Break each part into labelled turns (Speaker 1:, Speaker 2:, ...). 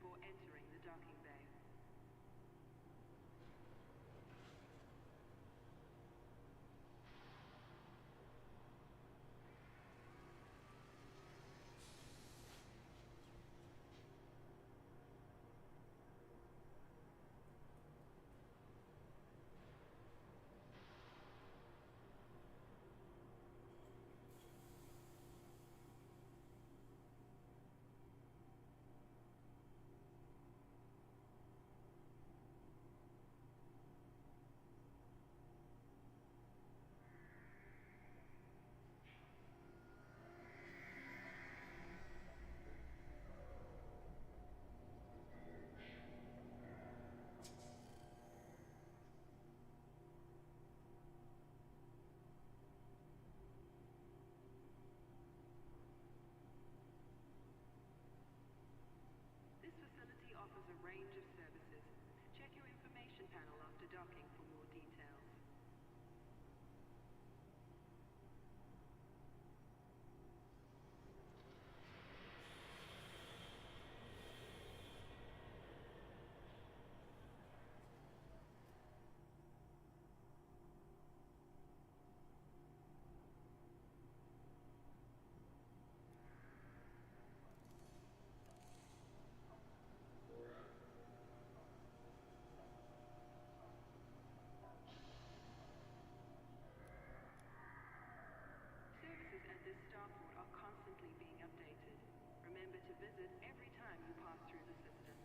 Speaker 1: before entering the docking bay. This facility offers a range of services. Check your information panel after docking for more details. Services at this starport are constantly being updated. Remember to visit every time you pass through the system.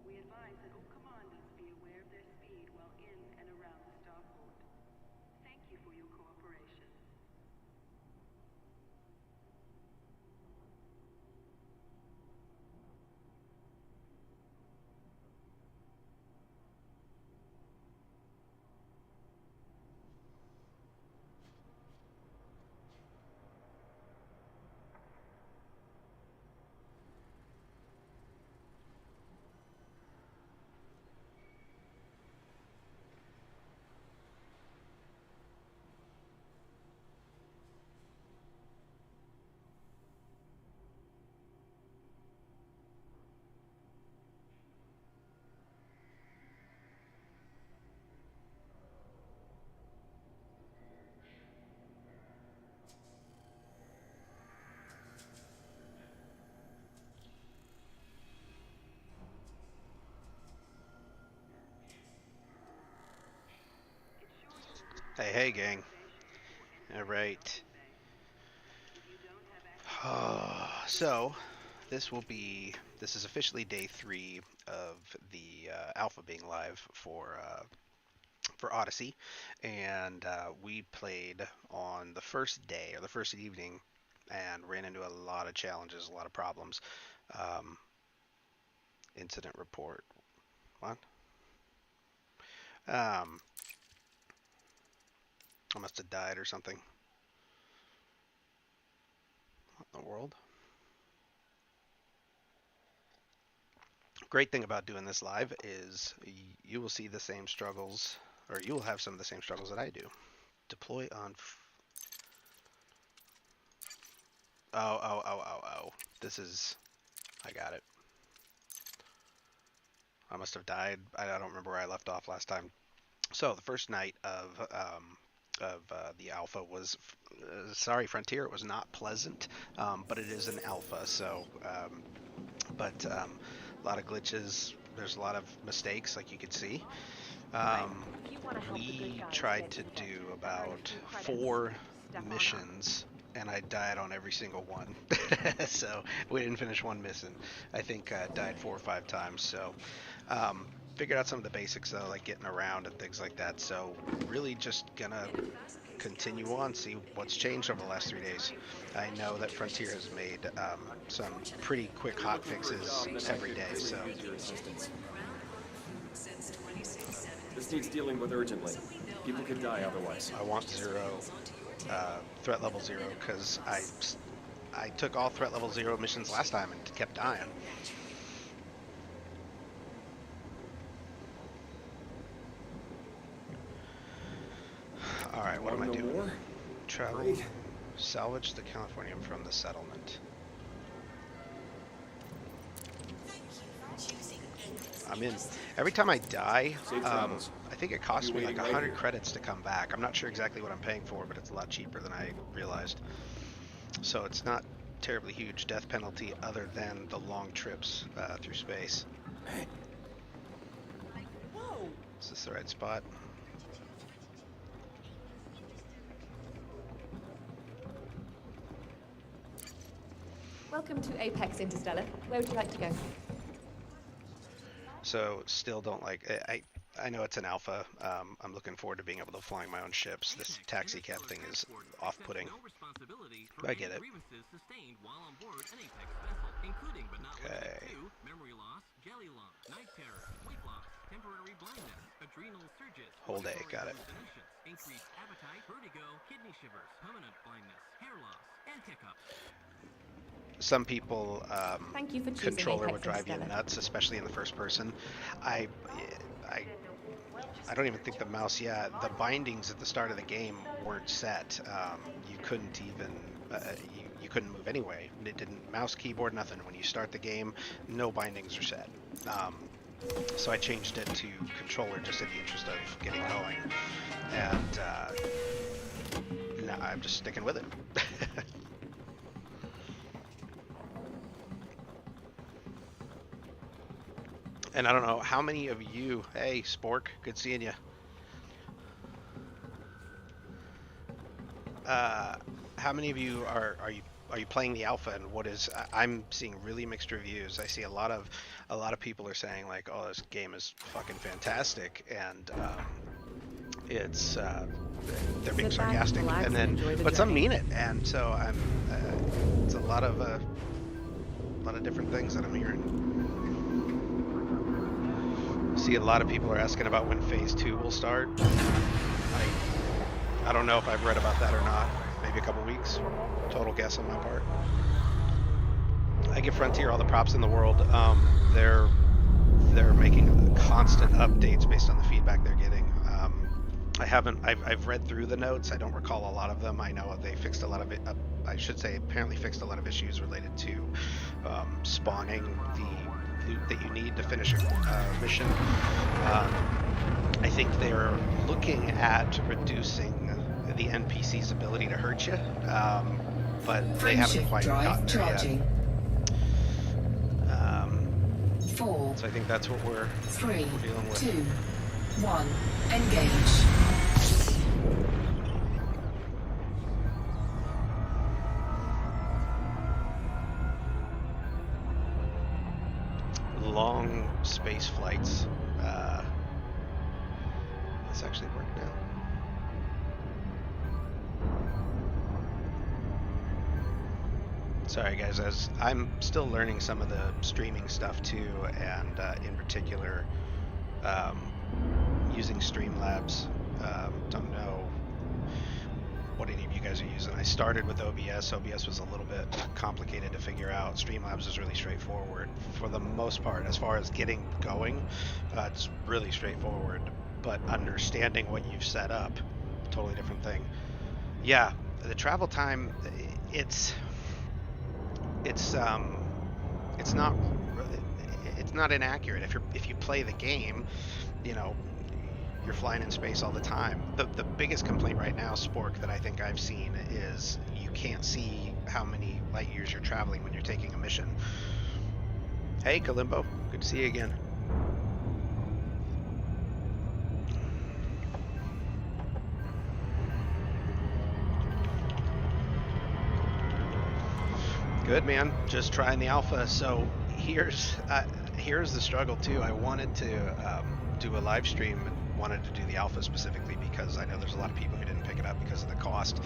Speaker 1: We advise that all commanders be aware of their speed while in and around the starport. Thank you for your cooperation. Ensure your group
Speaker 2: Hey, hey,
Speaker 1: has
Speaker 2: gang.
Speaker 1: authorization before
Speaker 2: All
Speaker 1: entering the
Speaker 2: right.
Speaker 1: docking bay. If you don't have access to the facility,
Speaker 2: So,
Speaker 1: please
Speaker 2: this is officially day 3 of the alpha being live for Odyssey, and we played on the first day or the first evening, and ran into a lot of challenges, a lot of problems. Um, Incident report. What? Um, I must have died or something. What in the world? Great thing about doing this live is you will see the same struggles, or you will have some of the same struggles that I do. Deploy on. Oh, oh, oh, oh, oh. This is. I got it. I must have died. I don't remember where I left off last time. So the first night of the alpha was, sorry, Frontier. It was not pleasant, but it is an alpha. So, a lot of glitches. There's a lot of mistakes, like you could see.
Speaker 3: Right.
Speaker 2: Um,
Speaker 3: If you want to help the good
Speaker 2: we
Speaker 3: guys
Speaker 2: tried
Speaker 3: get
Speaker 2: to
Speaker 3: infected
Speaker 2: do
Speaker 3: and earn a
Speaker 2: about
Speaker 3: few credits,
Speaker 2: 4
Speaker 3: step on up.
Speaker 2: missions, and I died on every single one. So we didn't finish one mission. I think died 4 or 5 times. So um, figured out some of the basics though, like getting around and things like that. So really just gonna continue on, see what's changed over the last 3 days. I know that Frontier has made some pretty quick
Speaker 4: You're
Speaker 2: hot
Speaker 4: looking for a
Speaker 2: fixes
Speaker 4: job, then I
Speaker 2: every
Speaker 4: could
Speaker 2: day,
Speaker 4: really
Speaker 2: so
Speaker 4: use your assistance. This needs dealing with urgently. People could die otherwise.
Speaker 2: I want zero, threat level 0, because I took all threat level 0 missions last time and kept dying. Alright, what am I
Speaker 4: Want to know
Speaker 2: doing?
Speaker 4: more?
Speaker 2: Travel,
Speaker 4: Great.
Speaker 2: salvage the Californium from the settlement. I'm in. Every time I die,
Speaker 4: Safe travels.
Speaker 2: I think it costs
Speaker 4: Be
Speaker 2: me like
Speaker 4: waiting right
Speaker 2: 100
Speaker 4: here.
Speaker 2: credits to come back. I'm not sure exactly what I'm paying for, but it's a lot cheaper than I realized. So it's not terribly huge death penalty other than the long trips through space.
Speaker 3: Whoa!
Speaker 2: Is this the right spot?
Speaker 3: Welcome to Apex Interstellar. Where would you like to go?
Speaker 2: So still don't like I know it's an alpha. I'm looking forward to being able to flying my own ships. This taxi cab thing is off-putting. But I get it. Okay. Whole day, got it.
Speaker 5: Increased appetite, vertigo, kidney shivers, permanent blindness, hair loss, and hiccups.
Speaker 2: Some people
Speaker 3: Thank you for choosing
Speaker 2: controller
Speaker 3: Apex
Speaker 2: would drive you
Speaker 3: Interstellar.
Speaker 2: nuts, especially in the first person. I I don't even think the mouse. Yeah, the bindings at the start of the game weren't set. You couldn't even you couldn't move anyway. It didn't mouse, keyboard, nothing. When you start the game, no bindings are set. So I changed it to controller just in the interest of getting going, and now I'm just sticking with it. And I don't know how many of you. Hey, Spork, good seeing you. How many of you are you playing the alpha, and what is? I'm seeing really mixed reviews. I see a lot of people are saying like, oh, this game is fucking fantastic, and it's they're being
Speaker 3: Sit back,
Speaker 2: sarcastic,
Speaker 3: relax,
Speaker 2: and
Speaker 3: and
Speaker 2: then
Speaker 3: enjoy the
Speaker 2: but some
Speaker 3: journey.
Speaker 2: mean it, and so I'm it's a lot of different things that I'm hearing. See, a lot of people are asking about when Phase 2 will start. I don't know if I've read about that or not. Maybe a couple weeks. Total guess on my part. I give Frontier all the props in the world. They're making constant updates based on the feedback they're getting. I've read through the notes. I don't recall a lot of them. I know they fixed a lot of it. I should say apparently fixed a lot of issues related to spawning the loot that you need to finish a mission. I think they're looking at reducing the NPC's ability to hurt you, but they haven't quite gotten there yet.
Speaker 6: Four,
Speaker 2: So I think that's what we're
Speaker 6: 3,
Speaker 2: dealing with.
Speaker 6: 2, 1, engage.
Speaker 2: Long space flights. This actually work now. Sorry guys, as I'm still learning some of the streaming stuff too, and in particular using Streamlabs. Don't know what any of you guys are using. I started with OBS. OBS was a little bit complicated to figure out. Streamlabs is really straightforward for the most part. As far as getting going, it's really straightforward. But understanding what you've set up, totally different thing. Yeah, the travel time, it's not inaccurate. If you play the game, you know, you're flying in space all the time. The biggest complaint right now, Spork, that I think I've seen is you can't see how many light years you're traveling when you're taking a mission. Hey, Kalimbo, good to see you again. Good, man. Just trying the alpha. So here's here's the struggle too. I wanted to do a live stream and wanted to do the alpha specifically because I know there's a lot of people who didn't pick it up because of the cost,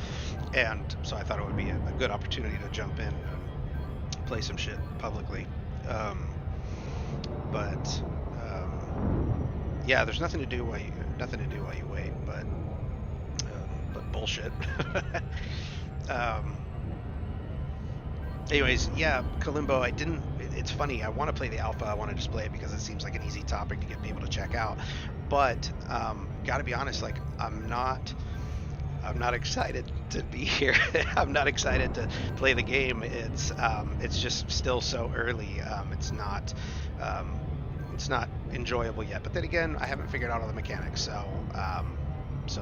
Speaker 2: and so I thought it would be a good opportunity to jump in and play some shit publicly. But yeah, there's nothing to do while you wait, but bullshit. Anyways, yeah, Kalimbo, it's funny, I want to play the alpha, I want to just play it because it seems like an easy topic to get people to check out, but gotta be honest, like, I'm not excited to be here. I'm not excited to play the game. It's just still so early. It's not enjoyable yet, but then again, I haven't figured out all the mechanics, so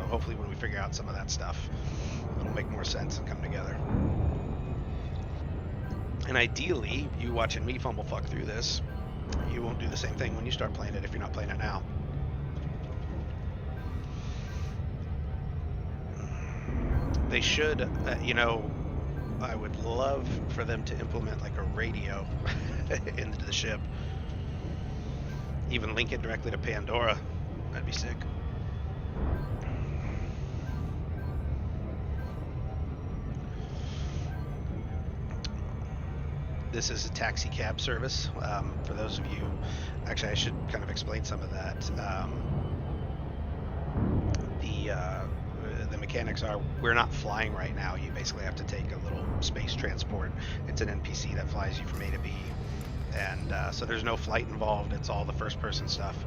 Speaker 2: hopefully when we figure out some of that stuff, it'll make more sense and come together. And ideally, you watching me fumble fuck through this, you won't do the same thing when you start playing it if you're not playing it now. They should, I would love for them to implement like a radio into the ship. Even link it directly to Pandora. That'd be sick. This is a taxi cab service. For those of you, actually, I should kind of explain some of that. The mechanics are, we're not flying right now. You basically have to take a little space transport. It's an NPC that flies you from A to B, and so there's no flight involved. It's all the first-person stuff.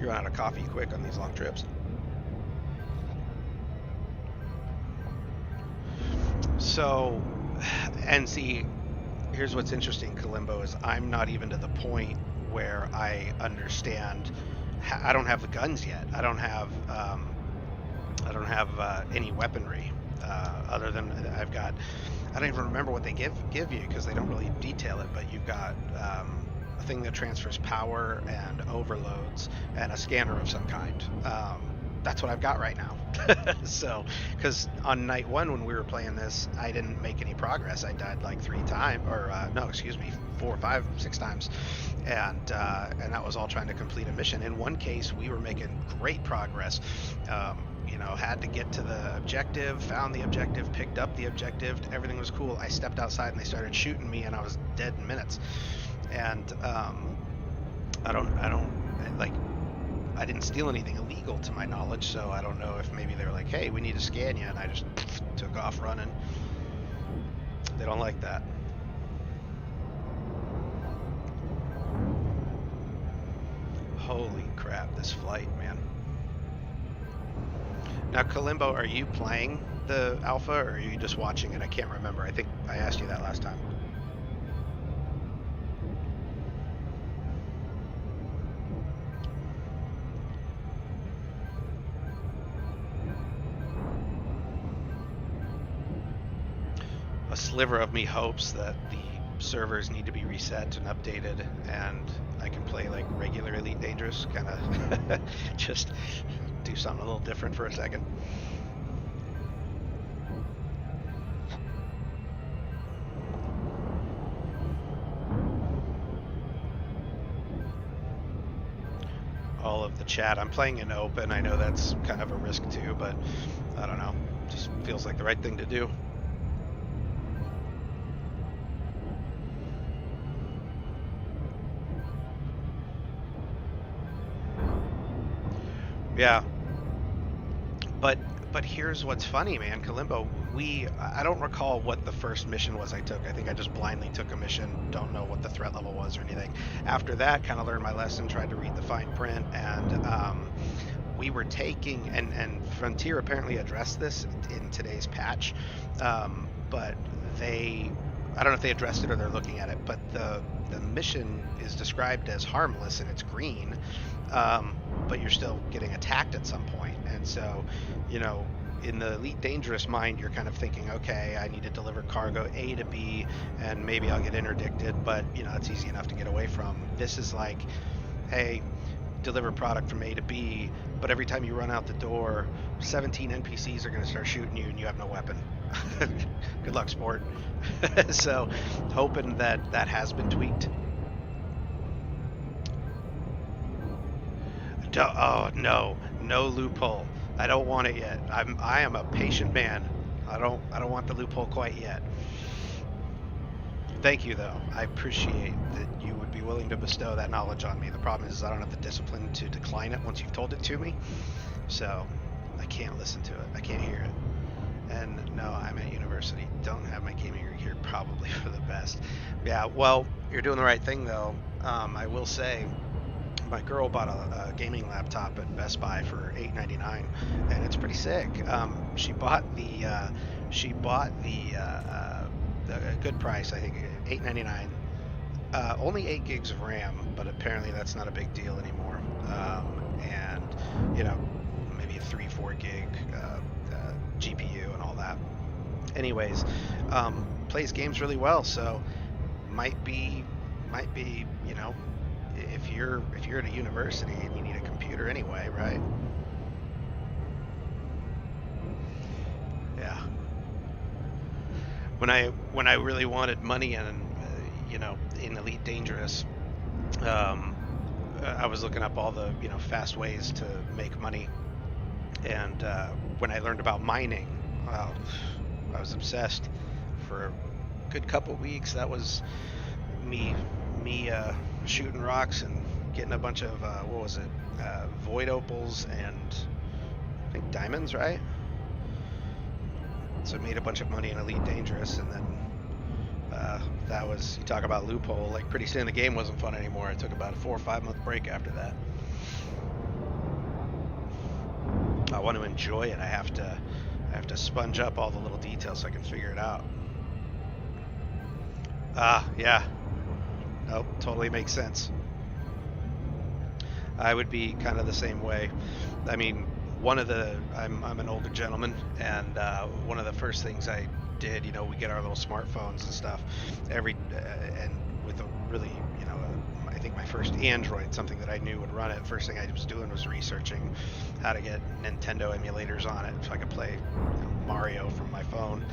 Speaker 2: You run out of coffee quick on these long trips. So, and see, here's what's interesting, Kalimbo, is I'm not even to the point where I understand. I don't have the guns yet. I don't have any weaponry other than I've got. I don't even remember what they give you because they don't really detail it. But you've got a thing that transfers power and overloads and a scanner of some kind. That's what I've got right now. So, because on night one when we were playing this, I didn't make any progress. I died like 4, 5, 6 times, and that was all trying to complete a mission. In one case, we were making great progress. Had to get to the objective, found the objective, picked up the objective. Everything was cool. I stepped outside and they started shooting me, and I was dead in minutes. And I didn't steal anything illegal to my knowledge, so I don't know if maybe they were like, hey, we need to scan you, and I just took off running. They don't like that. Holy crap, this flight, man. Now, Kalimbo, are you playing the alpha, or are you just watching it? I can't remember. I think I asked you that last time. A sliver of me hopes that the servers need to be reset and updated, and I can play like regular Elite Dangerous, kind of just do something a little different for a second. All of the chat. I'm playing in open. I know that's kind of a risk too, but I don't know. Just feels like the right thing to do. Yeah, but here's what's funny, man, Kalimbo. I don't recall what the first mission was I took. I think I just blindly took a mission. Don't know what the threat level was or anything. After that, kind of learned my lesson, tried to read the fine print, and we were taking, and Frontier apparently addressed this in today's patch, but I don't know if they addressed it or they're looking at it, but the mission is described as harmless and it's green, but you're still getting attacked at some point. And so, in the Elite Dangerous mind, you're kind of thinking, okay, I need to deliver cargo A to B, and maybe I'll get interdicted, but, it's easy enough to get away from. This is like, hey, deliver product from A to B, but every time you run out the door, 17 NPCs are going to start shooting you and you have no weapon. Good luck, sport. So, hoping that that has been tweaked. Oh no, no loophole. I don't want it yet. I am a patient man. I don't want the loophole quite yet. Thank you though. I appreciate that you would be willing to bestow that knowledge on me. The problem is I don't have the discipline to decline it once you've told it to me. So I can't listen to it. I can't hear it. And no, I'm at university. Don't have my gaming rig here, probably for the best. Yeah, well, you're doing the right thing though. I will say, my girl bought a gaming laptop at Best Buy for $8.99, and it's pretty sick. She bought the good price, I think, $8.99. Only 8 gigs of RAM, but apparently that's not a big deal anymore. And you know, maybe a 3-4 gig GPU and all that. Anyways, plays games really well, so might be, you know. If you're at a university and you need a computer anyway, right? Yeah. When I really wanted money in, you know, in Elite Dangerous, I was looking up all the, you know, fast ways to make money, and when I learned about mining, wow, I was obsessed for a good couple weeks. That was me shooting rocks and getting a bunch of what was it, void opals and I think diamonds, right? So I made a bunch of money in Elite Dangerous, and then that was, you talk about loophole, like pretty soon the game wasn't fun anymore. I took about a 4 or 5 month break after that. I want to enjoy it. I have to sponge up all the little details so I can figure it out. Yeah. Nope, totally makes sense. I would be kind of the same way. I mean, I'm an older gentleman, and one of the first things I did, you know, we get our little smartphones and stuff, and with a really, you know, I think my first Android, something that I knew would run it, first thing I was doing was researching how to get Nintendo emulators on it so I could play, you know, Mario from my phone.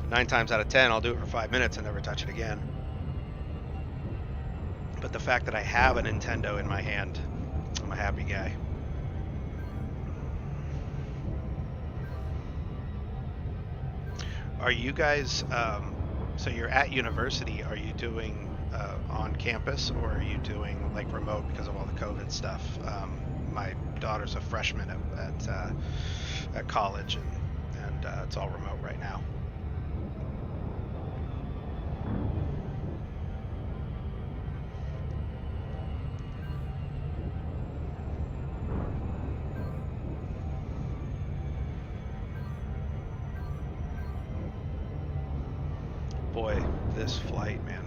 Speaker 2: 9 times out of 10, I'll do it for 5 minutes and never touch it again. But the fact that I have a Nintendo in my hand, I'm a happy guy. Are you guys, so you're at university, are you doing on campus, or are you doing like remote because of all the COVID stuff? My daughter's a freshman at college, and it's all remote right now. Boy, this flight, man.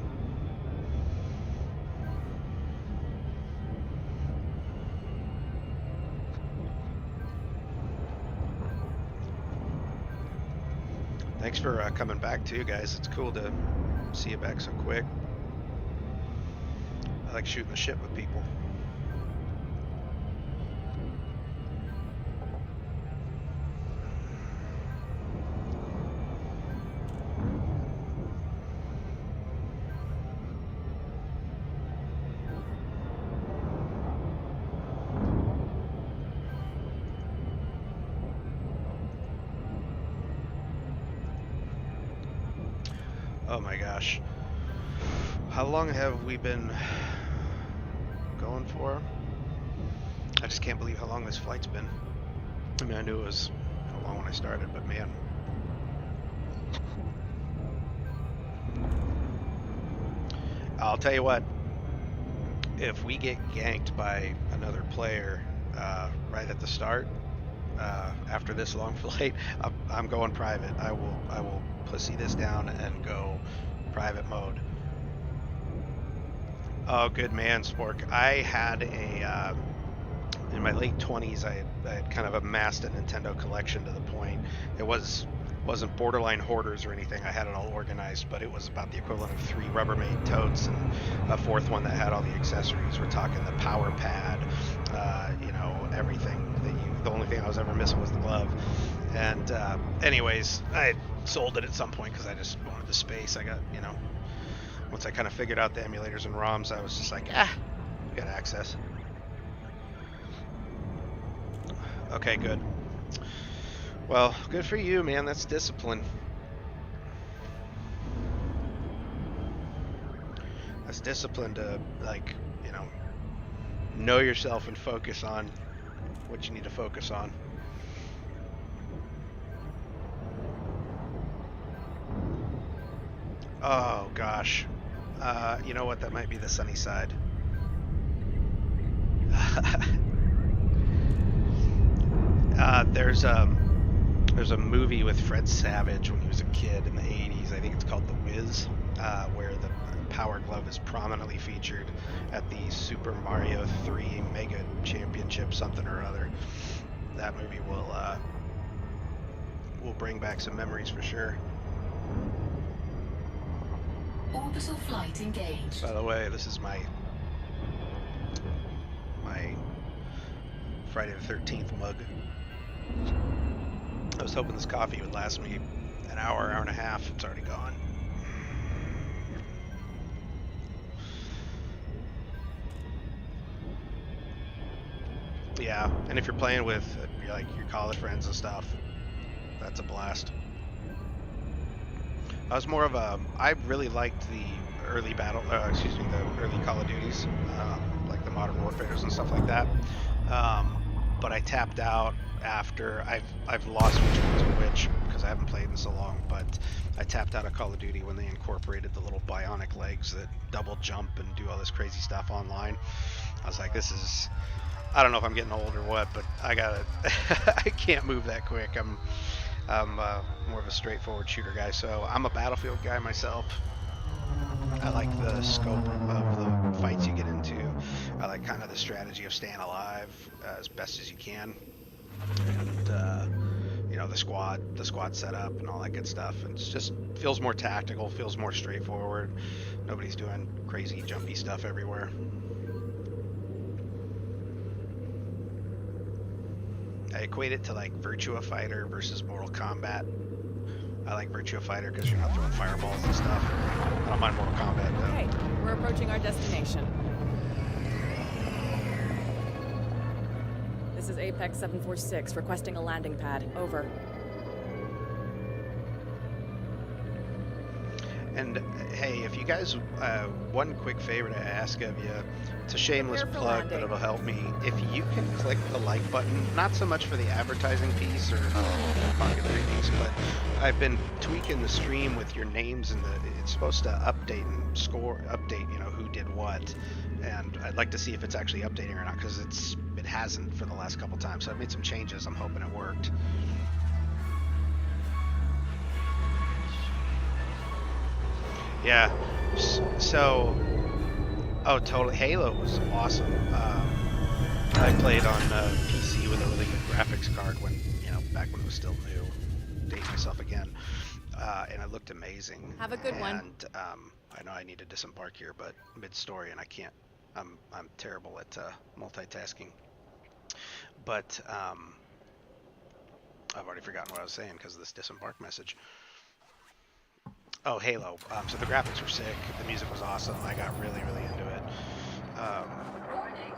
Speaker 2: Thanks for coming back too, guys. It's cool to see you back so quick. I like shooting the shit with people. Oh my gosh. How long have we been going for? I just can't believe how long this flight's been. I mean, I knew it was long when I started, but man. I'll tell you what, if we get ganked by another player right at the start, after this long flight, I'm going private. I will pussy this down and go private mode. Oh, good man, Spork. I had in my late 20s, I had kind of amassed a Nintendo collection to the point. It wasn't borderline hoarders or anything. I had it all organized, but it was about the equivalent of 3 Rubbermaid totes and a fourth one that had all the accessories. We're talking the power pad, everything that the only thing I was ever missing was the glove. And anyways, I sold it at some point because I just wanted the space. I got, once I kind of figured out the emulators and ROMs, I was just like, we got access. Okay, good. Well, good for you, man. That's discipline. That's discipline to, know yourself and focus on what you need to focus on. Oh, gosh. You know what? That might be the sunny side. There's a movie with Fred Savage when he was a kid in the 80s. I think it's called The Wiz, where the Power Glove is prominently featured at the Super Mario 3 Mega Championship something or other. That movie will bring back some memories for sure.
Speaker 6: Orbital flight engaged.
Speaker 2: By the way, this is my Friday the 13th mug. I was hoping this coffee would last me an hour and a half. It's already gone. Yeah, and if you're playing with your college friends and stuff, that's a blast. I really liked the early the early Call of Duties, like the Modern Warfares and stuff like that. But I tapped out after I've lost which ones are which because I haven't played in so long. But I tapped out of Call of Duty when they incorporated the little bionic legs that double jump and do all this crazy stuff online. I was like, I don't know if I'm getting old or what, but I can't move that quick. I'm more of a straightforward shooter guy, so I'm a Battlefield guy myself. I like the scope of the fights you get into. I like kind of the strategy of staying alive as best as you can, and the squad setup and all that good stuff. And it's just feels more tactical, feels more straightforward. Nobody's doing crazy jumpy stuff everywhere. I equate it to like Virtua Fighter versus Mortal Kombat. I like Virtua Fighter because you're not throwing fireballs and stuff. I don't mind Mortal Kombat though.
Speaker 7: Okay, we're approaching our destination. This is Apex 746, requesting a landing pad. Over.
Speaker 2: And hey, if you guys, one quick favor to ask of you, it's a shameless plug, but it'll help me. If you can click the like button, not so much for the advertising piece or the popularity piece, but I've been tweaking the stream with your names and it's supposed to update and update, who did what. And I'd like to see if it's actually updating or not, because it hasn't for the last couple times. So I've made some changes. I'm hoping it worked. Yeah, so, totally. Halo was awesome. I played on PC with a really good graphics card back when it was still new. Dating myself again. And it looked amazing.
Speaker 7: Have a good one.
Speaker 2: And I know I need to disembark here, but mid-story, and I can't. I'm terrible at multitasking. But I've already forgotten what I was saying because of this disembark message. Oh, Halo. So the graphics were sick. The music was awesome. I got really, really into it.
Speaker 6: Warning.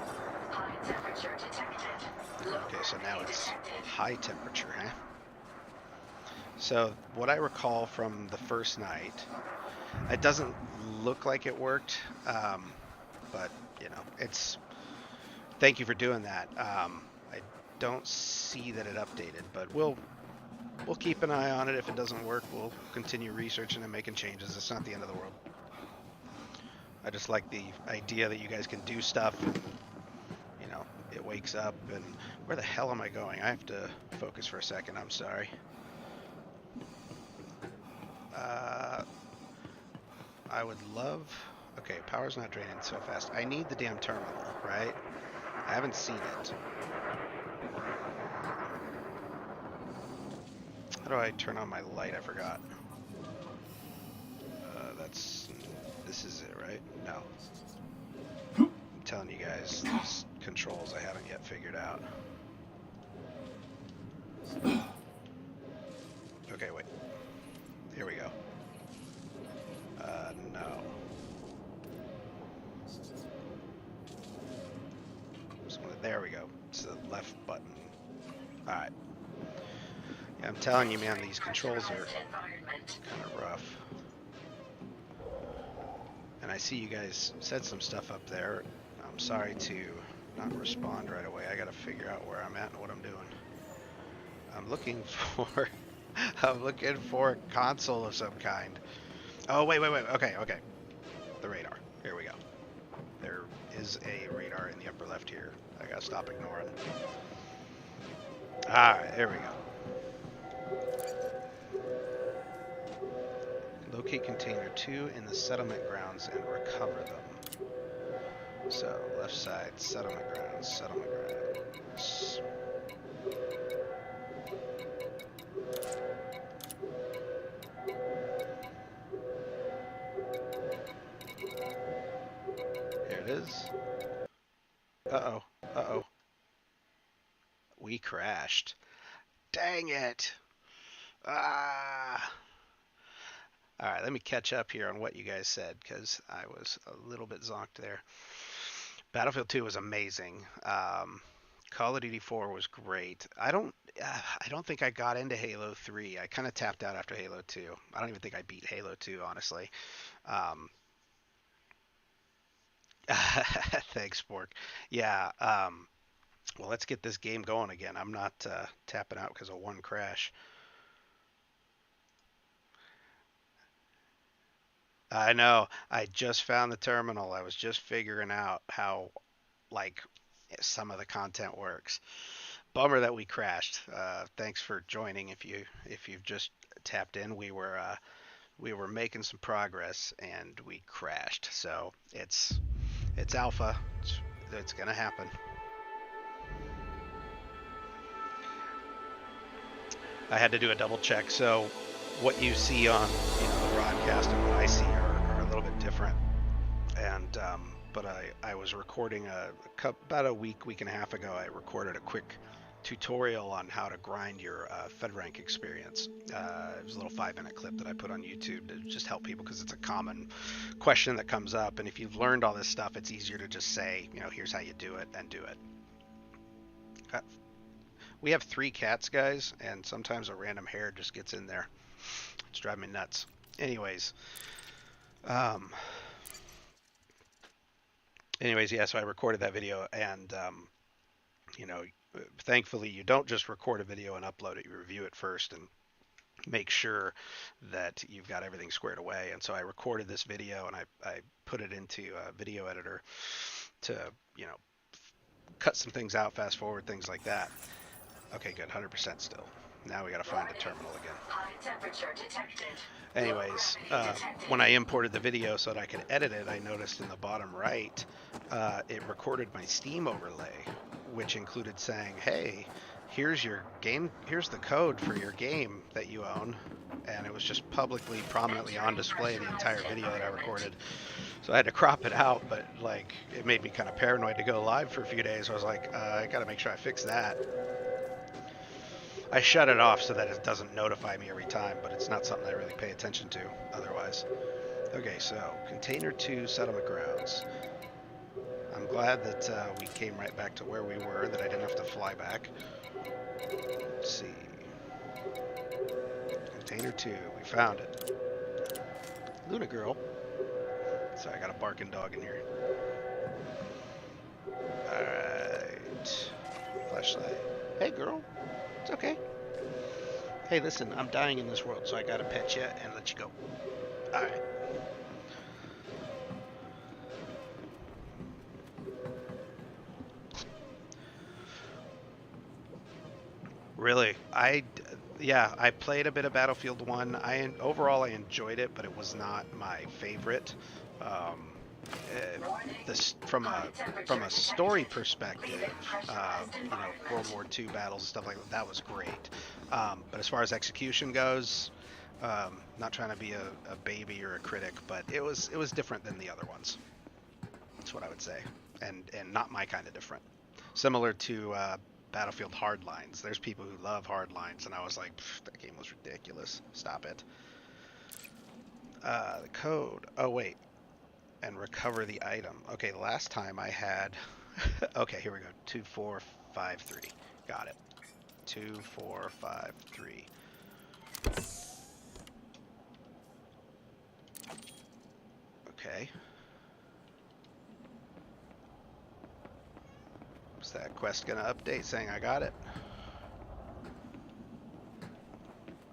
Speaker 6: High temperature detected.
Speaker 2: Okay, so now it's high temperature, huh? So what I recall from the first night, it doesn't look like it worked, but it's. Thank you for doing that. I don't see that it updated, but we'll keep an eye on it. If it doesn't work, we'll continue researching and making changes. It's not the end of the world. I just like the idea that you guys can do stuff and, it wakes up. And where the hell am I going? I have to focus for a second. I'm sorry. I would love... Okay, power's not draining so fast. I need the damn terminal, right? I haven't seen it. How do I turn on my light? I forgot. That's This is it, right? No. I'm telling you guys, these controls I haven't yet figured out. Okay, wait. Here we go. No. There we go. It's the left button. Alright. Yeah, I'm telling you, man, these controls are kind of rough. And I see you guys said some stuff up there. I'm sorry to not respond right away. I gotta figure out where I'm at and what I'm doing. I'm looking for... I'm looking for a console of some kind. Oh, wait. Okay. The radar. Here we go. There is a radar in the upper left here. I gotta stop ignoring. Alright, here we go. Locate container 2 in the settlement grounds and recover them. So, left side, settlement grounds. Here it is. Uh-oh. We crashed. Dang it. Alright, let me catch up here on what you guys said, because I was a little bit zonked there. Battlefield 2 was amazing. Call of Duty 4 was great. I don't think I got into Halo 3. I kind of tapped out after Halo 2. I don't even think I beat Halo 2, honestly. Thanks, Spork. Yeah, well, let's get this game going again. I'm not tapping out because of one crash. I know. I just found the terminal. I was just figuring out how, like, some of the content works. Bummer that we crashed. Thanks for joining. If you've just tapped in, we were making some progress and we crashed. So it's alpha. It's gonna happen. I had to do a double check. So what you see on the broadcast and what I see are a little bit different. And but I was recording about a week and a half ago. I recorded a quick tutorial on how to grind your FedRank experience. It was a little 5-minute clip that I put on YouTube to just help people, because it's a common question that comes up. And if you've learned all this stuff, it's easier to just say, here's how you do it, and do it. We have 3 cats, guys, and sometimes a random hair just gets in there. It's driving me nuts. Anyways, yeah, so I recorded that video, and thankfully you don't just record a video and upload it. You review it first and make sure that you've got everything squared away. And so I recorded this video and I put it into a video editor to cut some things out, fast forward, things like that. Okay, good. 100% still. Now we got to find the terminal again.
Speaker 6: High temperature detected.
Speaker 2: Anyways, when I imported the video so that I could edit it, I noticed in the bottom right, it recorded my Steam overlay, which included saying, hey, here's your game, here's the code for your game that you own. And it was just publicly, prominently on display the entire video that I recorded. So I had to crop it out, but it made me kind of paranoid to go live for a few days. I was like, I got to make sure I fix that. I shut it off so that it doesn't notify me every time, but it's not something I really pay attention to otherwise. Okay, so Container 2 Settlement Grounds. I'm glad that we came right back to where we were, that I didn't have to fly back. Let's see. Container 2, we found it. Luna Girl. Sorry, I got a barking dog in here. Alright. Flashlight. Hey, girl. It's okay. Hey, listen, I'm dying in this world, so I gotta pet you and let you go. Alright. Really? I played a bit of Battlefield 1. Overall I enjoyed it, but it was not my favorite. From a story perspective, World War II battles and stuff like that was great. But as far as execution goes, Not trying to be a baby or a critic, but it was different than the other ones. That's what I would say, and not my kind of different. Similar to Battlefield Hardlines. There's people who love Hardlines, and I was like, that game was ridiculous. Stop it. The code. Oh wait, and recover the item. Okay, the last time I had. Okay, here we go. 2453. Got it. 2453. Okay. Is that quest gonna update saying I got it?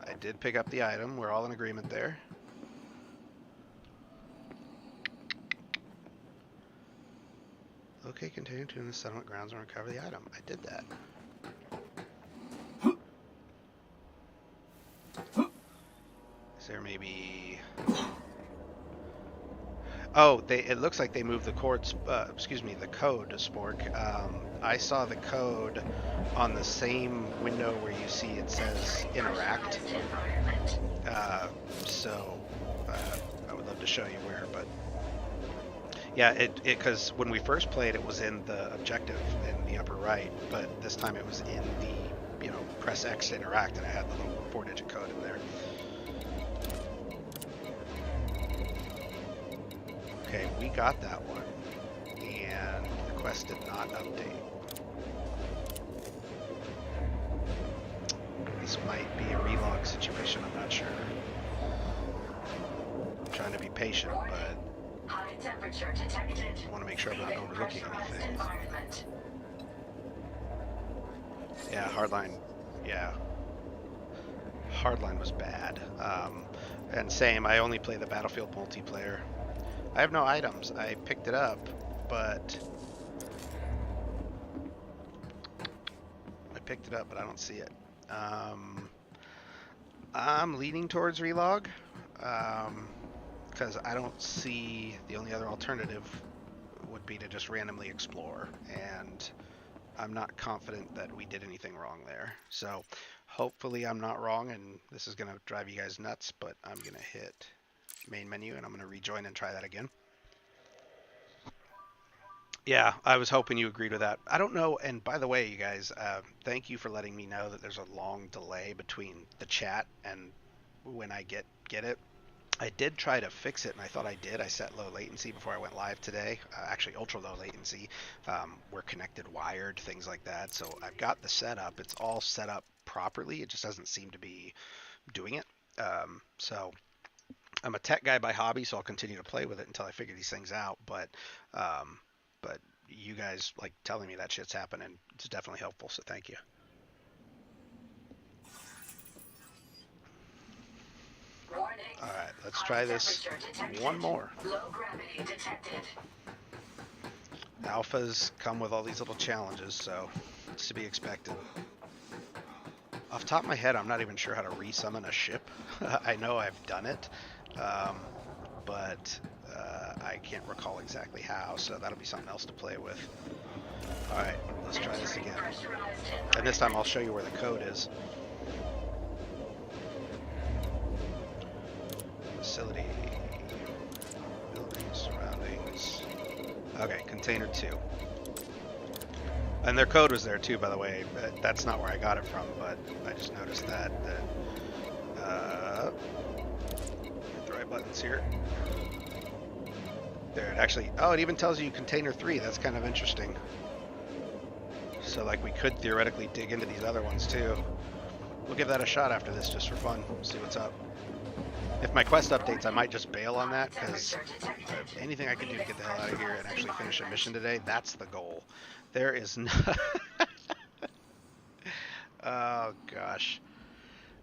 Speaker 2: I did pick up the item. We're all in agreement there. Locate container 2 in the settlement grounds and recover the item. I did that. Is there maybe... Oh, it looks like they moved the codes, the code to Spork. I saw the code on the same window where you see it says interact. I would love to show you where, but yeah, because when we first played, it was in the objective in the upper right, but this time it was in the, press X to interact, and I had the little 4-digit code in there. Okay, we got that one, and the quest did not update. This might be a relog situation, I'm not sure. I'm trying to be patient, but
Speaker 6: High temperature detected.
Speaker 2: I want to make sure I'm not overlooking anything. Yeah, Hardline. Yeah. Hardline was bad. And same, I only play the Battlefield multiplayer. I have no items. I picked it up, but I don't see it. I'm leaning towards relog, because I don't see the only other alternative would be to just randomly explore, and I'm not confident that we did anything wrong there. So hopefully I'm not wrong, and this is going to drive you guys nuts, but I'm going to hit main menu and I'm going to rejoin and try that again. Yeah, I was hoping you agreed with that. I don't know, and by the way, you guys, thank you for letting me know that there's a long delay between the chat and when I get it. I did try to fix it, and I thought I did. I set low latency before I went live today. Actually, ultra low latency. We're connected wired, things like that. So I've got the setup. It's all set up properly. It just doesn't seem to be doing it. So I'm a tech guy by hobby, so I'll continue to play with it until I figure these things out. But you guys like telling me that shit's happening. It's definitely helpful. So thank you. All right, let's try this one more.
Speaker 6: Low gravity detected.
Speaker 2: Alphas come with all these little challenges, so it's to be expected. Off the top of my head, I'm not even sure how to resummon a ship. I know I've done it, but I can't recall exactly how, so that'll be something else to play with. All right, let's try this again. And this time I'll show you where the code is. Facility, buildings, surroundings. Okay, container 2. And their code was there too, by the way. That's not where I got it from, but I just noticed that. Hit the right buttons here. There, it actually, oh, it even tells you container 3. That's kind of interesting. So like we could theoretically dig into these other ones too. We'll give that a shot after this just for fun. See what's up. If my quest updates, I might just bail on that, because anything I can do to get the hell out of here and actually finish a mission today, that's the goal. There is no... Oh, gosh.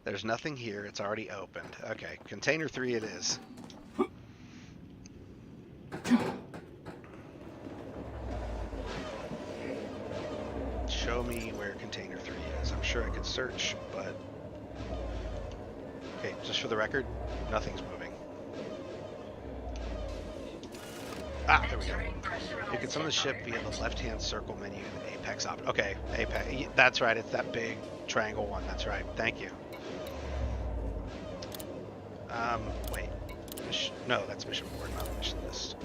Speaker 2: There's nothing here. It's already opened. Okay, container 3 it is. Show me where container 3 is. I'm sure I could search, but... Okay, just for the record, nothing's moving. Ah, there we go. You can summon the ship via the left-hand circle menu in the Apex option. Okay, Apex. That's right, it's that big triangle one. That's right. Thank you. Wait. No, that's mission board, not mission list.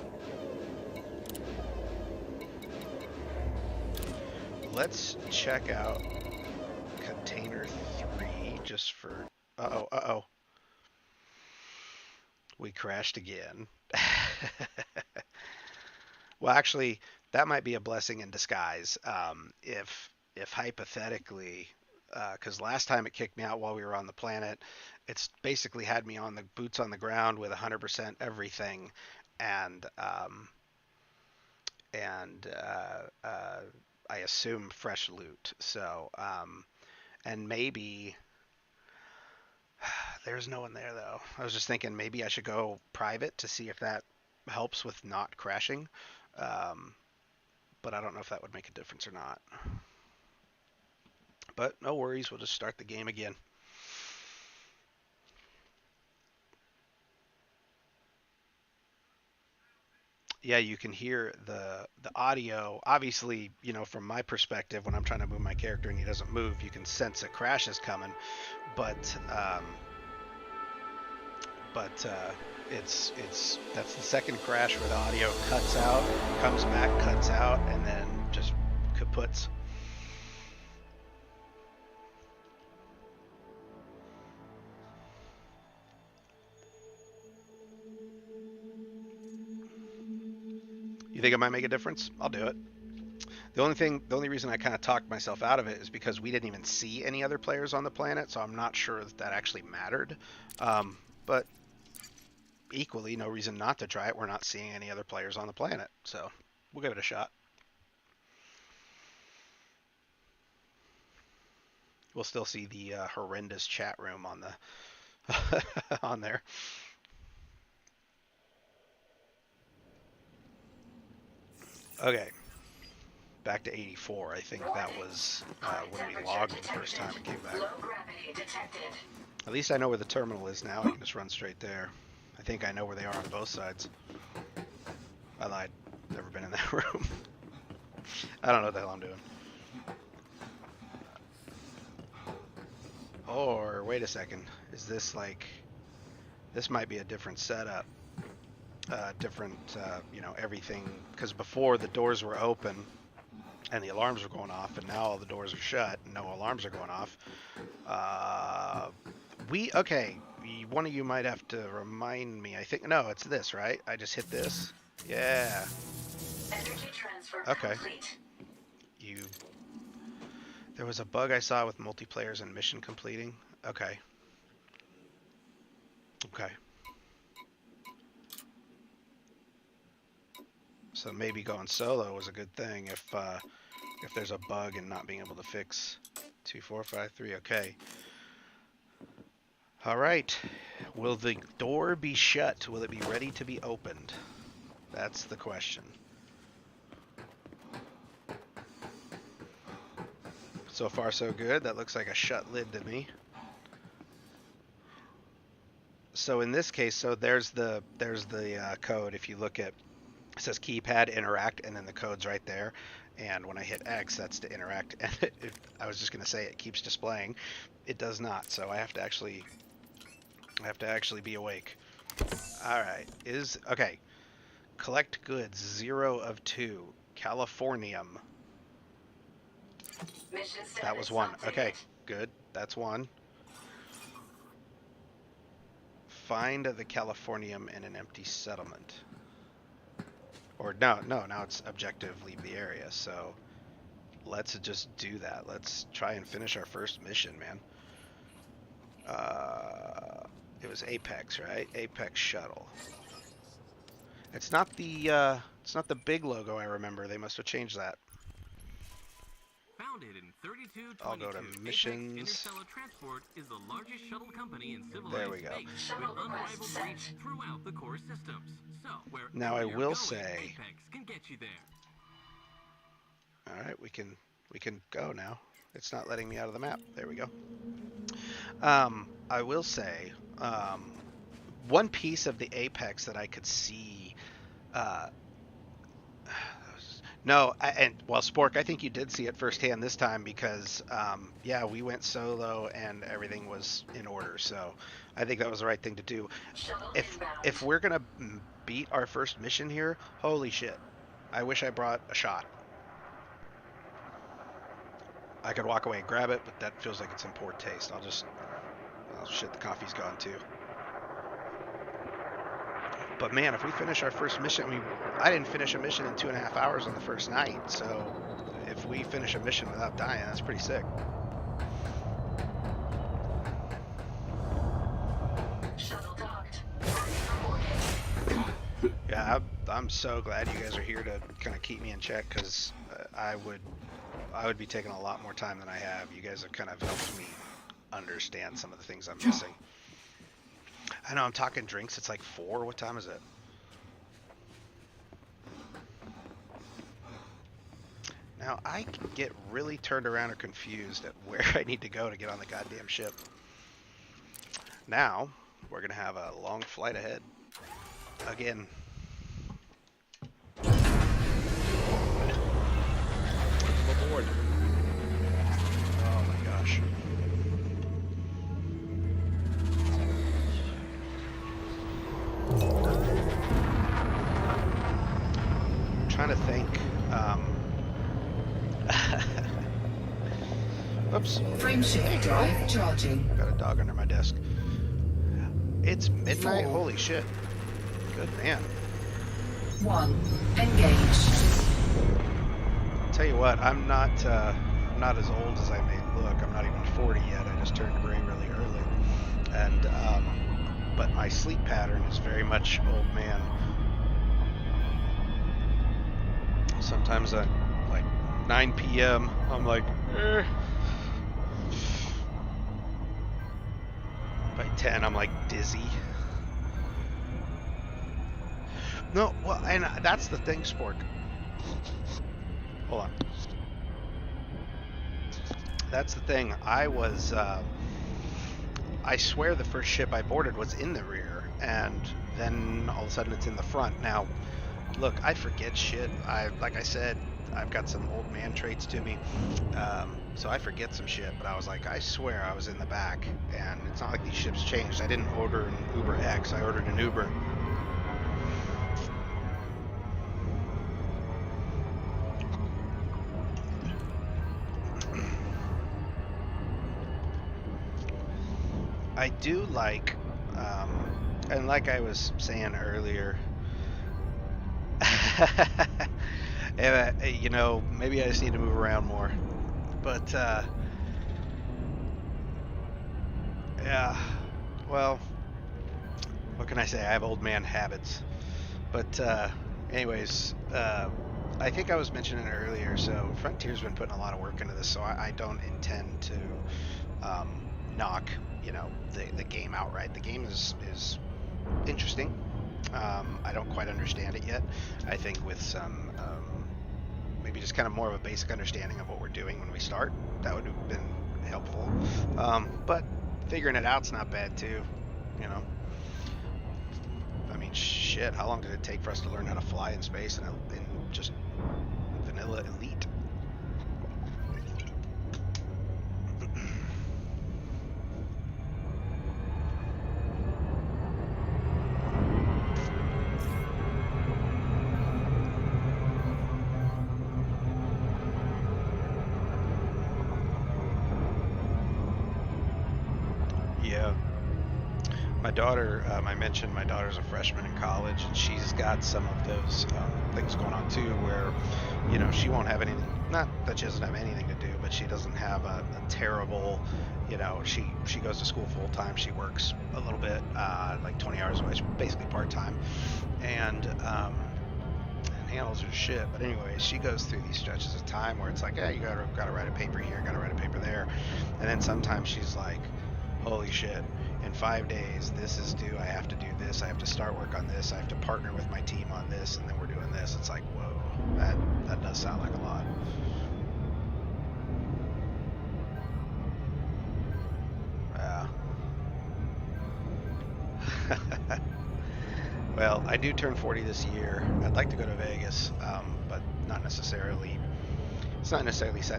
Speaker 2: Let's check out container 3 just for... Uh-oh. We crashed again. Well, actually, that might be a blessing in disguise. If hypothetically, because last time it kicked me out while we were on the planet, it's basically had me on the boots on the ground with 100% everything, and I assume fresh loot. So, and maybe there's no one there though. I was just thinking maybe I should go private to see if that helps with not crashing. But I don't know if that would make a difference or not. But no worries, we'll just start the game again. Yeah, you can hear the audio. Obviously, you know, from my perspective, when I'm trying to move my character and he doesn't move, you can sense a crash is coming. But it's that's the second crash where the audio cuts out, comes back, cuts out, and then just kaputs. You think it might make a difference? I'll do it. The only reason I kind of talked myself out of it is because we didn't even see any other players on the planet, so I'm not sure that actually mattered. But equally, no reason not to try it. We're not seeing any other players on the planet, so we'll give it a shot. We'll still see the horrendous chat room on the on there. Okay, back to 84. I think that was when we logged the first time it came back.
Speaker 6: Low gravity detected.
Speaker 2: At least I know where the terminal is now. I can just run straight there. I think I know where they are on both sides. I lied. Never been in that room. I don't know what the hell I'm doing. Or, wait a second. Is this like... This might be a different setup. You know, everything. Because before the doors were open and the alarms were going off, and now all the doors are shut and no alarms are going off. Okay, one of you might have to remind me. I think, no, it's this, right? I just hit this. Yeah.
Speaker 6: Energy transfer
Speaker 2: Okay.
Speaker 6: complete.
Speaker 2: There was a bug I saw with multiplayers and mission completing. Okay. So maybe going solo was a good thing if there's a bug and not being able to fix 2453. Okay. All right. Will the door be shut? Will it be ready to be opened? That's the question. So far, so good. That looks like a shut lid to me. So in this case, there's the code. If you look at, it says keypad interact, and then the code's right there. And when I hit X, that's to interact. And I was just gonna say it keeps displaying. It does not. So I have to actually be awake. All right. Okay. Collect goods 0 of 2. Californium.
Speaker 6: Mission
Speaker 2: That was
Speaker 6: status
Speaker 2: 1.
Speaker 6: updated.
Speaker 2: Okay, good. That's 1. Find the Californium in an empty settlement. Or no, now it's objective, leave the area. So let's just do that. Let's try and finish our first mission, man. It was Apex, right? Apex shuttle. It's not the big logo I remember. They must have changed that.
Speaker 5: Founded in 3222,
Speaker 2: I'll go to
Speaker 5: Apex
Speaker 2: missions.
Speaker 5: Interstellar Transport is the largest shuttle company in
Speaker 2: There we
Speaker 5: civilized
Speaker 2: go.
Speaker 5: space, with unrivaled reach throughout the core systems. So, wherever
Speaker 2: Now I
Speaker 5: you're
Speaker 2: will
Speaker 5: going,
Speaker 2: say-
Speaker 5: Apex can get you there.
Speaker 2: All right, we can go now. It's not letting me out of the map. There we go. I will say, one piece of the Apex that I could see No, and well, Spork, I think you did see it firsthand this time because, yeah, we went solo and everything was in order. So I think that was the right thing to do.
Speaker 6: Shuttle
Speaker 2: If
Speaker 6: inbound.
Speaker 2: we're gonna beat our first mission here, holy shit! I wish I brought a shot. I could walk away and grab it, but that feels like it's in poor taste. Oh shit, the coffee's gone too. But man, if we finish our first mission, I didn't finish a mission in 2.5 hours on the first night. So if we finish a mission without dying, that's pretty sick.
Speaker 6: Shuttle docked. Reporting.
Speaker 2: Yeah, I'm so glad you guys are here to kind of keep me in check because I would be taking a lot more time than I have. You guys have kind of helped me understand some of the things I'm missing. I know I'm talking drinks. It's like 4. What time is it? Now I can get really turned around or confused at where I need to go to get on the goddamn ship. Now we're gonna have a long flight ahead. Again.
Speaker 4: Aboard.
Speaker 2: Oh my gosh. I'm trying to think. Oops.
Speaker 6: Frameshift drive charging.
Speaker 2: Got a dog under my desk. It's midnight?
Speaker 6: 4.
Speaker 2: Holy shit. Good man.
Speaker 6: 1. Engage.
Speaker 2: Tell you what, I'm not as old as I may look. I'm not even 40 yet. I just turned gray really early. And but my sleep pattern is very much old man. Sometimes at like 9 p.m. I'm like, By 10 I'm like dizzy. No, well, and that's the thing, Spork. Hold on. That's the thing. I swear the first ship I boarded was in the rear, and then all of a sudden it's in the front. Now, look, I forget shit. Like I said, I've got some old man traits to me, so I forget some shit. But I was like, I swear I was in the back, and it's not like these ships changed. I didn't order an Uber X. I ordered an Uber. I do like, and like I was saying earlier, you know, maybe I just need to move around more. But, yeah, well, what can I say? I have old man habits. But, anyways, I think I was mentioning it earlier, so Frontier's been putting a lot of work into this, so I don't intend to knock, you know, the game outright. The game is interesting. I don't quite understand it yet. I think with some maybe just kind of more of a basic understanding of what we're doing when we start, that would have been helpful. But figuring it out's not bad too, you know. I mean, shit, how long did it take for us to learn how to fly in space in just vanilla elite? Yeah. My daughter, I mentioned my daughter's a freshman in college, and she's got some of those things going on too, where, you know, she won't have anything, not that she doesn't have anything to do, but she doesn't have a terrible, you know, she goes to school full time, she works a little bit, like 20 hours a week, basically part time, and handles her shit. But anyways, she goes through these stretches of time where it's like, yeah, you gotta write a paper here, gotta write a paper there, and then sometimes she's like, holy shit, in 5 days this is due, I have to do this, I have to start work on this, I have to partner with my team on this, and then we're doing this. It's like, whoa, that does sound like a lot. Well, I do turn 40 this year. I'd like to go to Vegas, but not necessarily set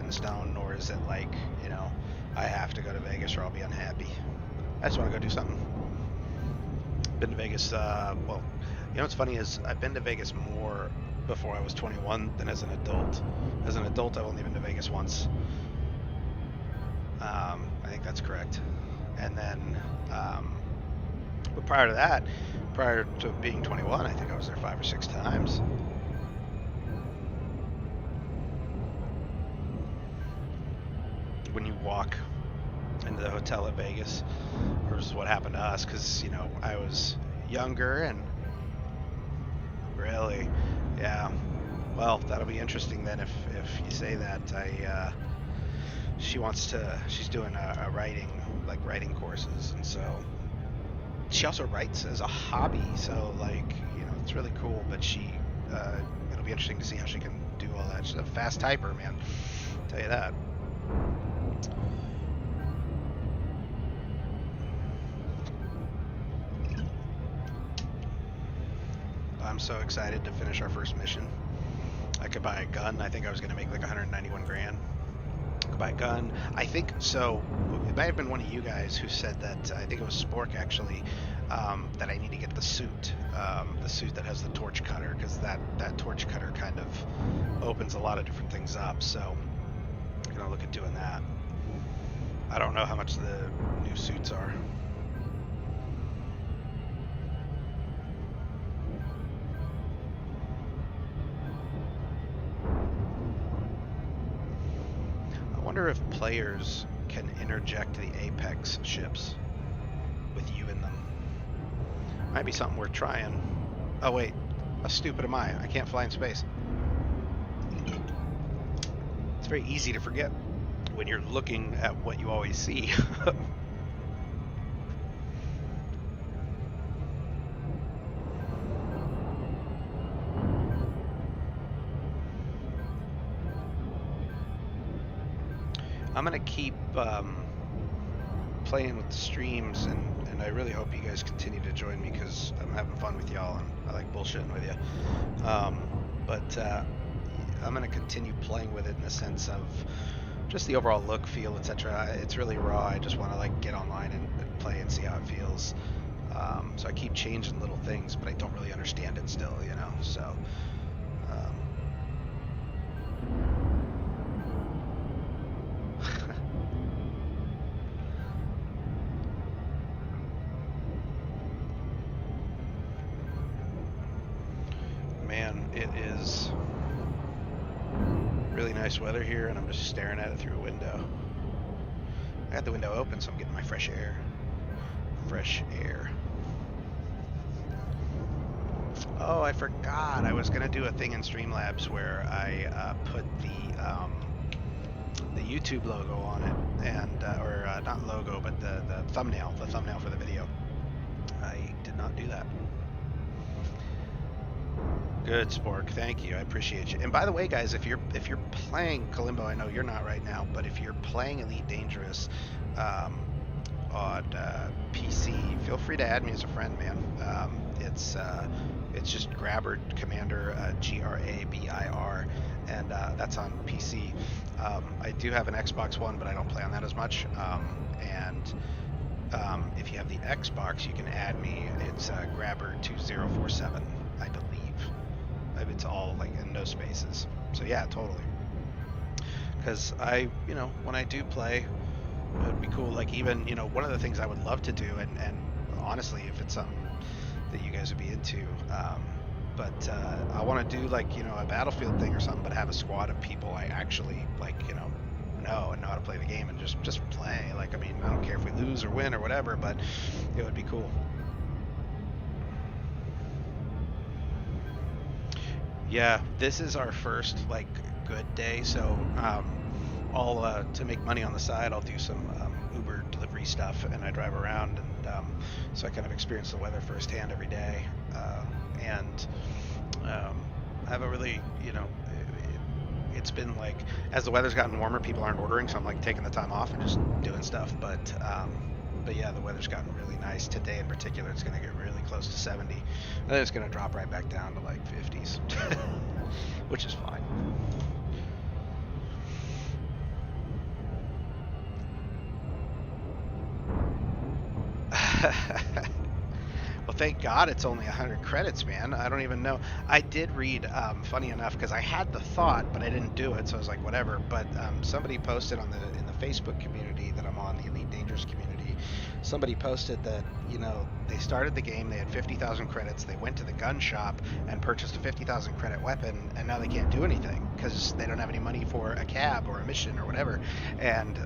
Speaker 2: in stone, nor is it like, you know, I have to go to Vegas or I'll be unhappy. I just want to go do something. Been to Vegas, well, you know what's funny is I've been to Vegas more before I was 21 than as an adult. As an adult, I've only been to Vegas once. I think that's correct. And then, but prior to that, prior to being 21, I think I was there 5 or 6 times. When you walk into the hotel at Vegas, or is what happened to us, because, you know, I was younger and really, yeah. Well, that'll be interesting then if you say that. She's doing a writing courses, and so she also writes as a hobby, so like, you know, it's really cool, but it'll be interesting to see how she can do all that. She's a fast typer, man, I'll tell you that. I'm so excited to finish our first mission. I could buy a gun. I think I was going to make like 191 grand. I could buy a gun. I think so. It might have been one of you guys who said that. I think it was Spork actually. That I need to get the suit that has the torch cutter, because that torch cutter kind of opens a lot of different things up. So I'm gonna look at doing that. I don't know how much the new suits are. I wonder if players can interject the Apex ships with you in them. Might be something worth trying. Oh wait, how stupid am I? I can't fly in space. It's very easy to forget when you're looking at what you always see. I'm gonna keep playing with the streams, and I really hope you guys continue to join me, because I'm having fun with y'all and I like bullshitting with you. But I'm gonna continue playing with it in the sense of just the overall look, feel, etc. It's really raw. I just want to like get online and play and see how it feels. So I keep changing little things, but I don't really understand it still, you know. So. Man, it is really nice weather here, and I'm just staring at it through a window. I got the window open, so I'm getting my fresh air. Fresh air. Oh, I forgot. I was gonna do a thing in Streamlabs where I put the YouTube logo on it, and or not logo, but the thumbnail for the video. I did not do that. Good, Spork. Thank you. I appreciate you. And by the way, guys, if you're playing Kalimbo, I know you're not right now, but if you're playing Elite Dangerous on PC, feel free to add me as a friend, man. It's just Grabber Commander, Grabir, and that's on PC. I do have an Xbox One, but I don't play on that as much. If you have the Xbox, you can add me. It's Grabber2047, I believe. It's all like in no spaces. So yeah, totally. Because when I do play, it would be cool. Like even, one of the things I would love to do, and honestly, if it's something that you guys would be into, but I want to do like, a Battlefield thing or something, but have a squad of people I actually know how to play the game, and just play. Like, I mean, I don't care if we lose or win or whatever, but it would be cool. Yeah, this is our first good day, so I'll to make money on the side, I'll do some Uber delivery stuff, and I drive around, and so I kind of experience the weather firsthand every day, and I have a really, it's been as the weather's gotten warmer, people aren't ordering, so I'm taking the time off and just doing stuff, but yeah, the weather's gotten really nice. Today in particular, it's going to get really close to 70, and then it's going to drop right back down to 50s, which is fine. Well, thank God it's only 100 credits, man. I don't even know. I did read, funny enough, because I had the thought, but I didn't do it, so I was like, whatever. But somebody posted in the Facebook community that I'm on, the Elite Dangerous community, somebody posted that, they started the game, they had 50,000 credits, they went to the gun shop and purchased a 50,000 credit weapon, and now they can't do anything because they don't have any money for a cab or a mission or whatever. And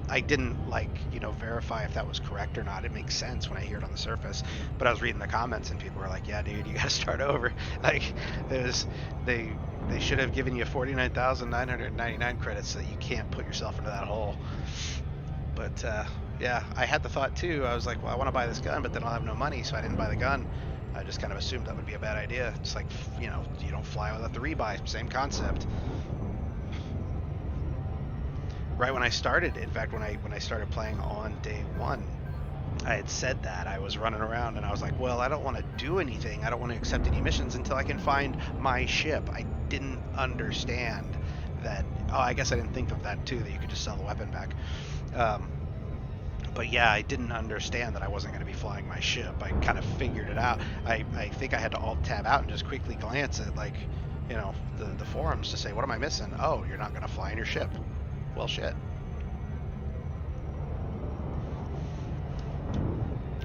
Speaker 2: I didn't verify if that was correct or not. It makes sense when I hear it on the surface, but I was reading the comments and people were like, "Yeah, dude, you got to start over." Like, they should have given you 49,999 credits so that you can't put yourself into that hole. But yeah, I had the thought too. I was like, well, I want to buy this gun, but then I'll have no money, so I didn't buy the gun. I just kind of assumed that would be a bad idea. It's like, you don't fly without the rebuy. Same concept. Right when I started, in fact, when I started playing on day one, I had said that I was running around and I was like, well, I don't want to do anything. I don't want to accept any missions until I can find my ship. I didn't understand that. Oh, I guess I didn't think of that too, that you could just sell the weapon back. But yeah, I didn't understand that I wasn't going to be flying my ship. I kind of figured it out. I think I had to alt-tab out and just quickly glance at, the forums to say, what am I missing? Oh, you're not going to fly in your ship. Well, shit.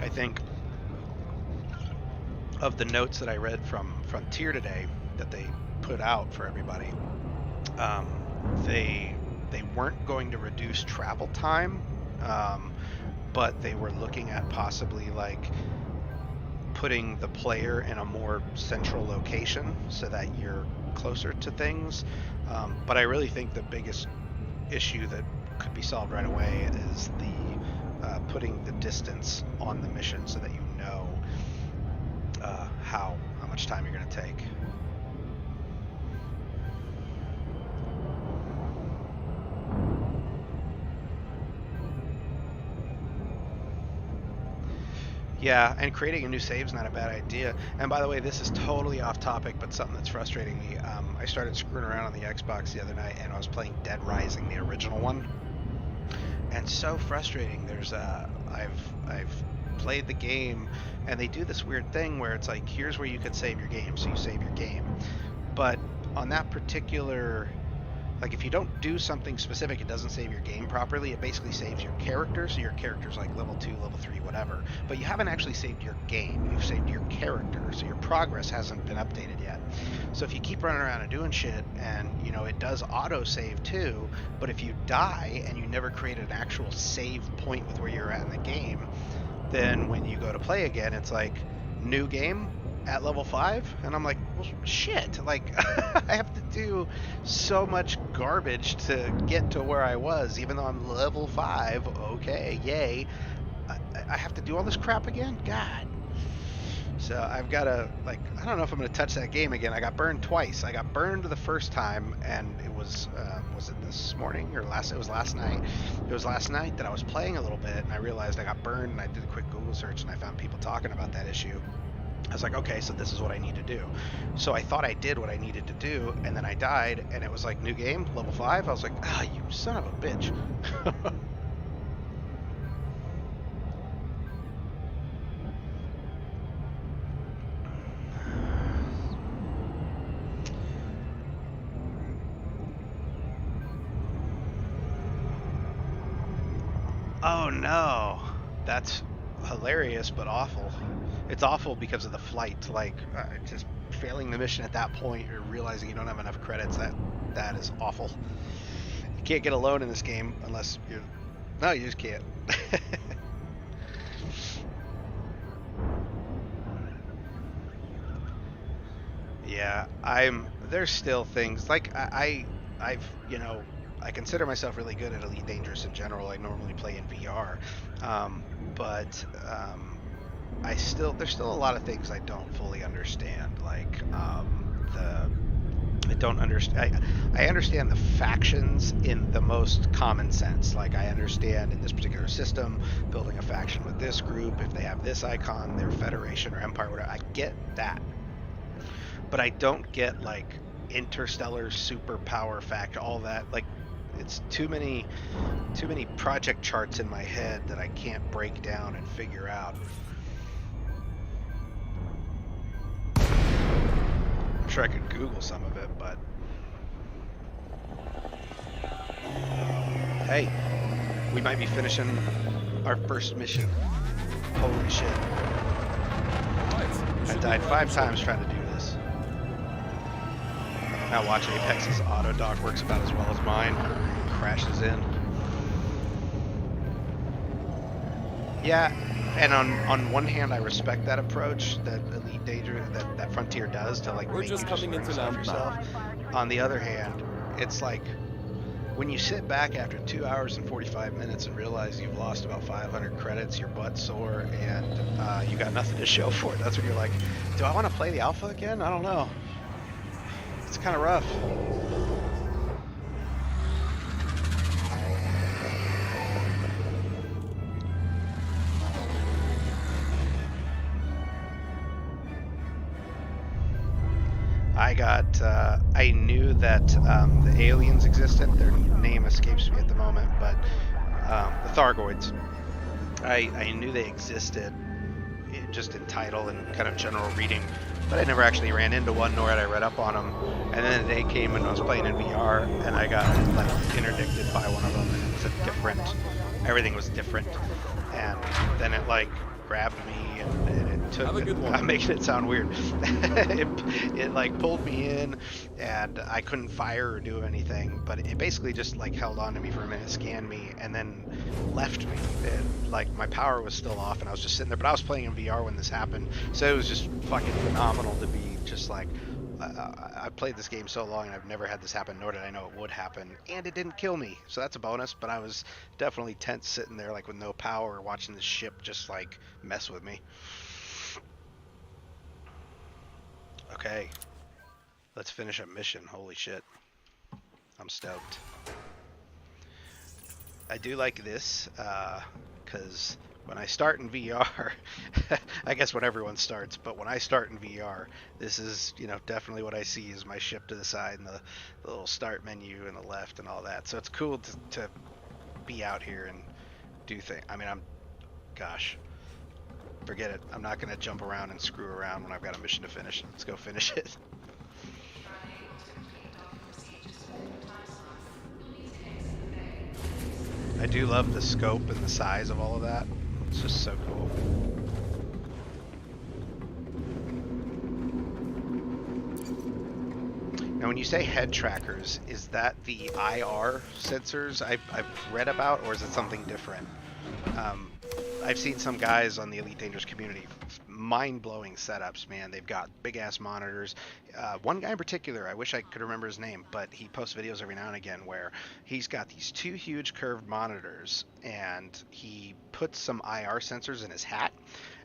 Speaker 2: I think of the notes that I read from Frontier today that they put out for everybody, they weren't going to reduce travel time, but they were looking at possibly putting the player in a more central location so that you're closer to things. But I really think the biggest issue that could be solved right away is the putting the distance on the mission so that you know how much time you're going to take. Yeah, and creating a new save is not a bad idea. And by the way, this is totally off topic, but something that's frustrating me. I started screwing around on the Xbox the other night, and I was playing Dead Rising, the original one, and so frustrating. I've played the game, and they do this weird thing where it's like, here's where you could save your game, so you save your game. But on that particular, if you don't do something specific, it doesn't save your game properly. It basically saves your character, so your character's like level 2, level 3, whatever. But you haven't actually saved your game. You've saved your character, so your progress hasn't been updated yet. So if you keep running around and doing shit, and it does auto-save too, but if you die and you never created an actual save point with where you're at in the game, then when you go to play again, it's like, new game at level 5, and I'm like, well, shit, I have to do so much garbage to get to where I was, even though I'm level 5. Okay, yay. I have to do all this crap again? God. So I've got to, I don't know if I'm going to touch that game again. I got burned twice. I got burned the first time, and it was it this morning or it was last night? It was last night that I was playing a little bit, and I realized I got burned, and I did a quick Google search, and I found people talking about that issue. I was like, okay, so this is what I need to do. So I thought I did what I needed to do, and then I died, and it was like, new game, level 5. I was like, you son of a bitch. Oh no, that's hilarious but awful. It's awful because of the flight, just failing the mission at that point or realizing you don't have enough credits. That is awful. You can't get a loan in this game unless you just can't. Yeah, there's still things I consider myself really good at Elite Dangerous in general. I normally play in VR, but there's still a lot of things I don't fully understand. I understand the factions in the most common sense. I understand in this particular system, building a faction with this group, if they have this icon, their Federation or Empire, whatever. I get that, but I don't get interstellar superpower fact, all that. It's too many project charts in my head that I can't break down and figure out. I'm sure I could Google some of it, but hey, we might be finishing our first mission. Holy shit. I died 5 times trying to do this. Now watch Apex's auto dock works about as well as mine. Crashes in. Yeah, and on one hand I respect that approach that Elite Dangerous, that Frontier does to like
Speaker 4: We're
Speaker 2: make
Speaker 4: just
Speaker 2: you
Speaker 4: coming
Speaker 2: learn
Speaker 4: into
Speaker 2: stuff
Speaker 4: land
Speaker 2: yourself. On the other hand, it's like when you sit back after 2 hours and 45 minutes and realize you've lost about 500 credits, your butt's sore, and you got nothing to show for it. That's when you're like, do I want to play the alpha again? I don't know. It's kind of rough. I knew that the aliens existed. Their name escapes me at the moment, but the Thargoids. I knew they existed just in title and kind of general reading, but I never actually ran into one, nor had I read up on them. And then the day came and I was playing in VR, and I got like interdicted by one of them, and it was a different. Everything was different, and then it like grabbed me and it took.
Speaker 4: Have a good one.
Speaker 2: I'm making it sound weird. it like pulled me in, and I couldn't fire or do anything, but it basically just like held on to me for a minute, scanned me, and then left me. And like my power was still off, and I was just sitting there. But I was playing in VR when this happened, so it was just fucking phenomenal to be just like. I played this game so long and I've never had this happen, nor did I know it would happen, and it didn't kill me, so that's a bonus. But I was definitely tense sitting there like with no power, watching the ship just like mess with me. Okay, let's finish a mission. Holy shit, I'm stoked. I do like this because when I start in VR, I guess when everyone starts, but when I start in VR, this is, you know, definitely what I see is my ship to the side and the little start menu and the left and all that. So it's cool to be out here and do things. I mean, gosh, forget it. I'm not going to jump around and screw around when I've got a mission to finish. Let's go finish it. I do love the scope and the size of all of that. It's just so cool. Now, when you say head trackers, is that the IR sensors I've read about, or is it something different? I've seen some guys on the Elite Dangerous community, mind-blowing setups, man. They've got big-ass monitors. One guy in particular, I wish I could remember his name, but he posts videos every now and again where he's got these 2 huge curved monitors, and he puts some IR sensors in his hat.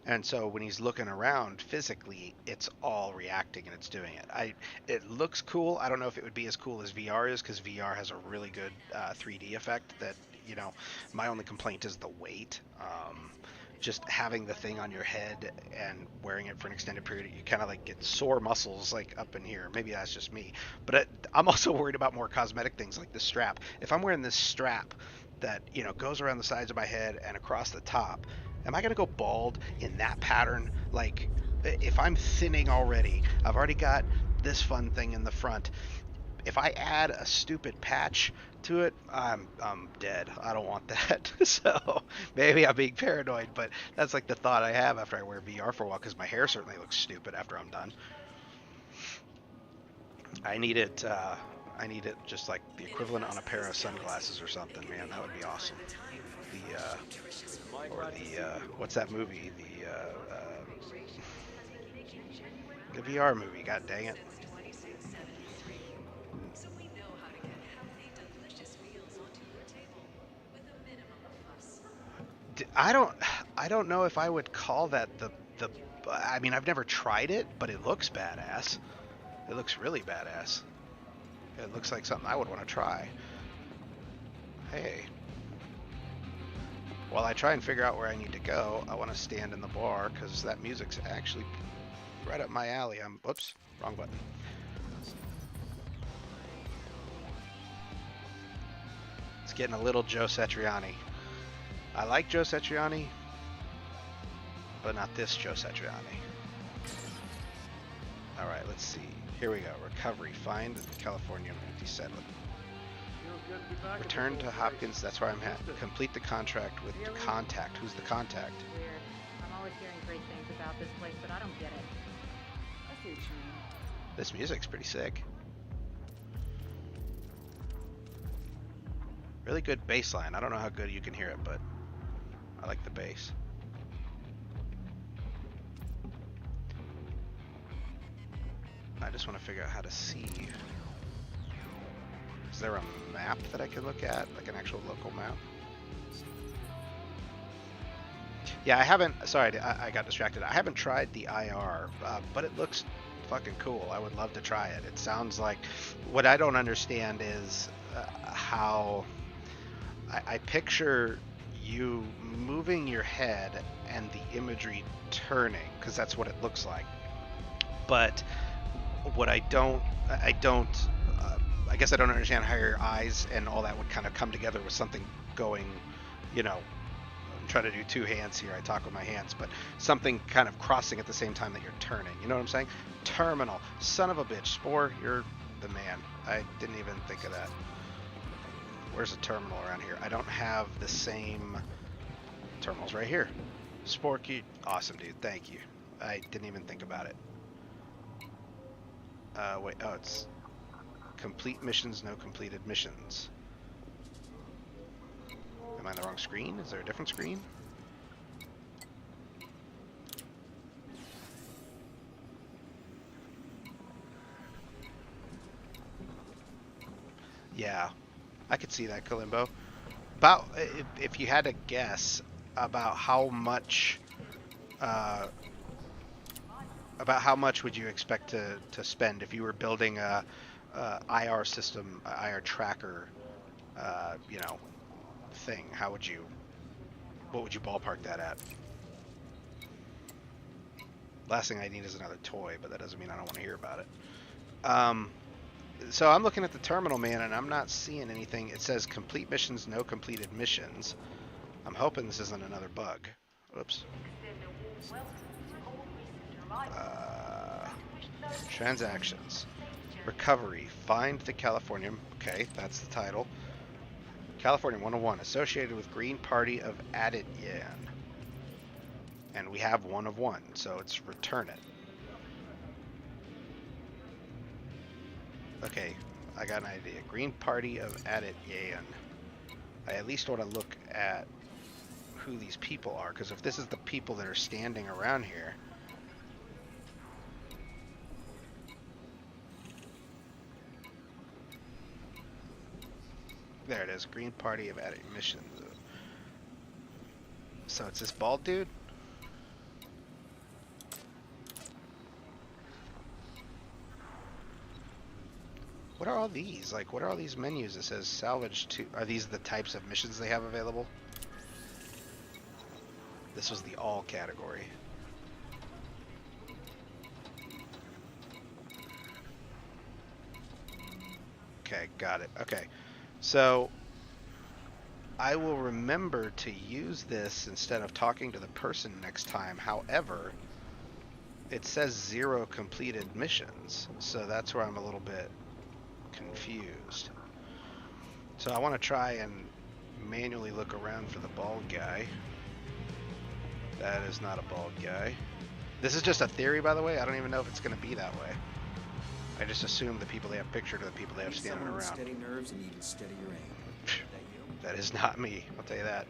Speaker 2: And so when he's looking around physically, it's all reacting and it's doing it. It looks cool. I don't know if it would be as cool as VR is, because VR has a really good 3D effect that, you know, my only complaint is the weight. Just having the thing on your head and wearing it for an extended period, you kind of like get sore muscles like up in here. Maybe that's just me, but I'm also worried about more cosmetic things like the strap. If I'm wearing this strap that, you know, goes around the sides of my head and across the top, am I going to go bald in that pattern? Like, if I'm thinning already, I've already got this fun thing in the front. If I add a stupid patch to it, I'm dead. I don't want that. So maybe I'm being paranoid, but that's like the thought I have after I wear VR for a while, because my hair certainly looks stupid after I'm done. I need it just like the equivalent on a pair of sunglasses or something, man. That would be awesome. What's that movie? The VR movie. God dang it. I don't know if I would call that the. I mean, I've never tried it, but it looks badass. It looks really badass. It looks like something I would want to try. Hey. While I try and figure out where I need to go, I want to stand in the bar, because that music's actually right up my alley. Whoops, wrong button. It's getting a little Joe Satriani. I like Joe Satriani, but not this Joe Satriani. All right, let's see. Here we go. Recovery. Find California empty settler. Return to Hopkins. That's where I'm at. Complete the contract with contact. Who's the contact?
Speaker 8: Weird. I'm always hearing great things about this place, but I don't get it. I see what you mean.
Speaker 2: This music's pretty sick. Really good bass line. I don't know how good you can hear it, but I like the bass. I just want to figure out how to see. Is there a map that I can look at? Like an actual local map? Yeah, I haven't. Sorry, I got distracted. I haven't tried the IR, but it looks fucking cool. I would love to try it. It sounds like. What I don't understand is how. I picture you moving your head and the imagery turning, because that's what it looks like. But what I guess I don't understand how your eyes and all that would kind of come together with something going, you know, I'm trying to do two hands here, I talk with my hands, but something kind of crossing at the same time that you're turning. You know what I'm saying? Terminal. Son of a bitch. Spore, you're the man. I didn't even think of that. Where's a terminal around here? I don't have the same terminals right here. Sporky, awesome dude, thank you. I didn't even think about it. Wait, oh, it's complete missions, no completed missions. Am I on the wrong screen? Is there a different screen? Yeah, I could see that, Kalimbo. About, if you had to guess about how much would you expect to spend if you were building a IR system, IR tracker, you know, thing? What would you ballpark that at? Last thing I need is another toy, but that doesn't mean I don't want to hear about it. So I'm looking at the terminal, man, and I'm not seeing anything. It says complete missions, no completed missions. I'm hoping this isn't another bug. Oops. Transactions. Recovery. Find the Californium. Okay, that's the title. California 101. Associated with Green Party of Adityan. And we have one of one, so it's return it. Okay, I got an idea. Green Party of Adityan. I at least want to look at who these people are, because if this is the people that are standing around here, there it is, Green Party of Adityan missions. So it's this bald dude? What are all these? Like, what are all these menus? It says salvage to. Are these the types of missions they have available? This was the all category. Okay, got it. Okay, so I will remember to use this instead of talking to the person next time. However, it says 0 completed missions, so that's where I'm a little bit confused. So I want to try and manually look around for the bald guy. That is not a bald guy. This is just a theory, by the way. I don't even know if it's going to be that way. I just assume the people they have pictured are the people they have standing around.
Speaker 4: Steady nerves and even steadier aim.
Speaker 2: That is not me, I'll tell you that.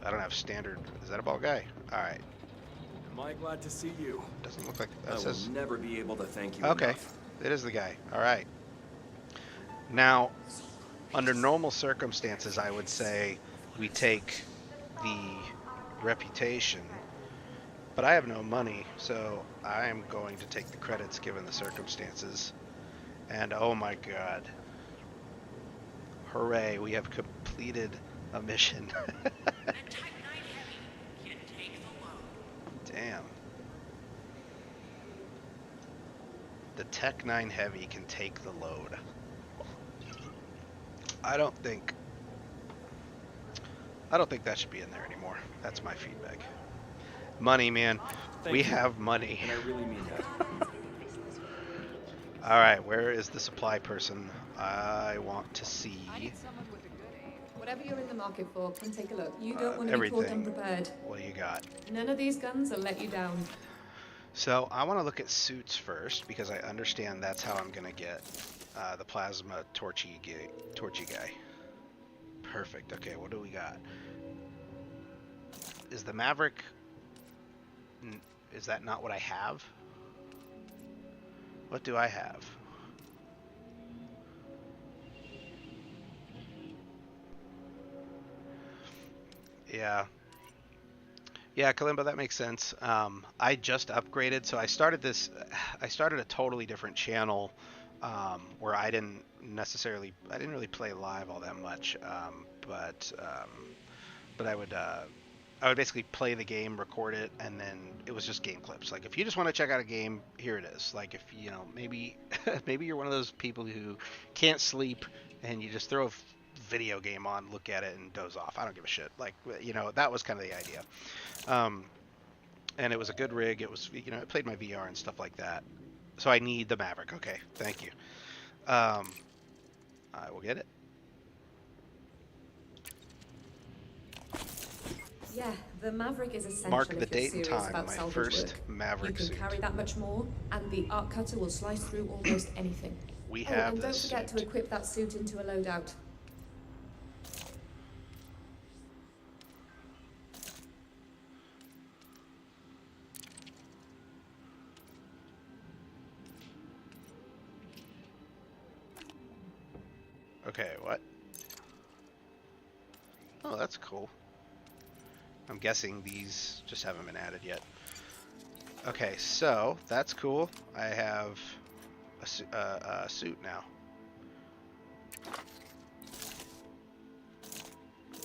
Speaker 2: I don't have standard. Is that a bald guy? Alright.
Speaker 4: Am I glad to see you?
Speaker 2: Doesn't look like
Speaker 4: I
Speaker 2: that.
Speaker 4: will never be able to thank you
Speaker 2: Okay,
Speaker 4: enough.
Speaker 2: it is the guy. Alright. Now, under normal circumstances, I would say we take the reputation, but I have no money, so I am going to take the credits given the circumstances. And oh my god. Hooray, we have completed a mission. Damn. The Tech 9 Heavy can take the load. I don't think I don't think that should be in there anymore. That's my feedback. Money, man.
Speaker 4: Thank
Speaker 2: We
Speaker 4: you.
Speaker 2: have money.
Speaker 4: And I really mean that.
Speaker 2: All right, where is the supply person? I want to see
Speaker 3: Whatever you're in the market for, come take a look. You don't want to be caught
Speaker 2: everything.
Speaker 3: unprepared.
Speaker 2: What do you got?
Speaker 3: None of these guns will let you down.
Speaker 2: So I want to look at suits first because I understand that's how I'm gonna get the plasma torchy guy. Perfect. Okay, what do we got? Is the Maverick? Is that not what I have? What do I have? Yeah. Yeah, Kalimba, that makes sense. I just upgraded, so I started a totally different channel where I didn't really play live all that much, but I would basically play the game, record it, and then it was just game clips. Like if you just want to check out a game, here it is. Like if maybe maybe you're one of those people who can't sleep and you just throw a video game on, look at it, and doze off. I don't give a shit. Like that was kind of the idea. And it was a good rig. It was it played my VR and stuff like that. So I need the Maverick. Okay, thank you. I will get it.
Speaker 3: Yeah, the Maverick is essential
Speaker 2: Mark the
Speaker 3: if you're
Speaker 2: date and
Speaker 3: serious
Speaker 2: time.
Speaker 3: about
Speaker 2: My
Speaker 3: salvage
Speaker 2: first
Speaker 3: work.
Speaker 2: Maverick
Speaker 3: You can
Speaker 2: suit.
Speaker 3: carry that much more, and the arc cutter will slice through almost anything.
Speaker 2: We
Speaker 3: Oh,
Speaker 2: have
Speaker 3: and don't
Speaker 2: this
Speaker 3: forget
Speaker 2: suit.
Speaker 3: to equip that suit into a loadout.
Speaker 2: Okay, what? Oh, that's cool. I'm guessing these just haven't been added yet. Okay, so that's cool. I have a suit now.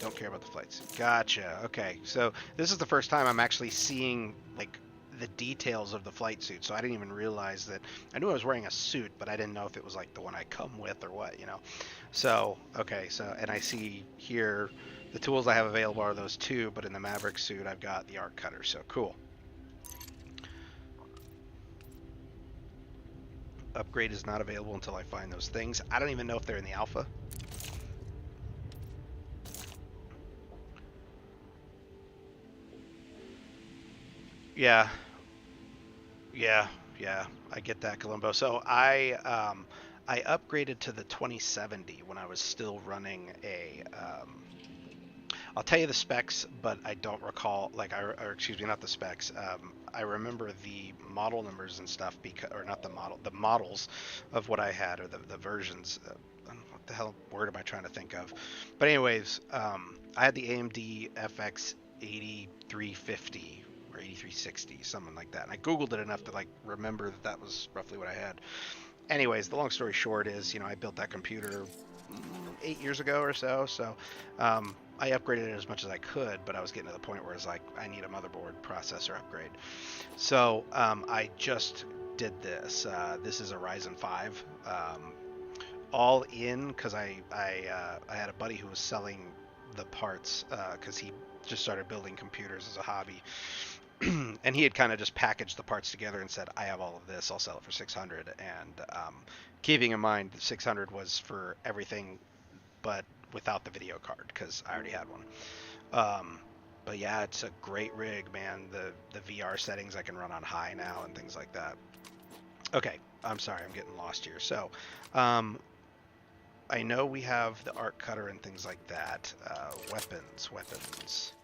Speaker 2: Don't care about the flight suit. Gotcha. Okay, so this is the first time I'm actually seeing like the details of the flight suit. So I didn't even realize that. I knew I was wearing a suit, but I didn't know if it was like the one I come with or what, So okay, so and I see here the tools I have available are those two, but in the Maverick suit I've got the arc cutter. So cool. Upgrade is not available until I find those things. I don't even know if they're in the alpha. Yeah, I get that, Columbo. So I upgraded to the 2070 when I was still running a. I'll tell you the specs, but I don't recall. Or excuse me, not the specs. I remember the model numbers and stuff or not the models of what I had, or the versions. What the hell word am I trying to think of? But anyways, I had the AMD FX 8350 or 8360, something like that. And I Googled it enough to remember that was roughly what I had. Anyways, the long story short is, I built that computer 8 years ago or so. So I upgraded it as much as I could, but I was getting to the point where it's like, I need a motherboard processor upgrade. So I just did this. This is a Ryzen 5. All in, because I had a buddy who was selling the parts because he just started building computers as a hobby. And he had kind of just packaged the parts together and said, I have all of this, I'll sell it for 600. And keeping in mind, 600 was for everything but without the video card, because I already had one. But yeah, it's a great rig, man. The VR settings I can run on high now and things like that. Okay, I'm sorry, I'm getting lost here. So I know we have the arc cutter and things like that. Weapons.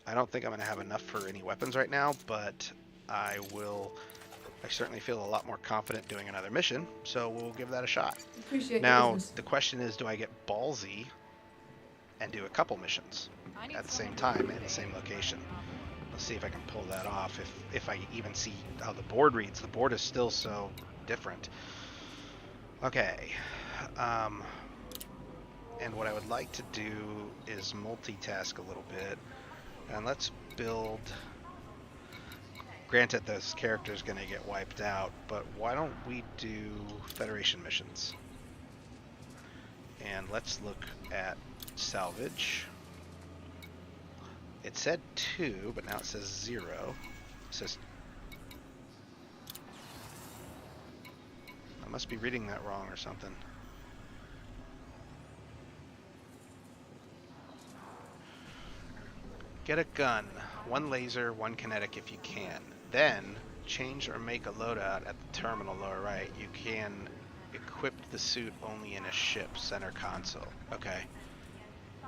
Speaker 2: I don't think I'm going to have enough for any weapons right now, but I certainly feel a lot more confident doing another mission, so we'll give that a shot.
Speaker 3: Appreciate
Speaker 2: Now,
Speaker 3: your business.
Speaker 2: the question is, do I get ballsy and do a couple missions at the same time in the same location? Let's see if I can pull that off, if I even see how the board reads. The board is still so different. Okay. And what I would like to do is multitask a little bit. And let's build. Granted, this character is going to get wiped out, but why don't we do Federation missions? And let's look at salvage. It said 2, but now it says 0. It says... I must be reading that wrong or something. Get a gun. 1 laser, 1 kinetic if you can. Then, change or make a loadout at the terminal lower right. You can equip the suit only in a ship, center console. Okay.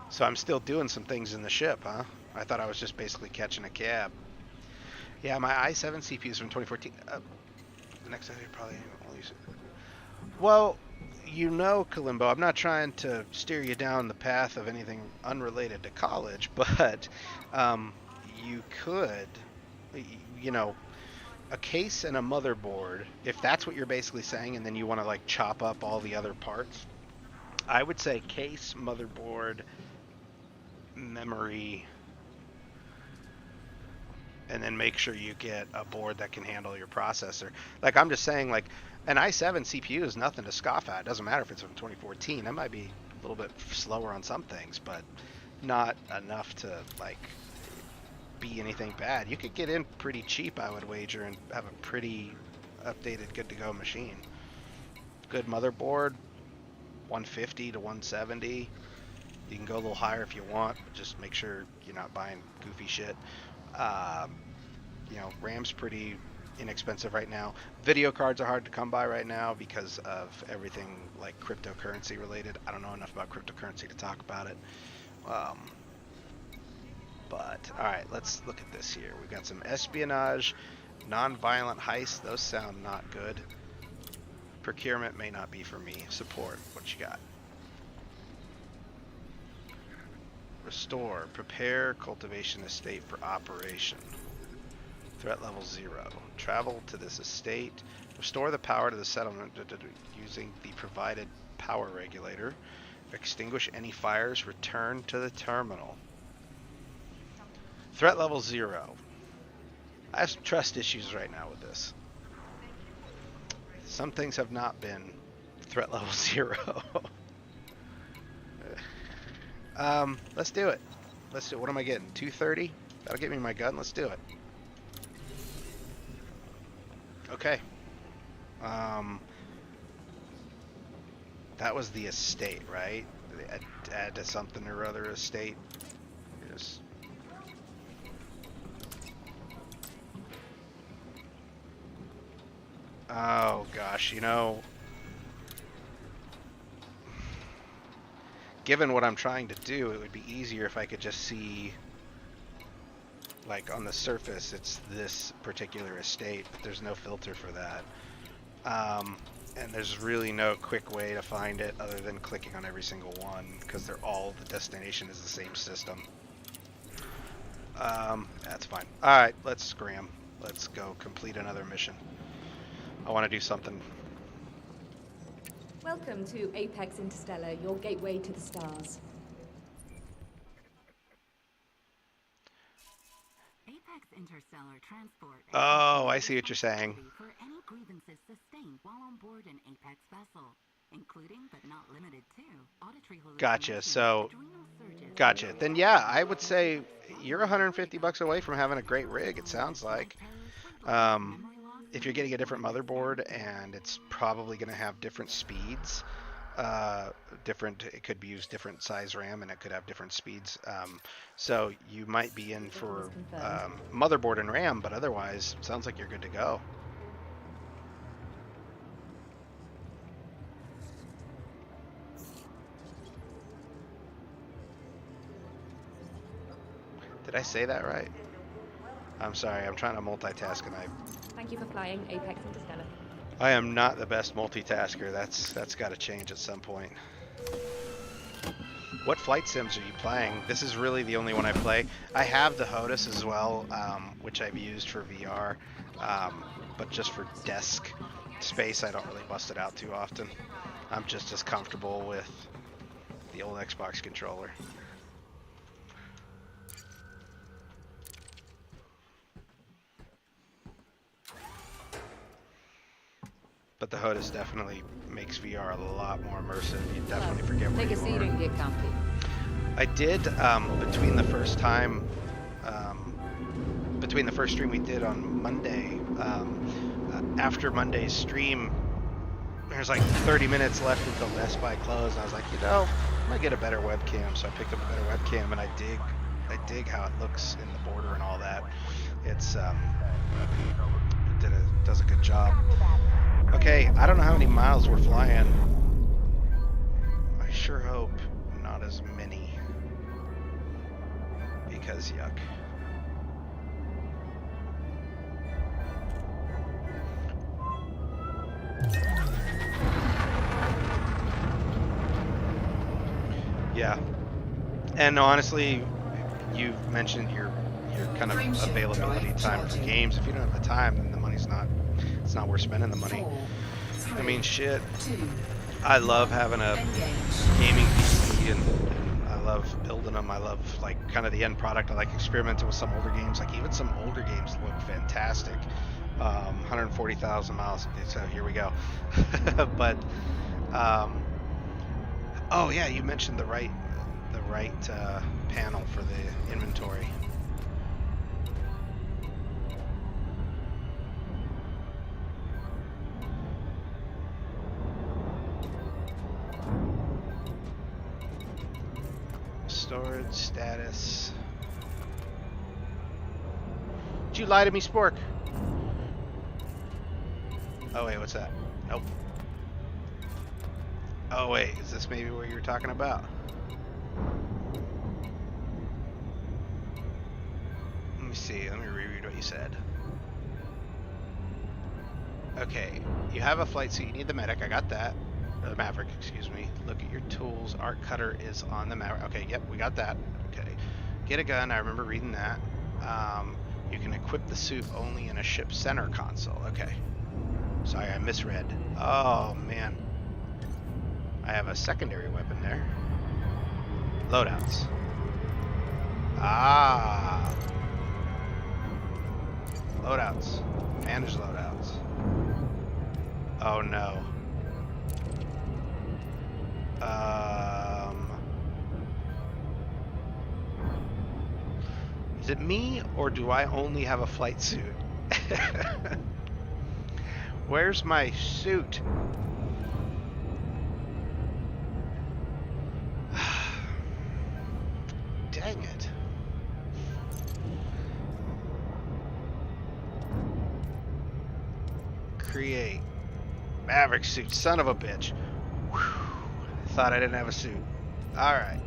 Speaker 2: So I'm still doing some things in the ship, huh? I thought I was just basically catching a cab. Yeah, my i7 CPU is from 2014. The next time you probably only use it. Well, you know, Kalimbo, I'm not trying to steer you down the path of anything unrelated to college, but you could, you know, a case and a motherboard, if that's what you're basically saying, and then you want to like chop up all the other parts, I would say case, motherboard, memory, and then make sure you get a board that can handle your processor. Like, I'm just saying, like, an i7 CPU is nothing to scoff at. It doesn't matter if it's from 2014. That might be a little bit slower on some things, but not enough to, like, be anything bad. You could get in pretty cheap, I would wager, and have a pretty updated, good-to-go machine. Good motherboard, 150 to 170. You can go a little higher if you want, but just make sure you're not buying goofy shit. You know, RAM's pretty inexpensive right now. Video cards are hard to come by right now because of everything like cryptocurrency related. I don't know enough about cryptocurrency to talk about it. But all right, let's look at this here. We've got some espionage, non-violent heist. Those sound not good. Procurement may not be for me. Support, what you got? Restore, prepare cultivation estate for operation. Threat level 0. Travel to this estate. Restore the power to the settlement using the provided power regulator. Extinguish any fires. Return to the terminal. Threat level 0. I have some trust issues right now with this. Some things have not been threat level 0. Let's do it. Let's do it. What am I getting? 230? That'll get me my gun. Let's do it. Okay. That was the estate, right? Add to something or other estate. Yes. Oh gosh, you know, given what I'm trying to do, it would be easier if I could just see, like, on the surface it's this particular estate, but there's no filter for that. And there's really no quick way to find it other than clicking on every single one, because they're all, the destination is the same system. That's fine. Alright, let's scram. Let's go complete another mission. I want to do something.
Speaker 3: Welcome to Apex Interstellar, your gateway to the stars.
Speaker 9: Apex Interstellar Transport.
Speaker 2: Oh, I see what you're saying.
Speaker 9: For any grievances sustained while on board an Apex vessel, including but not limited to auditory hallucinations.
Speaker 2: Gotcha. So, gotcha. Then yeah, I would say you're $150 away from having a great rig. It sounds like. If you're getting a different motherboard, and it's probably going to have different speeds, it could use different size RAM, and it could have different speeds. So you might be in for motherboard and RAM, but otherwise, sounds like you're good to go. Did I say that right? I'm sorry, I'm trying to multitask, and
Speaker 3: Thank you for flying Apex Interstellar.
Speaker 2: I am not the best multitasker. That's got to change at some point. What flight sims are you playing? This is really the only one I play. I have the HOTUS as well, which I've used for VR, but just for desk space, I don't really bust it out too often. I'm just as comfortable with the old Xbox controller. But the HUD definitely makes VR a lot more immersive. You definitely forget where
Speaker 8: Take a
Speaker 2: you
Speaker 8: seat
Speaker 2: are.
Speaker 8: and get comfy.
Speaker 2: I did between the first stream we did on Monday. After Monday's stream, there's like 30 minutes left until Best Buy closed. And I was like, you know, I'm gonna get a better webcam. So I picked up a better webcam, and I dig how it looks in the border and all that. It's does a good job. Okay, I don't know how many miles we're flying. I sure hope not as many, because yuck. Yeah, and honestly, you've mentioned your kind of availability time for games. If you don't have the time, then the money's not. It's not worth spending the money. I mean, shit. I love having a gaming PC, and I love building them. I love like kind of the end product. I like experimenting with some older games. Like even some older games look fantastic. 140,000 miles. So here we go. But oh yeah, you mentioned the right panel for the inventory. Storage status. Did you lie to me, Spork? Oh wait, what's that? Nope. Oh wait, is this maybe what you were talking about? Let me see, let me reread what you said. Okay, you have a flight suit, you need the medic, I got that. The Maverick, excuse me. Look at your tools. Arc cutter is on the Maverick. Okay, yep, we got that. Okay. Get a gun. I remember reading that. You can equip the suit only in a ship center console. Okay. Sorry, I misread. Oh, man. I have a secondary weapon there. Loadouts. Ah. Loadouts. Manage loadouts. Oh, no. Is it me, or do I only have a flight suit? Where's my suit? Dang it. Create. Maverick suit, son of a bitch. Whew. Thought I didn't have a suit. Alright.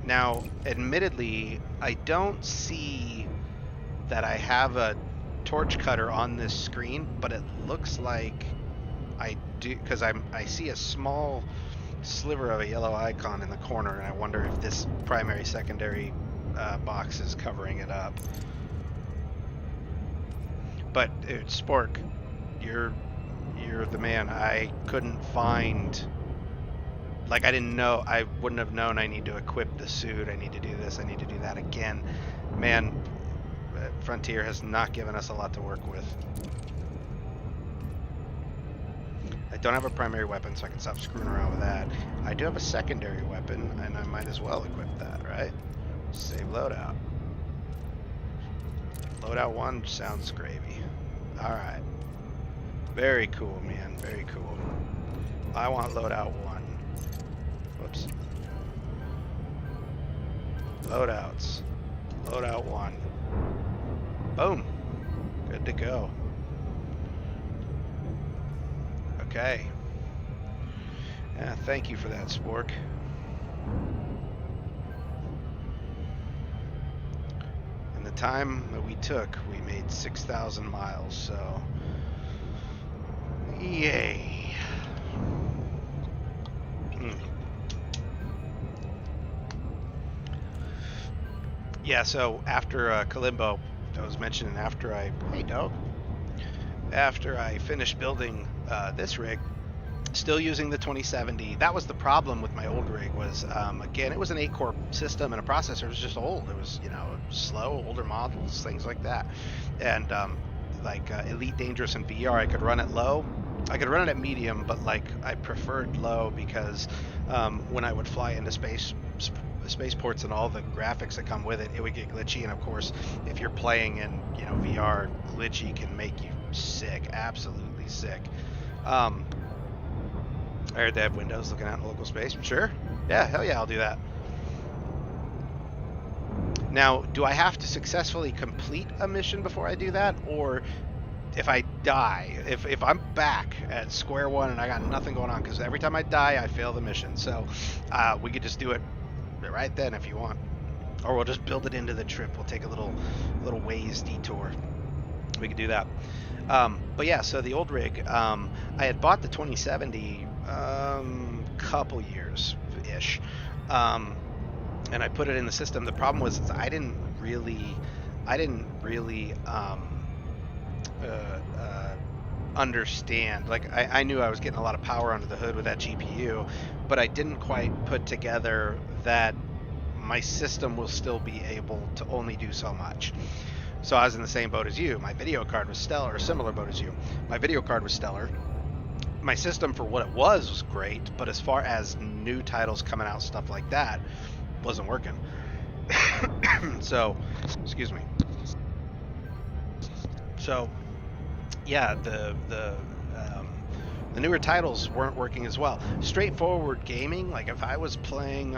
Speaker 2: Now, admittedly, I don't see that I have a torch cutter on this screen, but it looks like I do, because I see a small sliver of a yellow icon in the corner, and I wonder if this primary secondary box is covering it up. But Spork, you're the man. I couldn't find, like, I didn't know, I wouldn't have known I need to equip the suit, I need to do this, I need to do that again. Man, Frontier has not given us a lot to work with. I don't have a primary weapon, so I can stop screwing around with that. I do have a secondary weapon, and I might as well equip that, right? Save loadout. Loadout 1 sounds gravy. Alright. Very cool, man. Very cool. I want loadout 1. Whoops. Loadouts. Loadout 1. Boom. Good to go. Okay. Yeah, thank you for that, Spork. And the time that we took, we made 6,000 miles, so yay. Yeah, so after Kalimbo, I was mentioning after I finished building this rig, Still using the 2070. That was the problem with my old rig was, again, it was an 8-core system and a processor. It was just old. It was, slow, older models, things like that. And Elite Dangerous and VR, I could run it low. I could run it at medium, but I preferred low because when I would fly into spaceports and all the graphics that come with it, it would get glitchy. And of course, if you're playing in VR, glitchy can make you sick, absolutely sick. I heard they have windows looking out in local space. Sure. Yeah, hell yeah, I'll do that. Now, do I have to successfully complete a mission before I do that? Or if I die, if I'm back at square one and I got nothing going on, because every time I die, I fail the mission. So we could just do it right then if you want. Or we'll just build it into the trip. We'll take a little ways detour. We could do that. But yeah, so the old rig, I had bought the 2070 couple years-ish, and I put it in the system. The problem was I didn't really understand. I knew I was getting a lot of power under the hood with that GPU, but I didn't quite put together that my system will still be able to only do so much. So I was in the same boat as you. My video card was stellar, or similar boat as you. My video card was stellar. My system for what it was great, but as far as new titles coming out, stuff like that, wasn't working. So, excuse me. So, yeah, the newer titles weren't working as well. Straightforward gaming, like if I was playing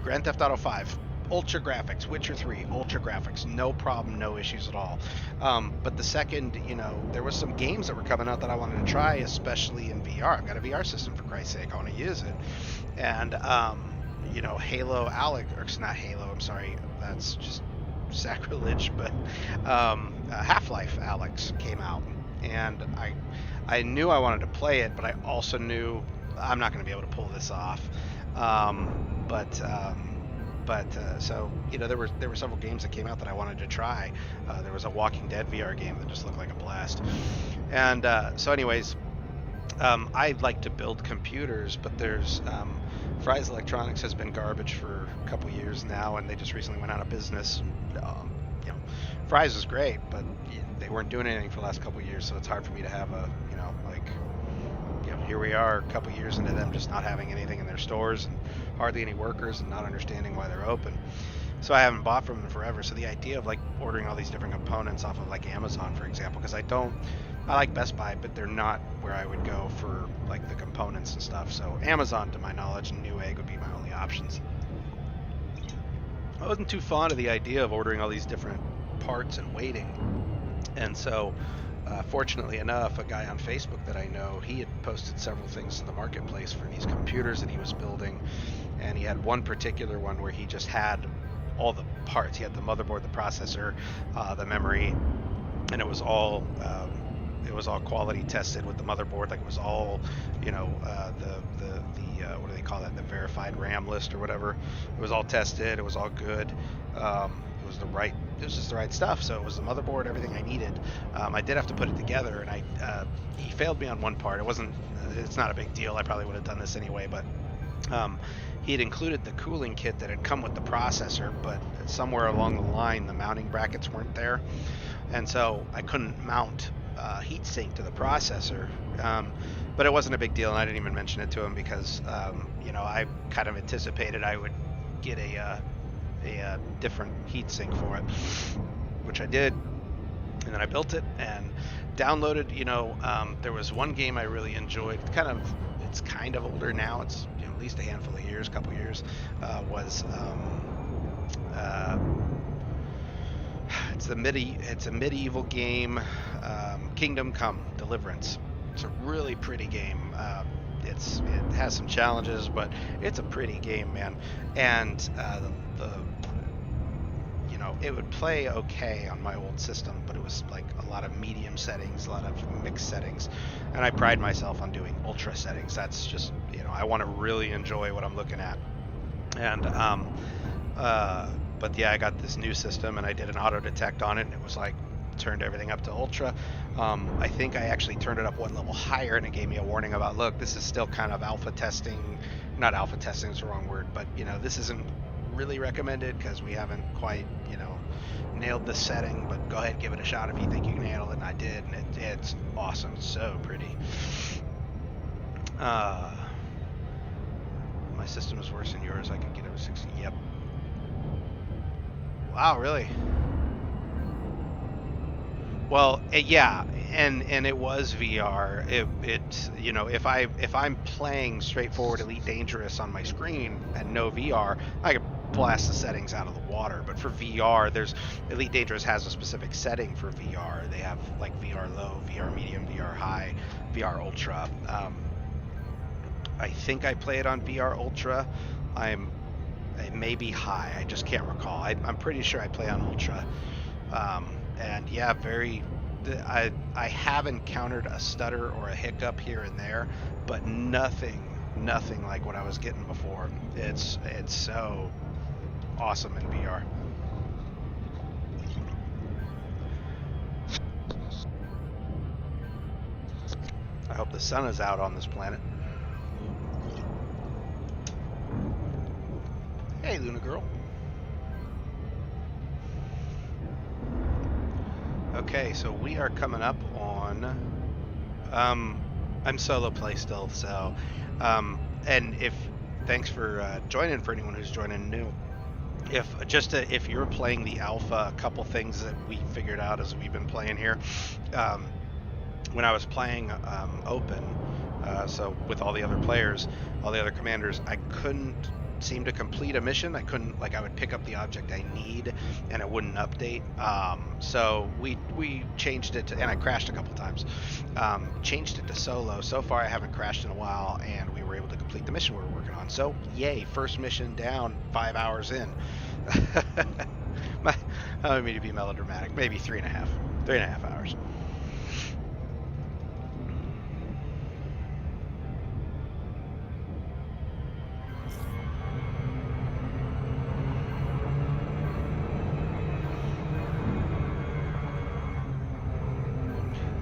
Speaker 2: Grand Theft Auto 5, ultra graphics, Witcher 3, ultra graphics, no problem, no issues at all. But the second, there was some games that were coming out that I wanted to try, especially in VR. I've got a VR system, for Christ's sake, I want to use it. And, Halo Alex, or it's not Halo, I'm sorry, that's just sacrilege, but Half-Life Alex came out. And I knew I wanted to play it, but I also knew I'm not going to be able to pull this off. So there were several games that came out that I wanted to try. There was a Walking Dead VR game that just looked like a blast. And so anyways, I like to build computers, but there's Fry's Electronics has been garbage for a couple years now, and they just recently went out of business. Fry's is great, but they weren't doing anything for the last couple of years, so it's hard for me to have here we are a couple years into them just not having anything in their stores and hardly any workers and not understanding why they're open. So I haven't bought from them forever. So the idea of ordering all these different components off of Amazon, for example, because I like Best Buy, but they're not where I would go for the components and stuff. So Amazon, to my knowledge, and Newegg would be my only options. I wasn't too fond of the idea of ordering all these different parts and waiting. And so fortunately enough, a guy on Facebook that I know, he had posted several things in the marketplace for these computers that he was building, and he had one particular one where he just had all the parts. He had the motherboard, the processor, the memory, and it was all quality tested with the motherboard. It was all, what do they call that? The verified RAM list or whatever. It was all tested. It was all good. It was just the right stuff. So it was the motherboard, everything I needed. I did have to put it together, and he failed me on one part. It's not a big deal. I probably would have done this anyway, but he had included the cooling kit that had come with the processor, but somewhere along the line, the mounting brackets weren't there. And so I couldn't mount heatsink to the processor. But it wasn't a big deal, and I didn't even mention it to him because, I kind of anticipated I would get a different heatsink for it, which I did, and then I built it and downloaded. There was one game I really enjoyed. It's kind of older now. It's at least a handful of years, couple years. It's a medieval game, Kingdom Come Deliverance. It's a really pretty game. It has some challenges, but it's a pretty game, man. And it would play okay on my old system, but it was a lot of medium settings, a lot of mixed settings, and I pride myself on doing ultra settings. That's just, I want to really enjoy what I'm looking at. And but yeah, I got this new system and I did an auto detect on it, and it was turned everything up to ultra. I think I actually turned it up one level higher, and it gave me a warning about, look, this is still kind of alpha testing. Not alpha testing is the wrong word, but this isn't really recommended because we haven't quite nailed the setting. But go ahead, give it a shot if you think you can handle it. And I did, and it's awesome. So pretty. My system is worse than yours. I could get over 60. Yep. Wow, really? Well, yeah, and it was VR. If I'm playing straightforward Elite Dangerous on my screen and no VR, I could blast the settings out of the water. But for VR, Elite Dangerous has a specific setting for VR. They have like VR low, VR medium, VR high, VR ultra. I think I play it on VR ultra. It may be high. I just can't recall. I'm pretty sure I play on ultra. And yeah, I have encountered a stutter or a hiccup here and there, but nothing like what I was getting before. It's so awesome in VR. I hope the sun is out on this planet. Hey, Luna Girl. Okay, so we are coming up on. I'm solo play still, so. And thanks for joining. For anyone who's joining new, if you're playing the alpha, a couple things that we figured out as we've been playing here. When I was playing open, so with all the other players, all the other commanders, I couldn't seem to complete a mission. I couldn't, I would pick up the object I need and it wouldn't update. So we changed it to, and I crashed a couple times, changed it to solo. So far I haven't crashed in a while, and we were able to complete the mission we were working on. So yay, first mission down, 5 hours in. I don't mean to be melodramatic, maybe 3.5 hours.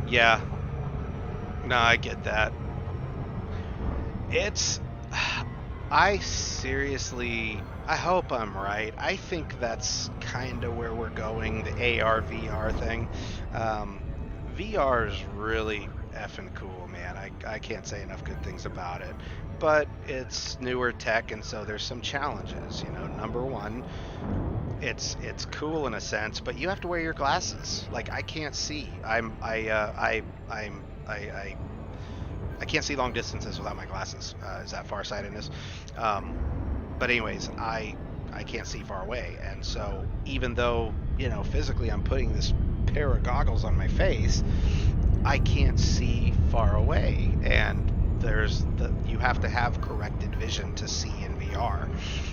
Speaker 2: Yeah, no, I get that. I hope I'm right. I think that's kind of where we're going, the AR VR thing. VR is really effing cool, man. I can't say enough good things about it. But it's newer tech, and so there's some challenges. Number one, it's cool in a sense, but you have to wear your glasses. I can't see. I can't see long distances without my glasses. Is that farsightedness? But anyways, I can't see far away, and so even though physically I'm putting this pair of goggles on my face, I can't see far away, and you have to have corrected vision to see in VR.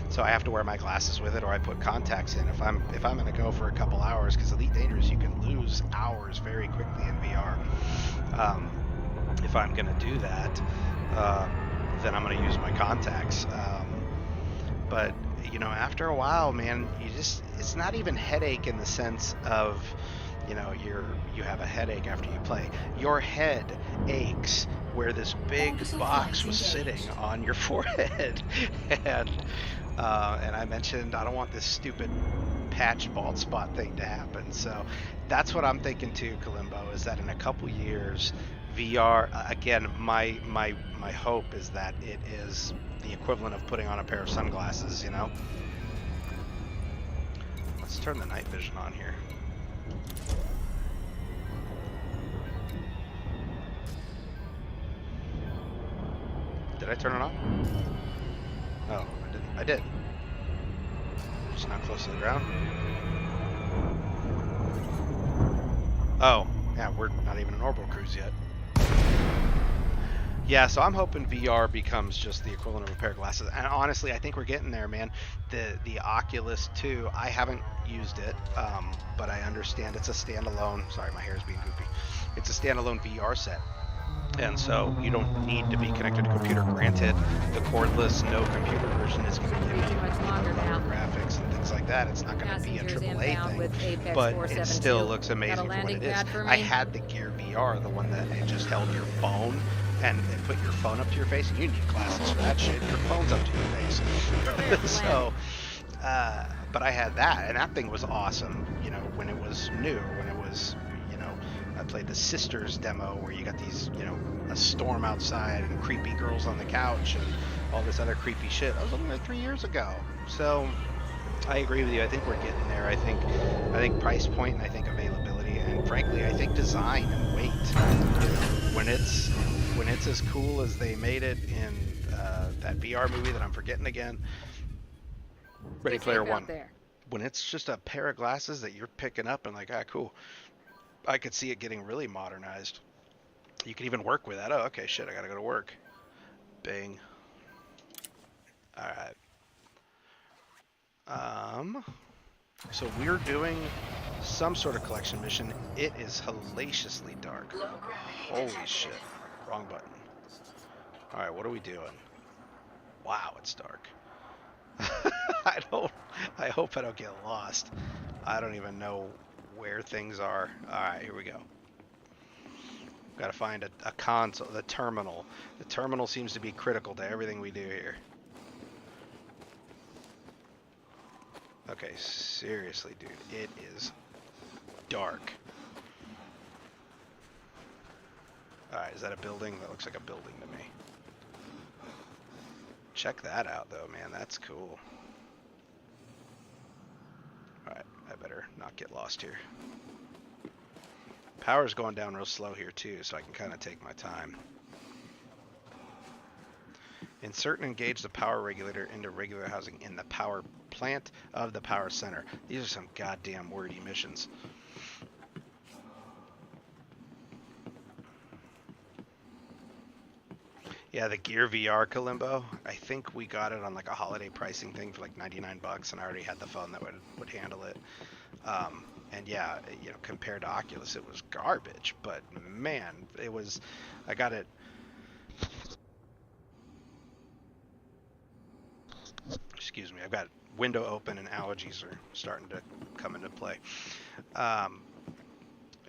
Speaker 2: So I have to wear my glasses with it, or I put contacts in if I'm going to go for a couple hours, because Elite Dangerous, you can lose hours very quickly in VR. If I'm going to do that, then I'm going to use my contacts. But after a while, man, it's not even headache in the sense of you have a headache after you play. Your head aches where this big box was sitting on your forehead. And I mentioned I don't want this stupid patch bald spot thing to happen. So that's what I'm thinking too, Kalimbo, is that in a couple years, VR, again, my hope is that it is the equivalent of putting on a pair of sunglasses, Let's turn the night vision on here. Did I turn it on? Oh, I didn't. I did. Just not close to the ground. Oh, yeah, we're not even in orbital cruise yet. Yeah, so I'm hoping VR becomes just the equivalent of a pair of glasses. And honestly, I think we're getting there, man. The Oculus 2, I haven't used it, but I understand it's a standalone. Sorry, my hair is being goofy. It's a standalone VR set. And so you don't need to be connected to a computer. Granted, the cordless, no computer version is going to give
Speaker 3: Shouldn't
Speaker 2: you
Speaker 3: be too much longer
Speaker 2: lower
Speaker 3: now.
Speaker 2: graphics and things like that. It's not going to be a
Speaker 3: Passengers
Speaker 2: AAA
Speaker 3: inbound
Speaker 2: thing,
Speaker 3: with Apex
Speaker 2: but it
Speaker 3: 472.
Speaker 2: still looks
Speaker 3: Got a
Speaker 2: amazing for what
Speaker 3: landing
Speaker 2: it is.
Speaker 3: pad for
Speaker 2: I
Speaker 3: me?
Speaker 2: had the Gear VR, the one that it just held your phone and it put your phone up to your face, and you need glasses for that shit. Your phone's up to your face. So, but I had that, and that thing was awesome. You know, when it was new, when it was, you know, I played the Sisters demo where you got these, you know, a storm outside and creepy girls on the couch and all this other creepy shit. That was only like 3 years ago. So I agree with you. I think we're getting there. I think price point and I think availability and frankly I think design and weight. You know, when it's as cool as they made it in that VR movie that I'm forgetting again, Ready Player One.
Speaker 3: There.
Speaker 2: When it's just a pair of glasses that you're picking up and like, ah, cool. I could see it getting really modernized. You can even work with that. Oh, okay, shit, I gotta go to work. Bing. Alright. So we're doing some sort of collection mission. It is hellaciously dark. Holy shit. Wrong button. Alright, what are we doing? Wow, it's dark. I hope I don't get lost. I don't even know where things are. Alright, here we go. Gotta find a console, the terminal. The terminal seems to be critical to everything we do here. Okay, seriously, dude, it is dark. Alright, is that a building? That looks like a building to me. Check that out, though, man. That's cool. Alright, I better not get lost here. Power's going down real slow here, too, so I can kind of take my time. Insert and engage the power regulator into regular housing in the power plant of the power center. These are some goddamn wordy missions. Yeah, the Gear VR Kalimbo, I think we got it on like a holiday pricing thing for like 99 bucks, and I already had the phone that would handle it. And yeah, you know, compared to Oculus, it was garbage, but man, it was, I got it. Excuse me, I've got window open and allergies are starting to come into play.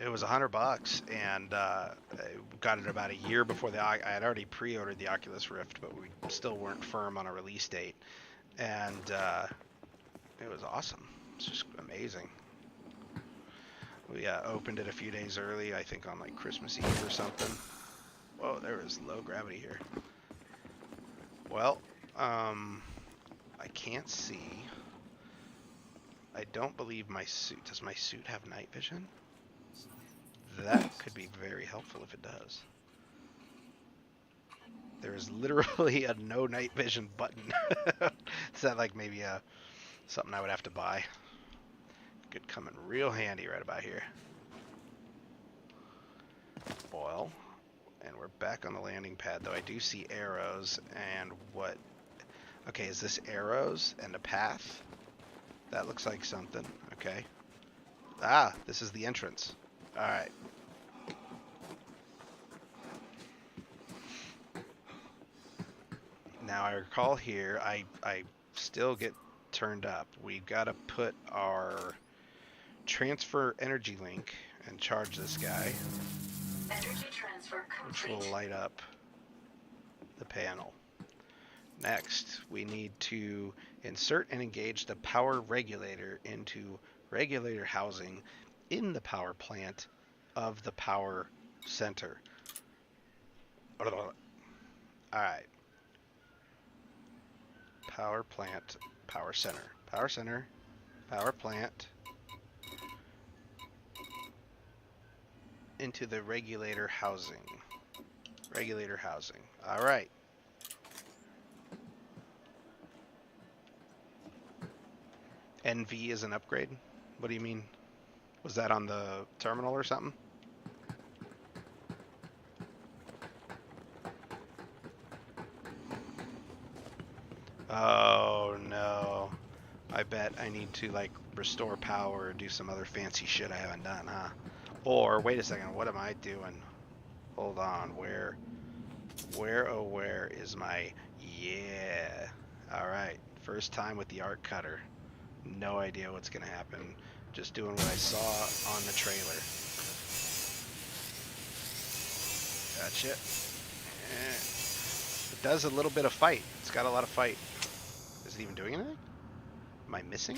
Speaker 2: It was $100, and I got it about a year before I had already pre-ordered the Oculus Rift, but we still weren't firm on a release date, and it was awesome. It's just amazing. We opened it a few days early, I think on like Christmas Eve or something. Whoa, there was low gravity here. Well, I can't see. I don't believe my suit. Does my suit have night vision? That could be very helpful if it does. There is literally a no night vision button. Is that like maybe something I would have to buy? Could come in real handy right about here. Well, and we're back on the landing pad, though I do see arrows and what... Okay, is this arrows and a path? That looks like something. Okay. Ah, this is the entrance. Alright. Now I recall here, I still get turned up. We've got to put our transfer energy link and charge this guy.
Speaker 6: Energy transfer complete.
Speaker 2: Which will light up the panel. Next, we need to insert and engage the power regulator into regulator housing in the power plant of the power center. Alright. Power plant, power center. Power center, power plant, into the regulator housing. Regulator housing. Alright. NV is an upgrade? What do you mean? Was that on the terminal or something? Oh no. I bet I need to like restore power or do some other fancy shit I haven't done, huh? Or wait a second, what am I doing? Hold on. Where, oh, where is my... Yeah. Alright. First time with the art cutter. No idea what's going to happen. Just doing what I saw on the trailer. Gotcha. It does a little bit of fight. It's got a lot of fight. Is it even doing anything? Am I missing?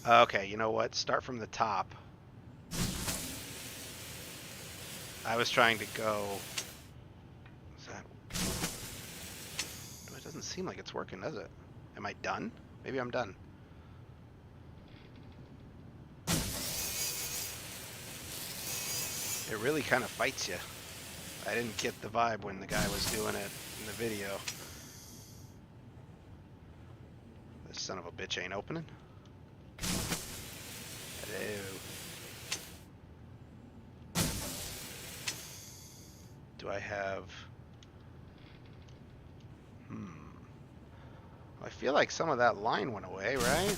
Speaker 2: Okay, you know what? Start from the top. I was trying to go... Is that... It doesn't seem like it's working, does it? Am I done? Maybe I'm done. It really kind of fights you. I didn't get the vibe when the guy was doing it in the video. This son of a bitch ain't opening. Hello. Do I have... I feel like some of that line went away, right?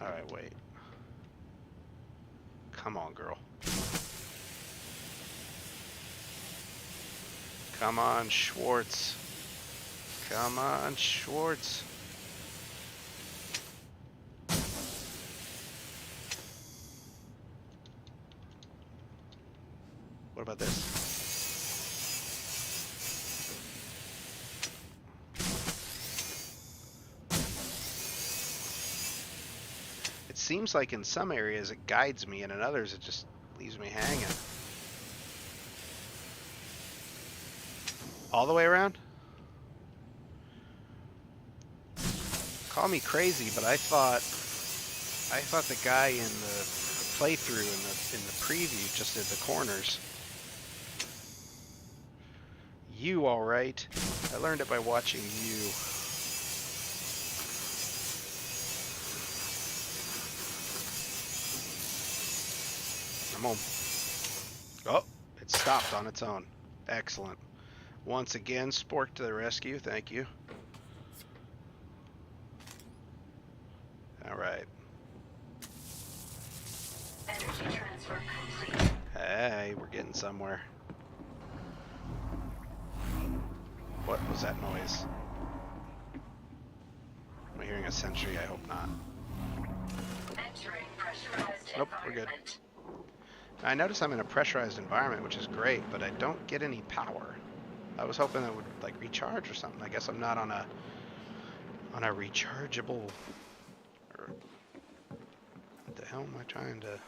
Speaker 2: Alright, wait. Come on, girl. Come on, Schwartz. Come on, Schwartz. What about this? It seems like in some areas it guides me, and in others it just leaves me hanging. All the way around? Call me crazy, but I thought the guy in the playthrough in the preview just did the corners. You all right? I learned it by watching you. I'm home. Oh, it stopped on its own. Excellent. Once again, Spork to the rescue. Thank you. All right.
Speaker 6: Energy transfer complete.
Speaker 2: Hey, we're getting somewhere. What was that noise? Am I hearing a sentry? I hope not.
Speaker 6: Entering pressurized
Speaker 2: Nope, we're good.
Speaker 6: environment.
Speaker 2: I notice I'm in a pressurized environment, which is great, but I don't get any power. I was hoping it would like recharge or something. I guess I'm not on a rechargeable. What the hell am I trying to?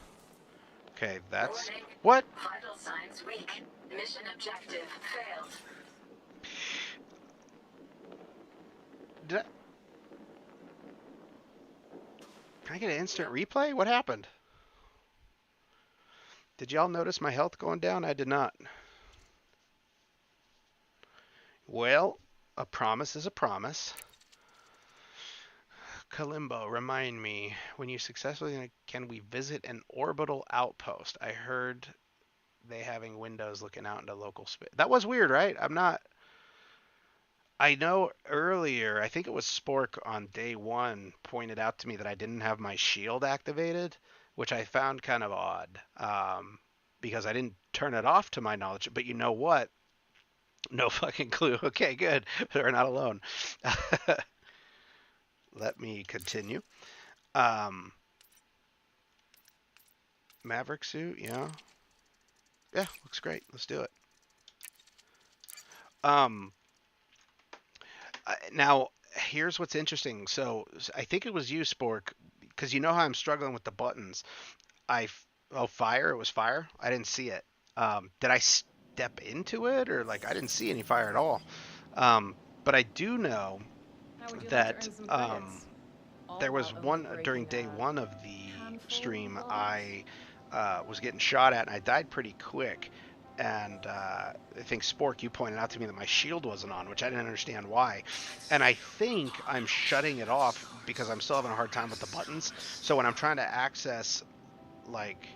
Speaker 2: Okay, that's
Speaker 6: Warning.
Speaker 2: what?
Speaker 6: Vital signs weak. Mission objective failed.
Speaker 2: Did I... Can I get an instant replay? What happened? Did y'all notice my health going down? I did not. Well, a promise is a promise. Kalimbo, remind me, when you successfully can we visit an orbital outpost? I heard they having windows looking out into local space. That was weird, right? I know earlier, I think it was Spork on day one pointed out to me that I didn't have my shield activated, which I found kind of odd, because I didn't turn it off to my knowledge. But you know what? No fucking clue. Okay, good. We're not alone. Let me continue. Maverick suit, yeah. Yeah, looks great. Let's do it. Now, here's what's interesting. So I think it was you, Spork, because you know how I'm struggling with the buttons. Fire. It was fire. I didn't see it. Did I step into it, or like I didn't see any fire at all? But I do know
Speaker 3: How would you like
Speaker 2: that
Speaker 3: to earn some credits?
Speaker 2: there was
Speaker 3: All
Speaker 2: one
Speaker 3: while
Speaker 2: during
Speaker 3: breaking
Speaker 2: day
Speaker 3: a
Speaker 2: one of the
Speaker 3: handful
Speaker 2: stream.
Speaker 3: of
Speaker 2: I was getting shot at, and I died pretty quick. And I think Spork, you pointed out to me that my shield wasn't on, which I didn't understand why. And I think I'm shutting it off because I'm still having a hard time with the buttons. So when I'm trying to access, like,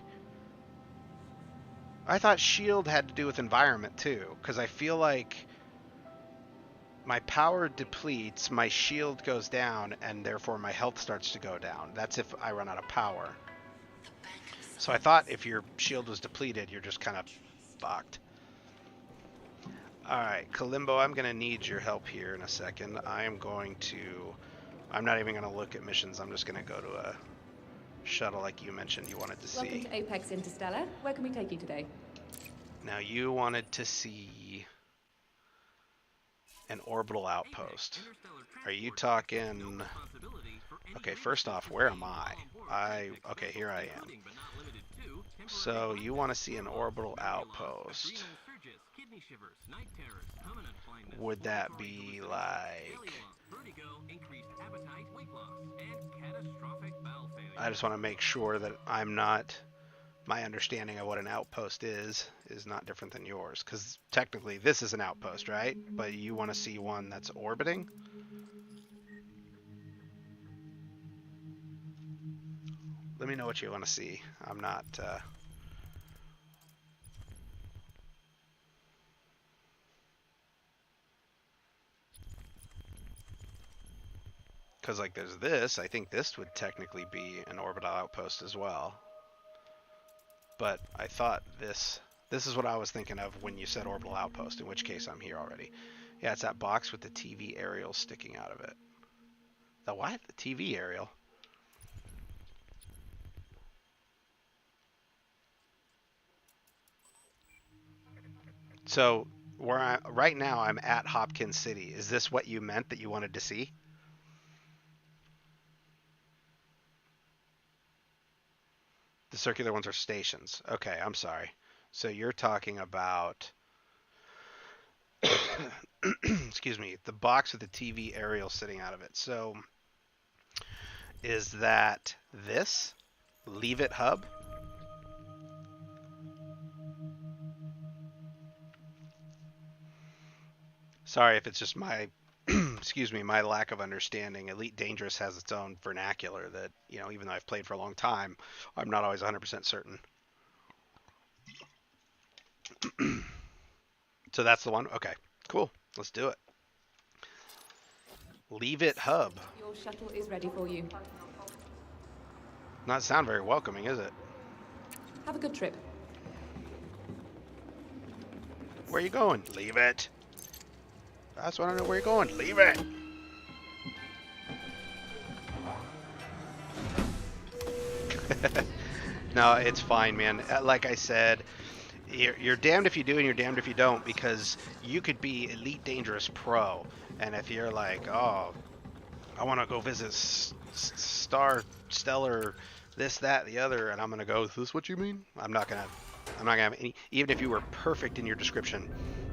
Speaker 2: I thought shield had to do with environment too, because I feel like my power depletes, my shield goes down, and therefore my health starts to go down. That's if I run out of power. So I thought if your shield was depleted, you're just kind of fucked. Alright, Kalimbo, I'm going to need your help here in a second. I'm not even going to look at missions. I'm just going to go to a shuttle like you mentioned you wanted to see.
Speaker 3: Welcome to Apex Interstellar. Where can we take you today?
Speaker 2: Now, you wanted to see an orbital outpost. Are you talking... Okay, first off, where am I? Okay, here I am. So, you want to see an orbital outpost. Would that be like... I just want to make sure that I'm not... My understanding of what an outpost is not different than yours. Because technically this is an outpost, right? But you want to see one that's orbiting? Let me know what you want to see. I'm not... Because, like, there's this. I think this would technically be an orbital outpost as well. But I thought this is what I was thinking of when you said orbital outpost, in which case I'm here already. Yeah, it's that box with the TV aerial sticking out of it. The what? The TV aerial? So, right now I'm at Hopkins City. Is this what you meant that you wanted to see? The circular ones are stations. Okay, I'm sorry. So you're talking about, excuse me, the box with the TV aerial sitting out of it. So is that this? Leave It Hub? Sorry if it's just my, excuse me, my lack of understanding. Elite Dangerous has its own vernacular that, you know, even though I've played for a long time, I'm not always 100% certain. So that's the one? Okay, cool. Let's do it. Leave It Hub.
Speaker 3: Your shuttle is ready for you.
Speaker 2: Not sound very welcoming, is it?
Speaker 3: Have a good trip.
Speaker 2: Where are you going? Leave it. I just want to know where you're going. Leave it. No, it's fine, man. Like I said, you're damned if you do and you're damned if you don't, because you could be Elite Dangerous Pro, and if you're like, oh, I want to go visit Stellar, this, that, the other, and I'm gonna go, is this what you mean? I'm not gonna have any. Even if you were perfect in your description,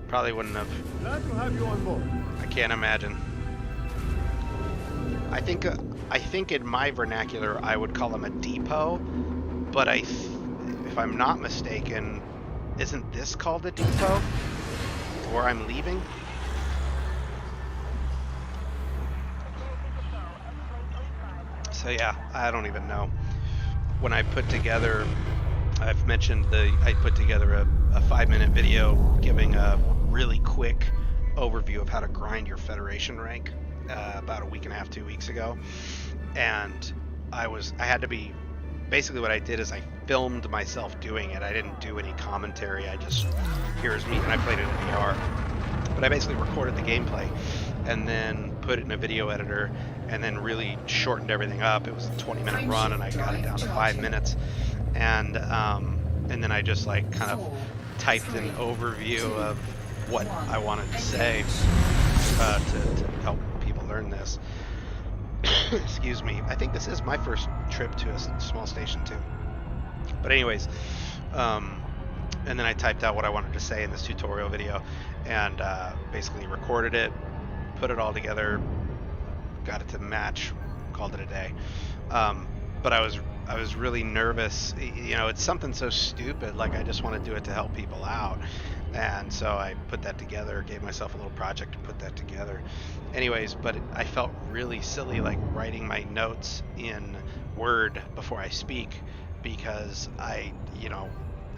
Speaker 2: probably wouldn't have.
Speaker 4: Glad to have you on board.
Speaker 2: I can't imagine. I think in my vernacular I would call him a depot, but if I'm not mistaken, isn't this called a depot? Where I'm leaving? So yeah, I don't even know. When I put together, I've mentioned I put together a 5-minute video giving a really quick overview of how to grind your Federation rank about a week and a half, 2 weeks ago. And I had to be, basically what I did is I filmed myself doing it. I didn't do any commentary. I just, here's me, and I played it in VR. But I basically recorded the gameplay and then put it in a video editor and then really shortened everything up. It was a 20-minute run and I got it down to 5 minutes. And then I just like kind of typed an overview of what I wanted to say to help people learn this. Excuse me. I think this is my first trip to a small station too. But anyways, and then I typed out what I wanted to say in this tutorial video and basically recorded it, put it all together, got it to match, called it a day. But I was really nervous. You know, it's something so stupid, like I just want to do it to help people out. And so I put that together, gave myself a little project to put that together. Anyways, but I felt really silly like writing my notes in Word before I speak because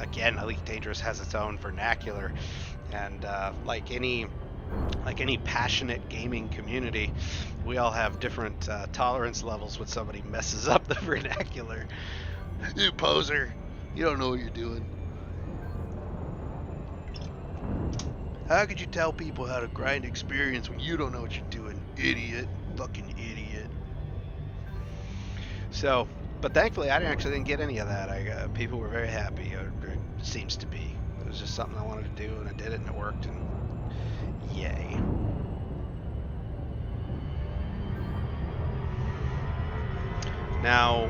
Speaker 2: again, Elite Dangerous has its own vernacular. And like any like any passionate gaming community, we all have different tolerance levels when somebody messes up the vernacular. You poser, you don't know what you're doing. How could you tell people how to grind experience when you don't know what you're doing? Idiot. Fucking idiot. So, but thankfully I didn't get any of that. People were very happy, or it seems to be. It was just something I wanted to do, and I did it, and it worked, and yay. Now,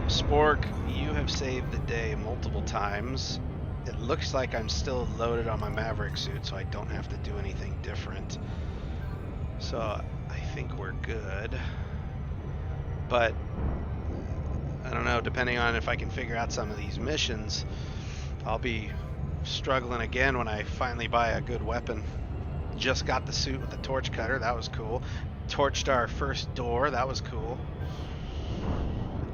Speaker 2: Spork, you have saved the day multiple times. It looks like I'm still loaded on my Maverick suit, so I don't have to do anything different. So I think we're good. But I don't know, depending on if I can figure out some of these missions, I'll be struggling again when I finally buy a good weapon. Just got the suit with the torch cutter, that was cool. Torched our first door, that was cool.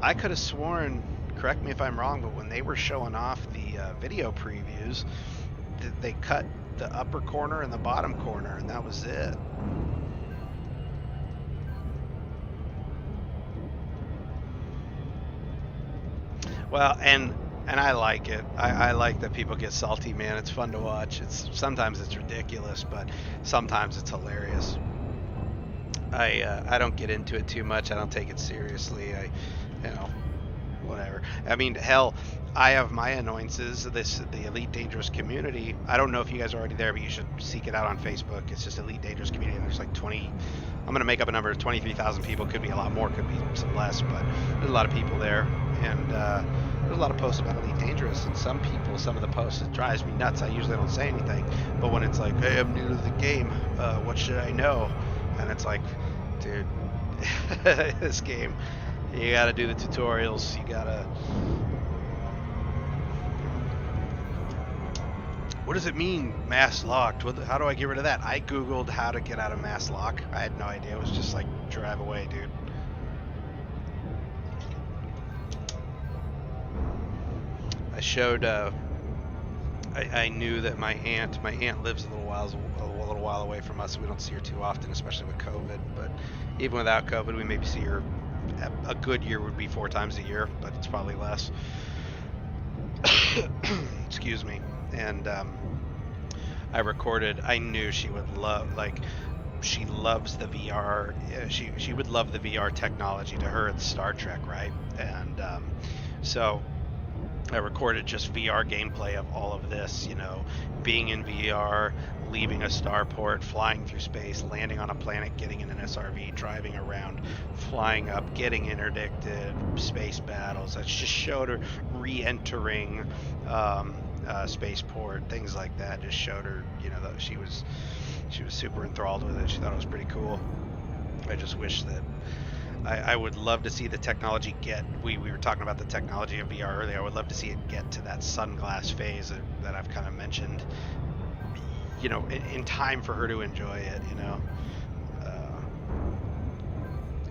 Speaker 2: I could have sworn, correct me if I'm wrong, but when they were showing off the video previews, they cut the upper corner and the bottom corner, and that was it. Well, and I like it. I like that people get salty, man. It's fun to watch. Sometimes it's ridiculous, but sometimes it's hilarious. I don't get into it too much. I don't take it seriously. Whatever. I mean, hell, I have my annoyances. The Elite Dangerous community. I don't know if you guys are already there, but you should seek it out on Facebook. It's just Elite Dangerous community, and there's like 20. I'm gonna make up a number. 23,000 people. Could be a lot more. Could be some less, but there's a lot of people there, and there's a lot of posts about Elite Dangerous. And some of the posts, it drives me nuts. I usually don't say anything, but when it's like, hey, I'm new to the game. What should I know? And it's like, dude, this game. You gotta do the tutorials, you gotta... What does it mean, mass locked? How do I get rid of that? I googled how to get out of mass lock. I had no idea. It was just like, drive away, dude. I showed, I knew that my aunt lives a little while away from us. We don't see her too often, especially with COVID, but even without COVID, we maybe see her. A good year would be 4 times a year, but it's probably less. Excuse me. And I recorded. I knew she would love, like, she loves the VR. She would love the VR technology. To her, it's Star Trek, right? And so I recorded just VR gameplay of all of this. Being in VR, leaving a starport, flying through space, landing on a planet, getting in an SRV, driving around, flying up, getting interdicted, space battles. I just showed her re-entering spaceport, things like that. Just showed her, that she was super enthralled with it. She thought it was pretty cool. I just wish that I would love to see the technology get. We were talking about the technology of VR earlier. I would love to see it get to that sunglass phase that I've kind of mentioned. In time for her to enjoy it.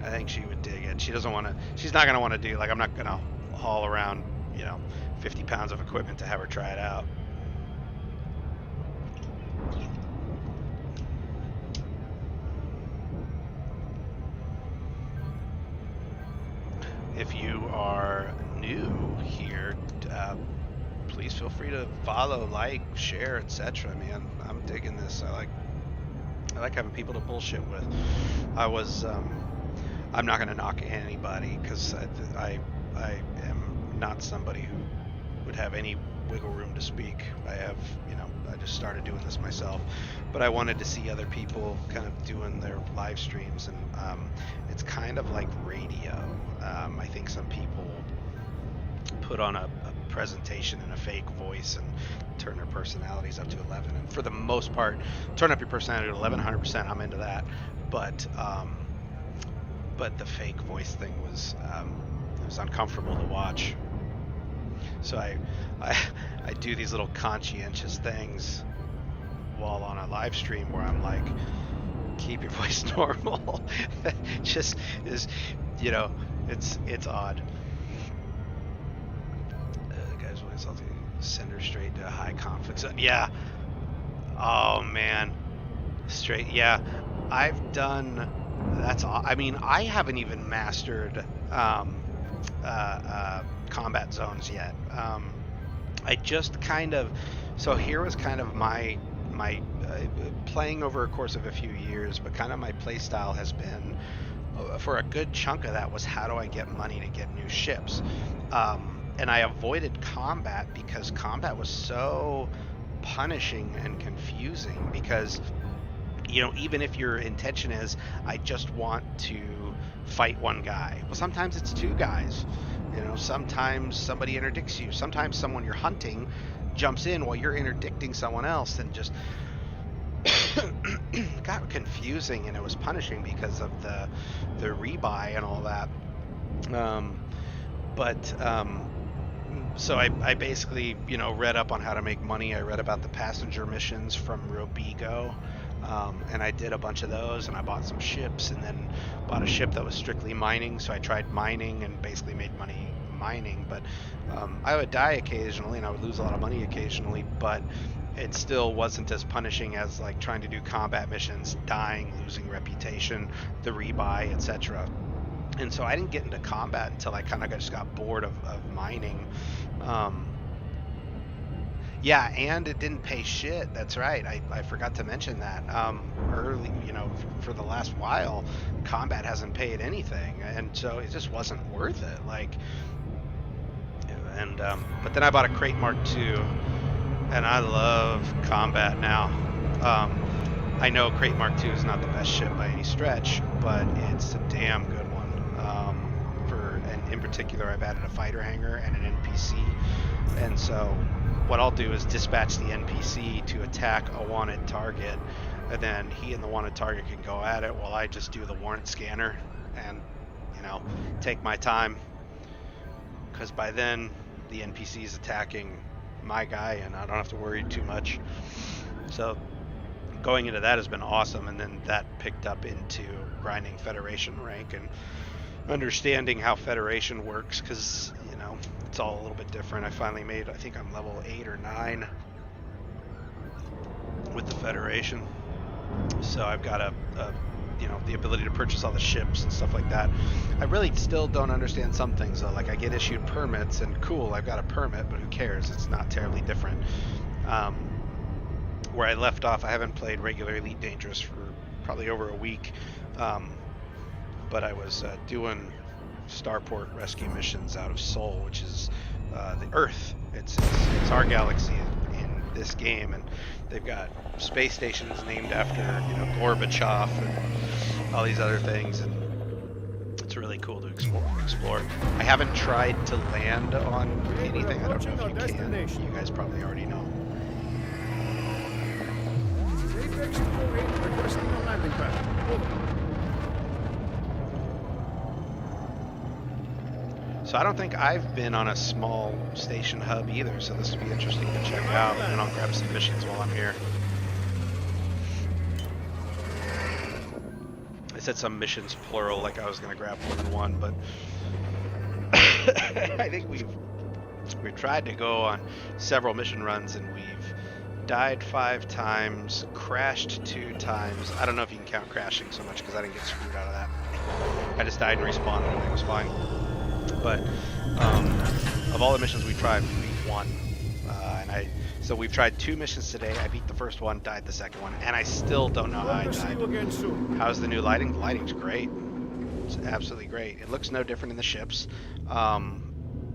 Speaker 2: I think she would dig it. She doesn't want to. She's not gonna want to do, like, I'm not gonna haul around 50 pounds of equipment to have her try it out. If you are new here, please feel free to follow, like, share, etc. Man, I'm digging this. I like having people to bullshit with. I'm not going to knock anybody, because I am not somebody who would have any wiggle room to speak. I just started doing this myself, but I wanted to see other people kind of doing their live streams, and it's kind of like radio. I think some people put on a presentation in a fake voice and turn their personalities up to 11, and for the most part, turn up your personality to 1,100%. I'm into that, but the fake voice thing was it was uncomfortable to watch. So I do these little conscientious things while on a live stream where I'm like, keep your voice normal. Just is, it's odd. Guys, what is, I'll send her straight to high conflict zone. Yeah. Oh man, Straight, yeah. I've done. I mean, I haven't even mastered combat zones yet. I just kind of. So here was kind of my playing over a course of a few years, but kind of my play style has been for a good chunk of that was how do I get money to get new ships, and I avoided combat because combat was so punishing and confusing because even if your intention is I just want to fight one guy, well, sometimes it's two guys. Sometimes somebody interdicts you, sometimes someone you're hunting jumps in while you're interdicting someone else, and just got confusing, and it was punishing because of the rebuy and all that. So I basically read up on how to make money. I read about the passenger missions from Robigo, and I did a bunch of those, and I bought some ships, and then bought a ship that was strictly mining. So I tried mining and basically made money mining, but I would die occasionally and I would lose a lot of money occasionally, but it still wasn't as punishing as like trying to do combat missions, dying, losing reputation, the rebuy, etc. And so I didn't get into combat until I kind of just got bored of mining. Yeah, and it didn't pay shit. That's right. I forgot to mention that. Early, for the last while, combat hasn't paid anything, and so it just wasn't worth it. But then I bought a Crate Mark II, and I love combat now. I know Crate Mark II is not the best ship by any stretch, but it's a damn good one. And in particular, I've added a fighter hangar and an NPC, and so what I'll do is dispatch the NPC to attack a wanted target, and then he and the wanted target can go at it while I just do the warrant scanner and take my time, because by then the NPC is attacking my guy and I don't have to worry too much. So going into that has been awesome, and then that picked up into grinding Federation rank and understanding how Federation works, because it's all a little bit different. I finally made, I think I'm level 8 or 9 with the Federation, so I've got the ability to purchase all the ships and stuff like that. I really still don't understand some things though. Like I get issued permits, and cool, I've got a permit, but who cares? It's not terribly different. Where I left off, I haven't played regular Elite Dangerous for probably over a week, but I was doing starport rescue missions out of Sol, which is the Earth. It's our galaxy in this game, and they've got space stations named after Gorbachev and all these other things, and it's really cool to explore. I haven't tried to land on anything. I don't know if you can. You guys probably already know.
Speaker 10: Requesting a landing pad. Over.
Speaker 2: So I don't think I've been on a small station hub either, so this will be interesting to check out, and I'll grab some missions while I'm here. I said some missions plural, like I was going to grab more than one, but I think we've tried to go on several mission runs, and we've died 5 times, crashed 2 times. I don't know if you can count crashing so much because I didn't get screwed out of that. I just died and respawned and everything was fine. But of all the missions we tried, we beat 1. So we've tried 2 missions today. I beat the first one, died the second one, and I still don't know how I died. How's the new lighting? The lighting's great. It's absolutely great. It looks no different in the ships. I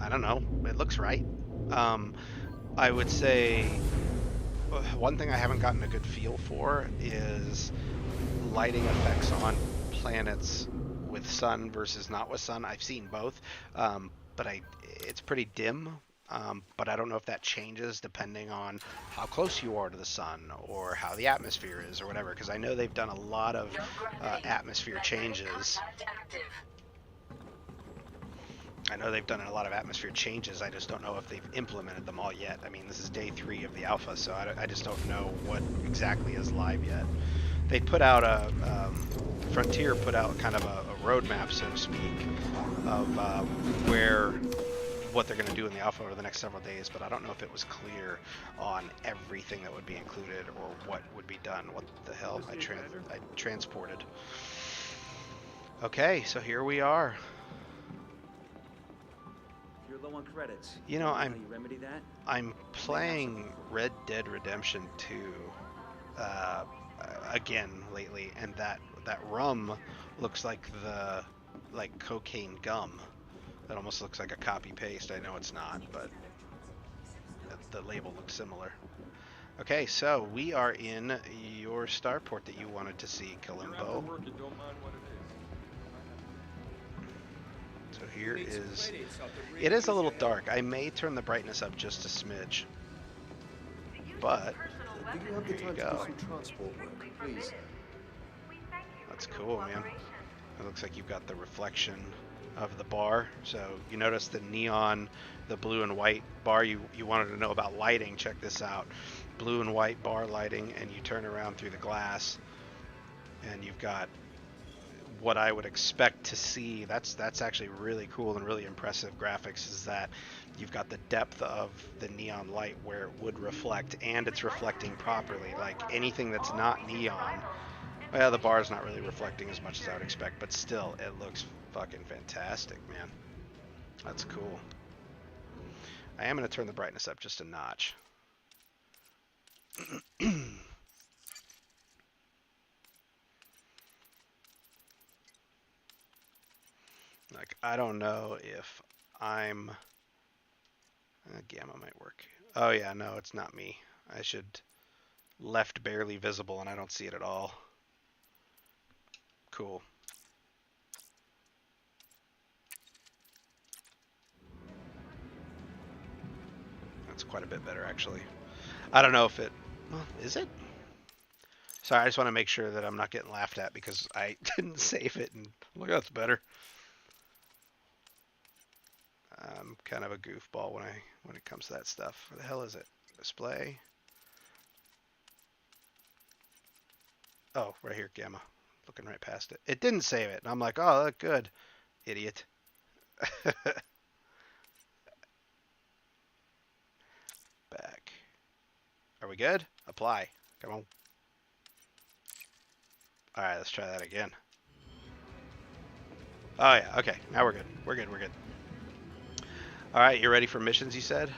Speaker 2: don't know. It looks right. I would say one thing I haven't gotten a good feel for is lighting effects on planets with sun versus not with sun. I've seen both, but it's pretty dim. But I don't know if that changes depending on how close you are to the sun or how the atmosphere is or whatever, because I know they've done a lot of atmosphere changes. I just don't know if they've implemented them all yet. I mean, this is day 3 of the alpha, so I just don't know what exactly is live yet. They put out Frontier put out kind of a roadmap, so to speak, of where what they're going to do in the alpha over the next several days, but I don't know if it was clear on everything that would be included or what would be done. What the hell? I transported. Okay, so here we are.
Speaker 11: You're low on credits.
Speaker 2: You know,
Speaker 11: How you remedy that?
Speaker 2: I'm playing Red Dead Redemption 2 again lately, and that rum looks like the cocaine gum. That almost looks like a copy paste. I know it's not, but the label looks similar. Okay, so we are in your starport that you wanted to see, Kalimbo. So here is... It is a little dark. I may turn the brightness up just a smidge. But, there you go. That's cool, man. It looks like you've got the reflection of the bar. So you notice the neon, the blue and white bar. You wanted to know about lighting. Check this out. Blue and white bar lighting, and you turn around through the glass, and you've got what I would expect to see. That's actually really cool and really impressive graphics, is that you've got the depth of the neon light where it would reflect, and it's reflecting properly. Like anything that's not neon, well, the bar's not really reflecting as much as I would expect, but still, it looks fucking fantastic, man. That's cool. I am going to turn the brightness up just a notch. Like, I don't know if I'm... Gamma might work. Oh yeah, no, it's not me. I should... Left barely visible, and I don't see it at all. Cool. That's quite a bit better, actually. I don't know if it... Well, is it? Sorry, I just want to make sure that I'm not getting laughed at because I didn't save it, and look, that's better. I'm kind of a goofball when it comes to that stuff. Where the hell is it? Display. Oh, right here, Gamma. Looking right past it. It didn't save it. And I'm like, oh, look good. Idiot. Back. Are we good? Apply. Come on. Alright, let's try that again. Oh yeah, okay. Now we're good. We're good, we're good. Alright, you ready for missions, you said?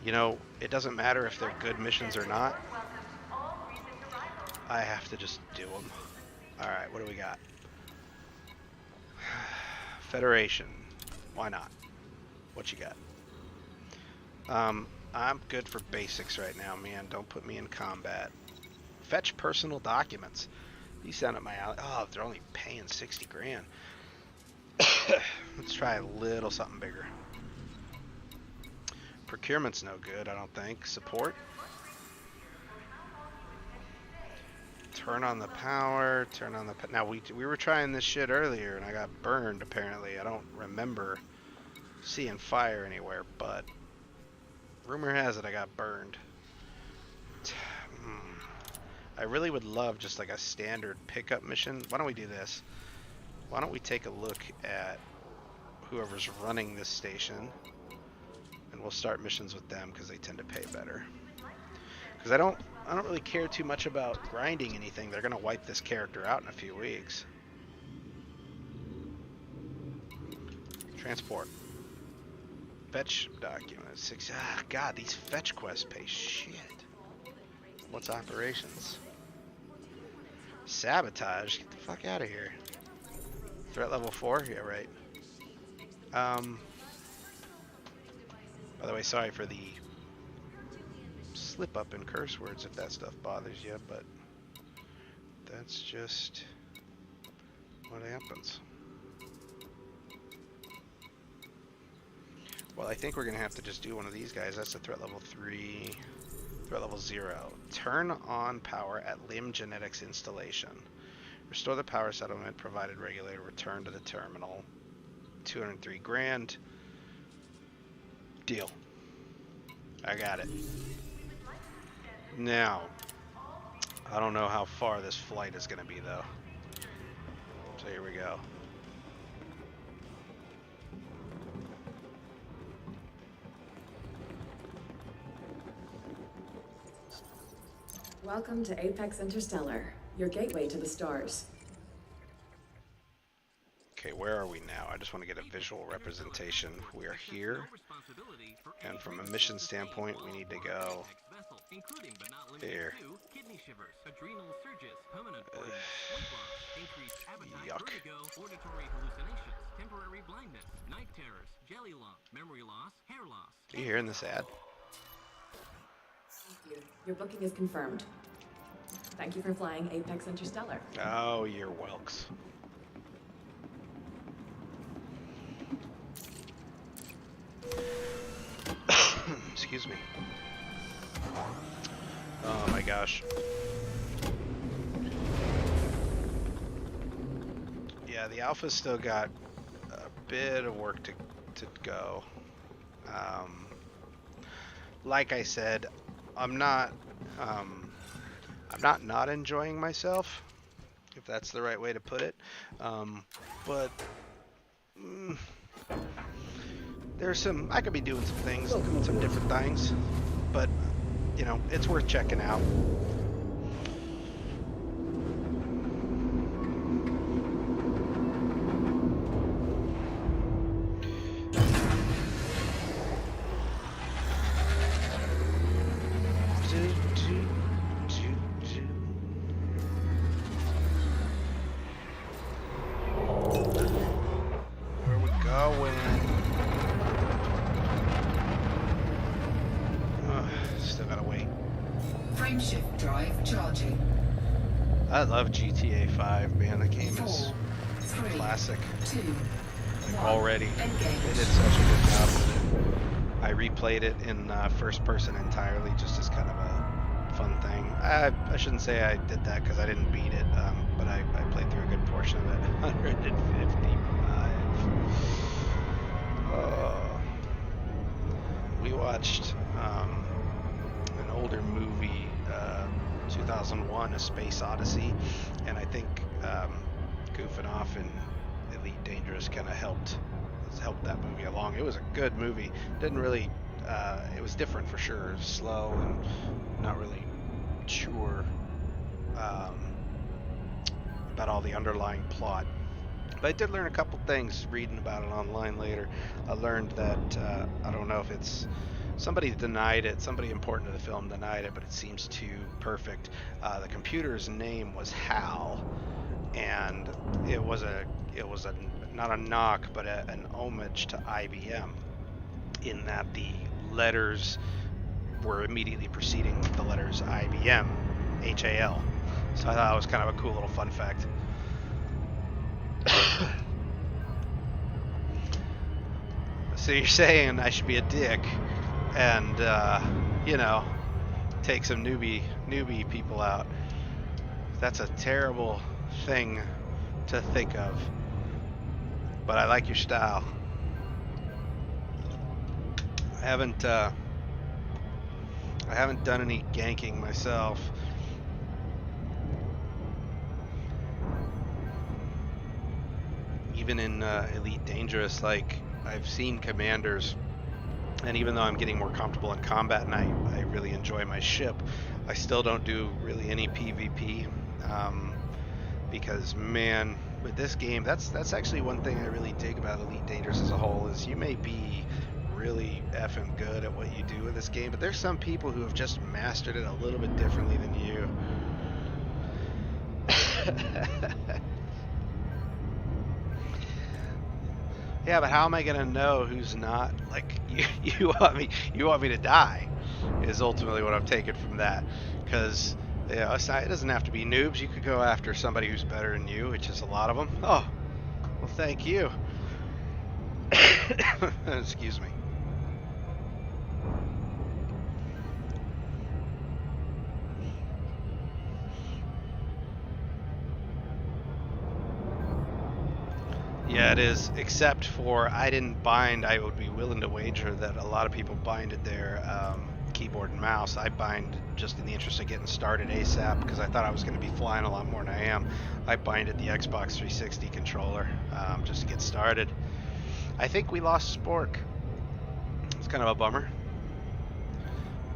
Speaker 2: You know, it doesn't matter if they're good missions or not. I have to just do them. Alright, what do we got? Federation. Why not? What you got? I'm good for basics right now, man. Don't put me in combat. Fetch personal documents. You sound up my alley. Oh, they're only paying 60 grand. Let's try a little something bigger. Procurement's no good, I don't think. Support. Turn on the power. Turn on the... Now, we were trying this shit earlier, and I got burned, apparently. I don't remember seeing fire anywhere, but... Rumor has it I got burned. I really would love just like a standard pickup mission. Why don't we do this? Why don't we take a look at whoever's running this station, and we'll start missions with them because they tend to pay better. Because I don't really care too much about grinding anything. They're gonna wipe this character out in a few weeks. Transport. Fetch documents. God, these fetch quests pay shit. What's operations? Sabotage? Get the fuck out of here. Threat level 4? Yeah, right. By the way, sorry for the slip up in curse words if that stuff bothers you, but that's just what happens. Well, I think we're going to have to just do one of these guys. That's the threat level 3, threat level 0. Turn on power at Limb Genetics installation. Restore the power settlement provided regulator. Return to the terminal. 203 grand. Deal. I got it. Now, I don't know how far this flight is going to be, though. So here we go.
Speaker 3: Welcome to Apex Interstellar, your gateway to the stars.
Speaker 2: Okay, where are we now? I just want to get a visual representation. We are here, and from a mission standpoint, we need to go here. Yuck. Are you hearing this ad?
Speaker 3: Thank you. Your booking is confirmed. Thank you for flying Apex Interstellar.
Speaker 2: Oh, you're welks. Excuse me. Oh my gosh. Yeah, the alpha's still got a bit of work to go. Like I said, I'm not enjoying myself, if that's the right way to put it. But there's some, I could be doing some things, some different things, but you know, it's worth checking out. Where we going? Still gotta wait.
Speaker 6: Frameshift drive charging.
Speaker 2: I love GTA 5, man. The game is classic.
Speaker 6: 2,
Speaker 2: Like, already.
Speaker 6: engage.
Speaker 2: They did such a good job with it. I replayed it in first person entirely, just as kind of a fun thing. I shouldn't say I did that because I didn't beat it, but I played through a good portion of it. 155. We watched an older movie, 2001, A Space Odyssey, and I think goofing off in Elite Dangerous kind of helped that movie along. It was a good movie. Didn't really, it was different for sure. It was slow and not really sure about all the underlying plot. But I did learn a couple things reading about it online later. I learned that, I don't know if it's, somebody denied it, somebody important to the film denied it, but it seems too perfect. The computer's name was HAL, and it was not a knock, but an homage to IBM, in that the letters were immediately preceding the letters IBM, HAL. So I thought it was kind of a cool little fun fact. So you're saying I should be a dick and, you know, take some newbie people out. That's a terrible thing to think of. But I like your style. I haven't done any ganking myself. Even in Elite Dangerous, like, I've seen commanders, and even though I'm getting more comfortable in combat and I really enjoy my ship, I still don't do really any PvP, because, man, with this game, that's actually one thing I really dig about Elite Dangerous as a whole, is you may be really effing good at what you do in this game, but there's some people who have just mastered it a little bit differently than you. Yeah, but how am I gonna know who's not? Like, you want me to die, is ultimately what I'm taking from that. Because, you know, it doesn't have to be noobs. You could go after somebody who's better than you, which is a lot of them. Oh, well, thank you. Excuse me. Yeah, it is, except for I didn't bind. I would be willing to wager that a lot of people binded their keyboard and mouse. I bind just in the interest of getting started ASAP, because I thought I was going to be flying a lot more than I am. I binded the Xbox 360 controller just to get started. I think we lost Spork. It's kind of a bummer,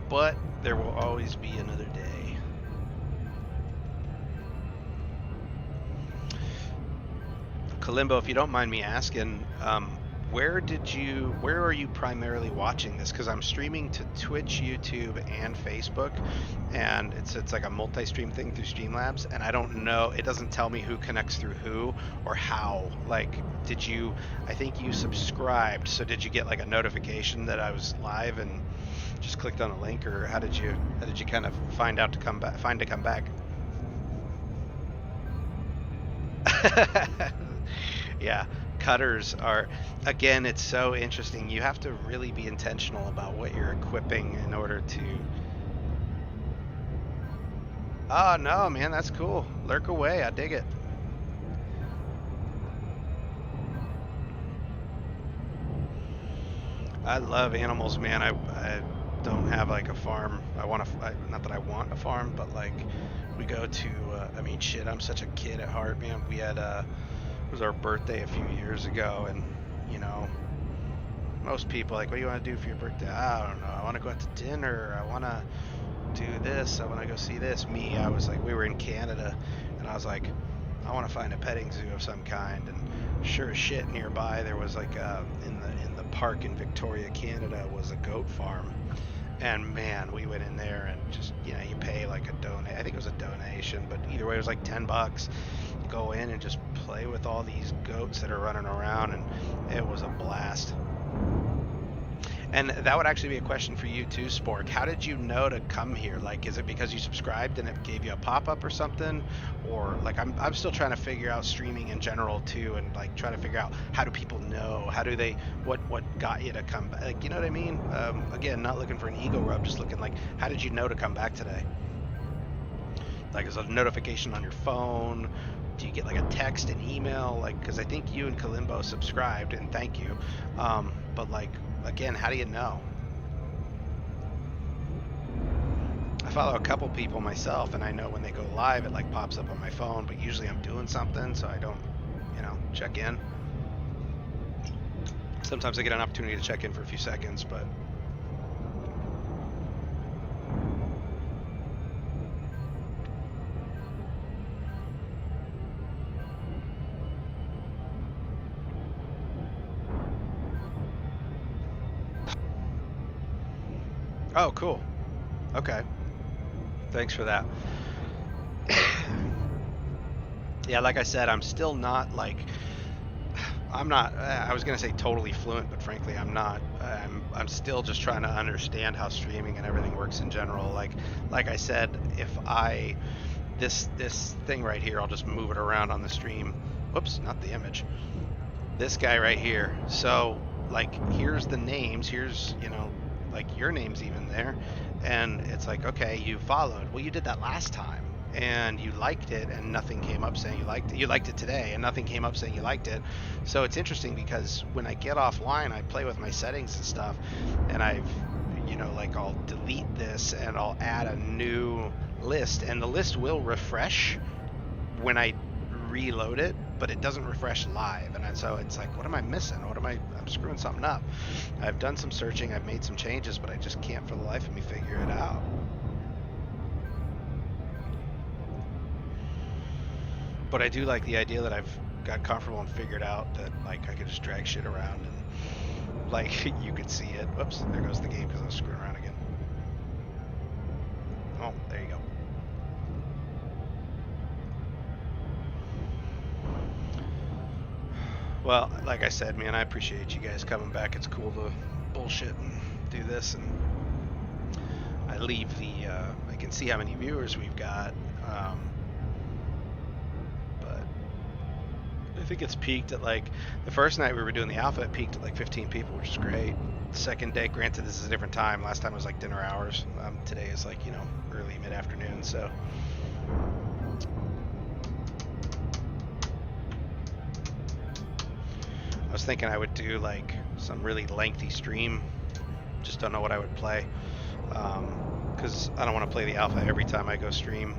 Speaker 2: but there will always be another day. Kalimbo, if you don't mind me asking, where are you primarily watching this? Because I'm streaming to Twitch, YouTube, and Facebook, and it's like a multi-stream thing through Streamlabs, and I don't know, it doesn't tell me who connects through who or how. Like, I think you subscribed, so did you get like a notification that I was live and just clicked on a link, or how did you kind of find to come back? Yeah, cutters are, again, it's so interesting. You have to really be intentional about what you're equipping in order to. Oh no, man, that's cool. Lurk away, I dig it. I love animals, man. I don't have like a farm. Not that I want a farm, but like we go to, I mean, shit, I'm such a kid at heart, man. We had, it was our birthday a few years ago, and, you know, most people like, what do you want to do for your birthday? I don't know. I want to go out to dinner. I want to do this. I want to go see this. Me, I was like, we were in Canada, and I was like, I want to find a petting zoo of some kind. And sure as shit, nearby there was like in the park in Victoria, Canada, was a goat farm. And man, we went in there and just, you know, you pay like a I think it was a donation, but either way it was like $10. Go in and just play with all these goats that are running around, and it was a blast. And that would actually be a question for you too, Spork. How did you know to come here? Like, is it because you subscribed and it gave you a pop-up or something? Or like, I'm still trying to figure out streaming in general too, and like trying to figure out how do people know? How do they, what got you to come back? Like, you know what I mean? Again, not looking for an ego rub, just looking like, how did you know to come back today? Like, is it a notification on your phone? Do you get like a text, an email? Like, because I think you and Kalimbo subscribed, and thank you. But like, again, how do you know? I follow a couple people myself, and I know when they go live, it like pops up on my phone, but usually I'm doing something, so I don't, you know, check in. Sometimes I get an opportunity to check in for a few seconds, but oh, cool. Okay. Thanks for that. Yeah, like I said, I'm still not like, I was going to say totally fluent, but frankly, I'm not. I'm still just trying to understand how streaming and everything works in general. Like I said, if this thing right here, I'll just move it around on the stream. Whoops, not the image. This guy right here. So, like, here's the names. Here's, you know, like your name's even there, and it's like, okay, you followed. Well, you did that last time and you liked it, and nothing came up saying you liked it. You liked it today, and nothing came up saying you liked it. So it's interesting because when I get offline, I play with my settings and stuff, and I've, you know, like I'll delete this and I'll add a new list, and the list will refresh when I reload it, but it doesn't refresh live. And so it's like, what am I missing? I'm screwing something up. I've done some searching, I've made some changes, but I just can't for the life of me figure it out. But I do like the idea that I've got comfortable and figured out that like I could just drag shit around and like you could see it. Whoops, there goes the game because I was screwing around again. Oh, there you go. Well, like I said, man, I appreciate you guys coming back. It's cool to bullshit and do this, and I leave the, I can see how many viewers we've got, but I think it's peaked at like, the first night we were doing the alpha, it peaked at like 15 people, which is great. The second day, granted this is a different time, last time it was like dinner hours, today is like, you know, early mid-afternoon, so. I was thinking I would do like some really lengthy stream. Just don't know what I would play, because I don't want to play the alpha every time I go stream.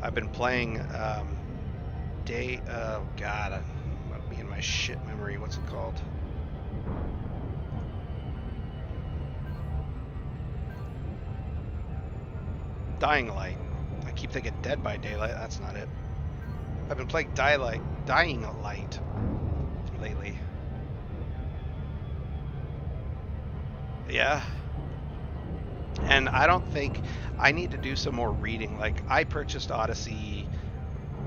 Speaker 2: I've been playing oh god, me and my shit memory. What's it called? Dying Light. I keep thinking Dead by Daylight. That's not it. I've been playing Dying Light lately. Yeah. And I don't think I need to do some more reading. Like, I purchased Odyssey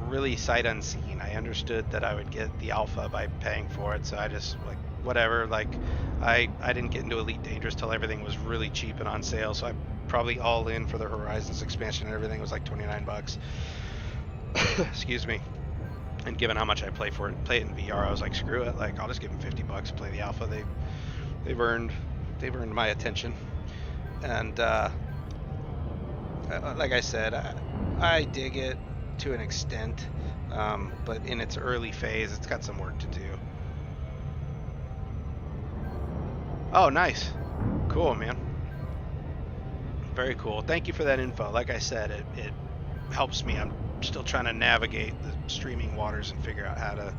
Speaker 2: really sight unseen. I understood that I would get the alpha by paying for it, so I just, like, whatever. Like, I didn't get into Elite Dangerous till everything was really cheap and on sale, so I probably all in for the Horizons expansion and everything was like 29 bucks. Excuse me. And given how much I play it in VR, I was like, screw it. Like, I'll just give them 50 bucks, play the alpha. They've earned my attention. And like I said, I dig it to an extent, but in its early phase, it's got some work to do. Oh, nice. Cool, man. Very cool. Thank you for that info. Like I said, it helps me. I'm still trying to navigate the streaming waters and figure out how to,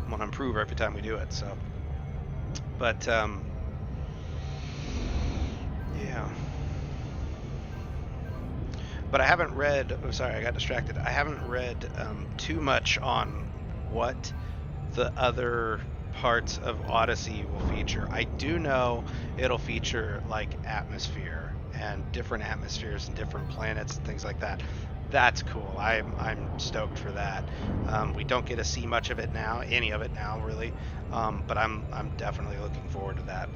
Speaker 2: want to improve every time we do it. So, but yeah. But I haven't read. Oh, sorry, I got distracted. I haven't read too much on what the other parts of Odyssey will feature. I do know it'll feature like atmosphere and different atmospheres and different planets and things like that. That's cool. I'm stoked for that. We don't get to see much of it now, any of it now really, but I'm definitely looking forward to that.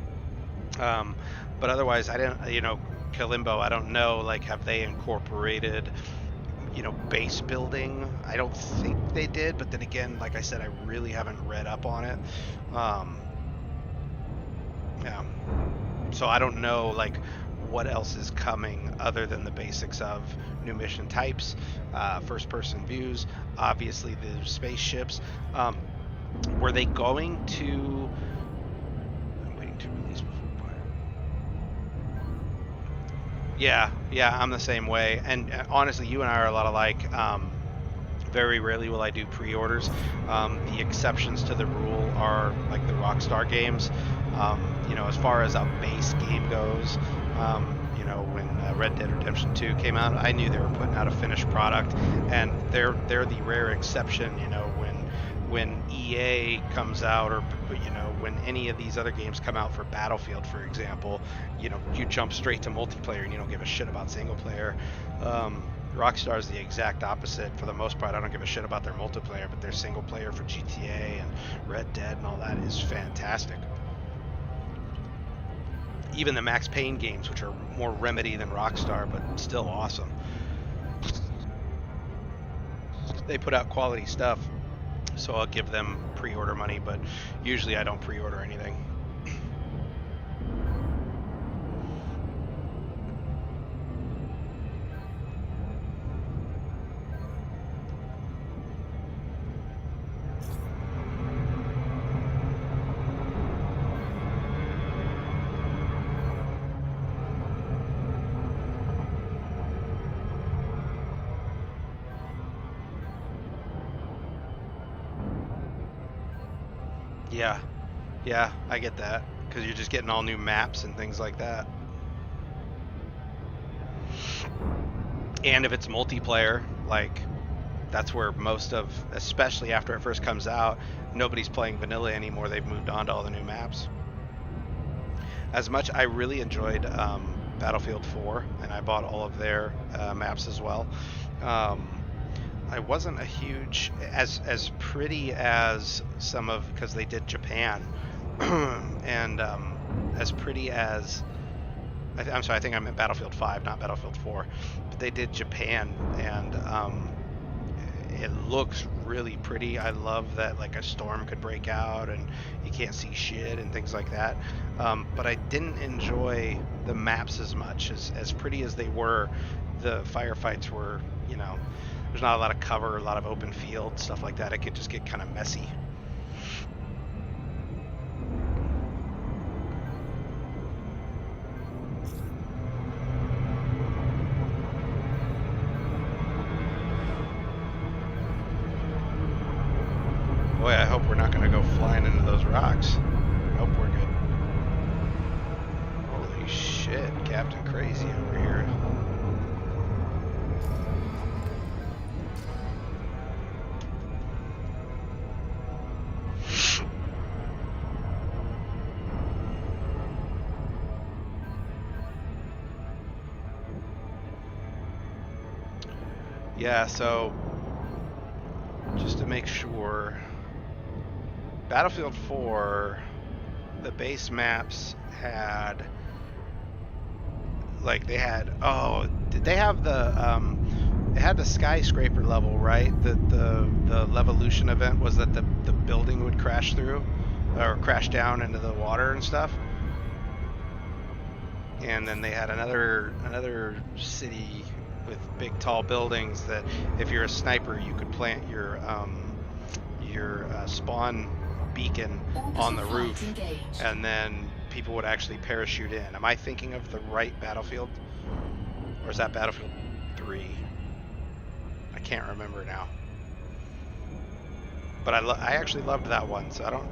Speaker 2: But otherwise, I didn't, Kalimbo, I don't know, like, have they incorporated, base building? I don't think they did, but then again, like I said, I really haven't read up on it. Yeah. So I don't know, like, what else is coming other than the basics of new mission types, first-person views, obviously the spaceships. Were they going to... I'm waiting to release before fire. Yeah, I'm the same way. And honestly, you and I are a lot alike. Very rarely will I do pre-orders. The exceptions to the rule are like the Rockstar games. As far as a base game goes, when Red Dead Redemption 2 came out, I knew they were putting out a finished product, and they're the rare exception. When EA comes out, or when any of these other games come out for Battlefield, for example, you jump straight to multiplayer and you don't give a shit about single player. Rockstar is the exact opposite. For the most part, I don't give a shit about their multiplayer, but their single player for GTA and Red Dead and all that is fantastic. Even the Max Payne games, which are more Remedy than Rockstar, but still awesome. They put out quality stuff, so I'll give them pre-order money, but usually I don't pre-order anything. Yeah, I get that, because you're just getting all new maps and things like that. And if it's multiplayer, like, that's where most of, especially after it first comes out, nobody's playing vanilla anymore. They've moved on to all the new maps. As much, I really enjoyed Battlefield 4, and I bought all of their maps as well. I wasn't a huge, as pretty as some of, because they did Japan, and as pretty as, I'm sorry, I think I meant Battlefield 5, not Battlefield 4, but they did Japan, and it looks really pretty. I love that, like, a storm could break out and you can't see shit and things like that, but I didn't enjoy the maps as much. As pretty as they were, the firefights were, there's not a lot of cover, a lot of open field, stuff like that. It could just get kind of messy. Boy, I hope we're not going to go flying into those rocks. I hope we're good. Holy shit, Captain Crazy over here. Yeah, so just to make sure, Battlefield 4, the base maps had, like, they had, oh, did they have the, it had the skyscraper level, right? The Levolution event was that the building would crash through, or crash down into the water and stuff. And then they had another city with big tall buildings that if you're a sniper you could plant your spawn beacon on the roof, and then people would actually parachute in. Am I thinking of the right Battlefield, or is that Battlefield 3? I can't remember now. But I actually loved that one, so I don't.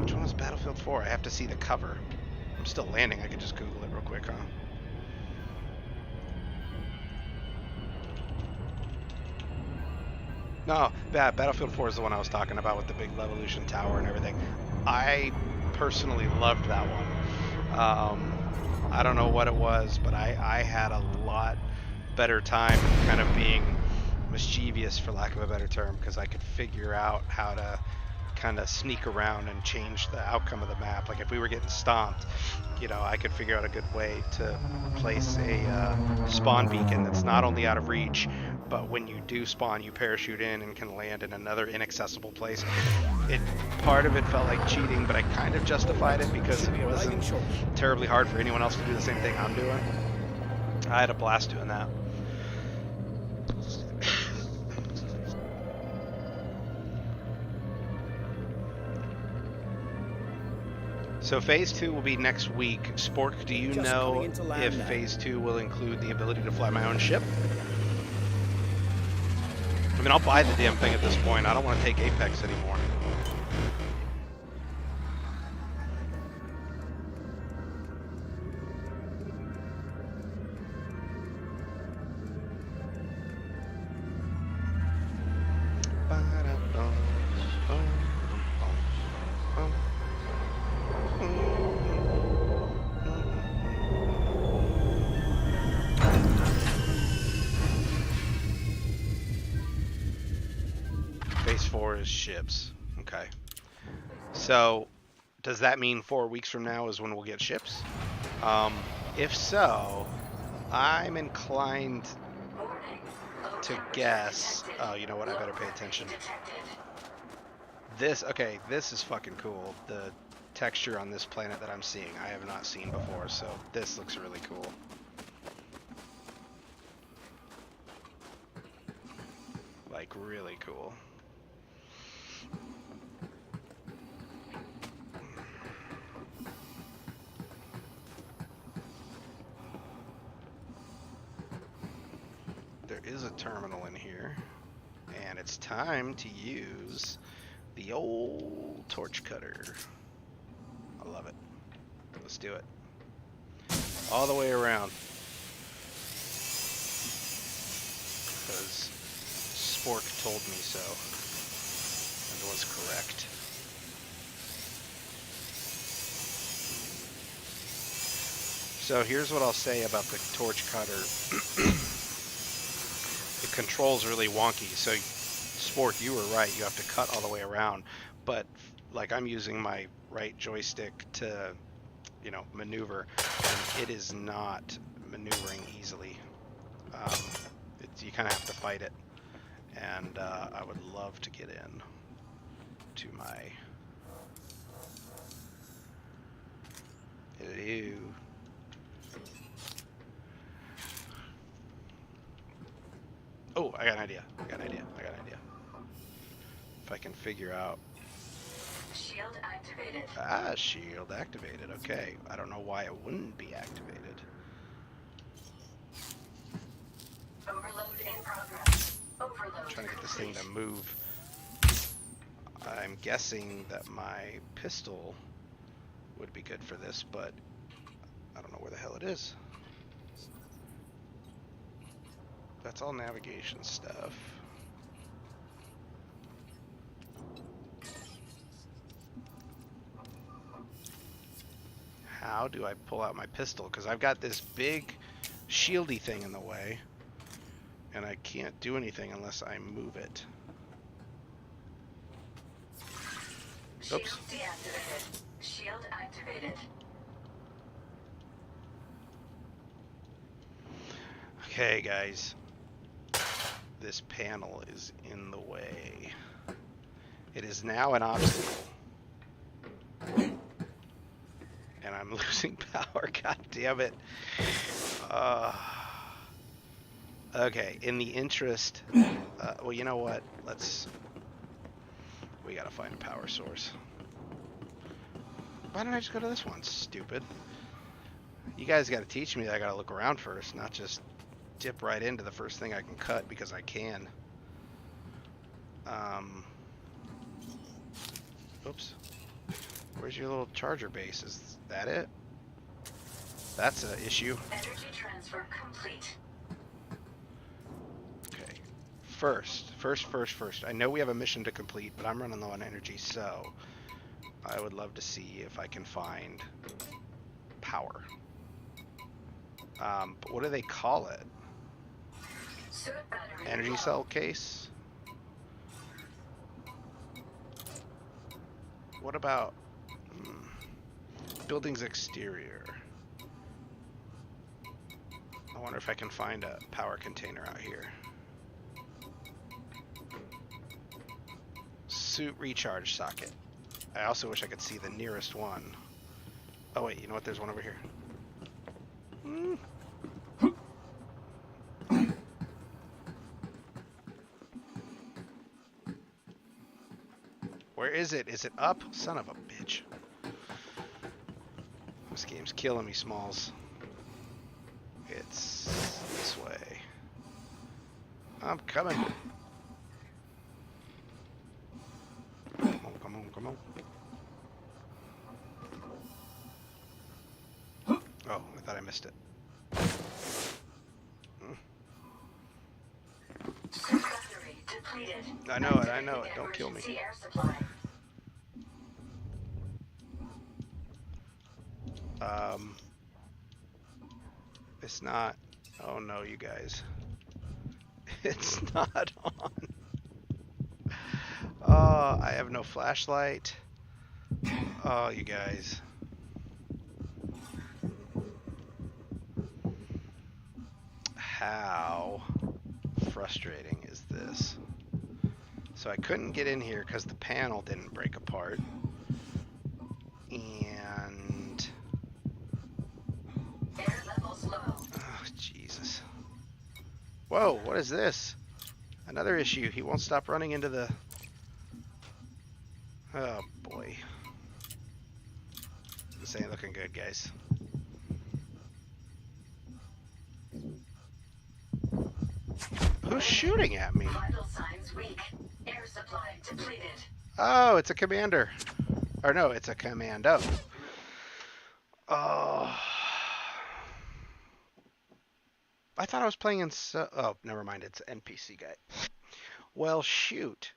Speaker 2: Which one was Battlefield 4? I have to see the cover. I'm still landing. I could just Google it real quick, huh? No, Battlefield 4 is the one I was talking about with the big Levolution Tower and everything. I personally loved that one. I don't know what it was, but I had a lot better time kind of being mischievous, for lack of a better term, because I could figure out how to kind of sneak around and change the outcome of the map. Like if we were getting stomped, you know, I could figure out a good way to place a spawn beacon that's not only out of reach, but when you do spawn, you parachute in and can land in another inaccessible place. Part of it felt like cheating, but I kind of justified it because it wasn't terribly hard for anyone else to do the same thing I'm doing. I had a blast doing that. So Phase 2 will be next week. Spork, do you know if Phase 2 will include the ability to fly my own ship? I mean, I'll buy the damn thing at this point. I don't want to take Apex anymore. Phase 4 is ships. Okay. So, does that mean 4 weeks from now is when we'll get ships? If so, I'm inclined to guess. Oh, you know what? I better pay attention. This is fucking cool. The texture on this planet that I'm seeing, I have not seen before, so this looks really cool. Like, really cool. There is a terminal in here, and it's time to use the old torch cutter. I love it. Let's do it. All the way around. Because Spork told me so, and was correct. So here's what I'll say about the torch cutter. The control's really wonky. So Spork, you were right. You have to cut all the way around. But like I'm using my right joystick to, you know, maneuver, and it is not maneuvering easily. You kind of have to fight it. And I would love to get in to my... Hello. Oh, I got an idea. If I can figure out...
Speaker 6: Shield activated.
Speaker 2: Ah, shield activated. Okay. I don't know why it wouldn't be activated.
Speaker 6: Overload in progress. Overload.
Speaker 2: I'm trying to get this thing to move. I'm guessing that my pistol would be good for this, but I don't know where the hell it is. That's all navigation stuff. How do I pull out my pistol? Because I've got this big shieldy thing in the way. And I can't do anything unless I move it.
Speaker 6: Shield
Speaker 2: Oops.
Speaker 6: deactivated. Shield activated.
Speaker 2: Okay, guys. This panel is in the way. It is now an obstacle. And I'm losing power. God damn it. Okay, in the interest... well, you know what? We gotta find a power source. Why don't I just go to this one? Stupid. You guys gotta teach me that I gotta look around first, not just dip right into the first thing I can cut because I can. Oops. Where's your little charger base? Is that it? That's an issue.
Speaker 6: Energy transfer complete.
Speaker 2: Okay. First. I know we have a mission to complete, but I'm running low on energy, so I would love to see if I can find power. But what do they call it? Energy cell case? What about building's exterior? I wonder if I can find a power container out here. Suit recharge socket. I also wish I could see the nearest one. Oh wait, you know what? There's one over here. Where is it? Is it up? Son of a bitch. This game's killing me, Smalls. It's this way. I'm coming. Come on. Oh, I thought I missed it. I know it. Don't kill me. It's not. Oh no, you guys. It's not on. Oh, I have no flashlight. Oh, you guys. How frustrating is this? So I couldn't get in here because the panel didn't break apart. And...
Speaker 6: Air levels low.
Speaker 2: Oh, Jesus. Whoa, what is this? Another issue. He won't stop running into the... Oh, boy. This ain't looking good, guys. Who's shooting at me?
Speaker 6: Vital signs weak. Air supply depleted.
Speaker 2: Oh, it's a commander. Or no, it's a commando. Oh. I thought I was playing in... Oh, never mind. It's an NPC guy. Well, shoot.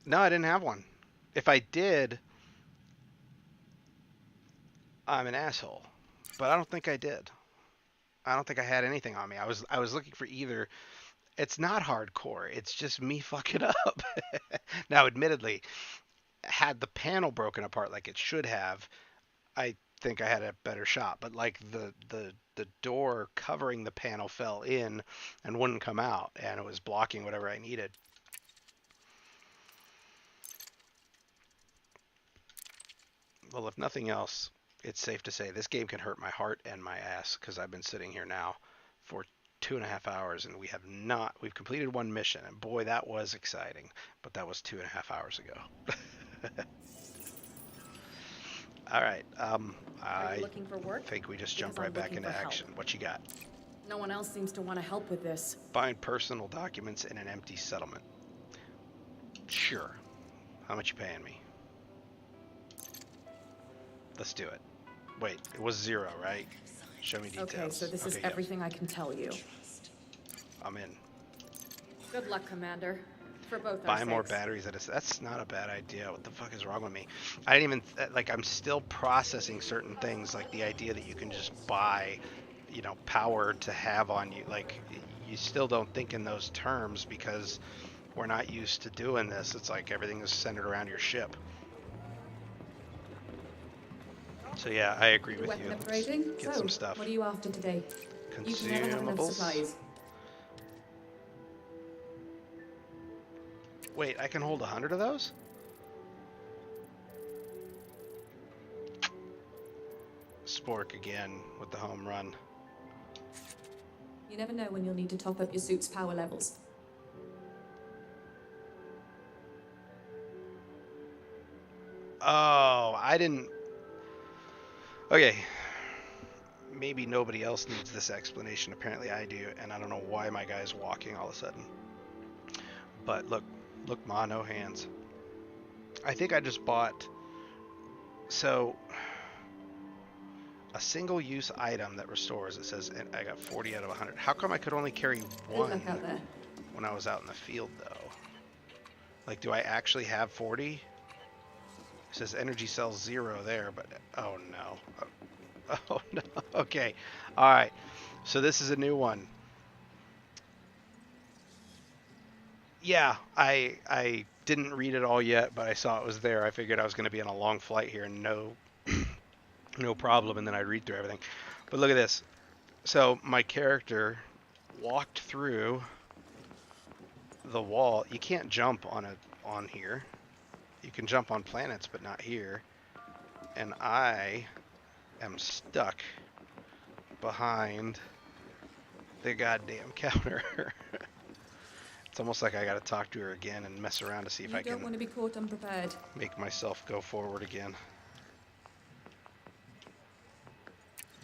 Speaker 2: No, I didn't have one. If I did, I'm an asshole. But I don't think I did. I don't think I had anything on me. I was looking for either. It's not hardcore. It's just me fucking up. Now, admittedly, had the panel broken apart like it should have, I think I had a better shot. But like the door covering the panel fell in and wouldn't come out, and it was blocking whatever I needed. Well, if nothing else, it's safe to say this game can hurt my heart and my ass because I've been sitting here now for 2.5 hours and we've completed one mission, and boy, that was exciting, but that was 2.5 hours ago. All right,
Speaker 3: Are you looking for work?
Speaker 2: think we just
Speaker 3: Because
Speaker 2: jump right
Speaker 3: I'm
Speaker 2: back
Speaker 3: looking
Speaker 2: into
Speaker 3: for
Speaker 2: action.
Speaker 3: help.
Speaker 2: What you got?
Speaker 3: No one else seems to want to help with this.
Speaker 2: Find personal documents in an empty settlement. Sure. How much you paying me? Let's do it. Wait, it was 0, right? Show me details.
Speaker 3: Okay, so this is everything I can tell you.
Speaker 2: I'm in.
Speaker 3: Good luck, Commander. For both
Speaker 2: buy
Speaker 3: our
Speaker 2: more
Speaker 3: sakes.
Speaker 2: batteries. That's not a bad idea. What the fuck is wrong with me? I didn't even like. I'm still processing certain things, like the idea that you can just buy, power to have on you. Like you still don't think in those terms because we're not used to doing this. It's like everything is centered around your ship. So yeah, I agree with
Speaker 3: Weapon
Speaker 2: you.
Speaker 3: upgrading.
Speaker 2: Get
Speaker 3: So,
Speaker 2: some stuff.
Speaker 3: what are you after today? You can never have enough
Speaker 2: Consumables.
Speaker 3: supplies.
Speaker 2: Wait, I can hold 100 of those? Spork again with the home run.
Speaker 3: You never know when you'll need to top up your suit's power levels.
Speaker 2: Oh, I didn't... Okay. Maybe nobody else needs this explanation. Apparently I do, and I don't know why my guy's walking all of a sudden. But look, Ma, no hands. I think I just bought... So... a single-use item that restores, it says I got 40 out of 100. How come I could only carry one
Speaker 3: out there.
Speaker 2: when I was out in the field, though? Like, do I actually have 40? It says energy cells 0 there, but... Oh, no. Oh, no. Okay. All right. So this is a new one. Yeah, I didn't read it all yet, but I saw it was there. I figured I was going to be on a long flight here and no problem, and then I'd read through everything. But look at this. So my character walked through the wall. You can't jump on here. You can jump on planets, but not here. And I am stuck behind the goddamn counter. It's almost like I gotta talk to her again and mess around to see if I can...
Speaker 3: You don't want to be caught unprepared.
Speaker 2: ...make myself go forward again.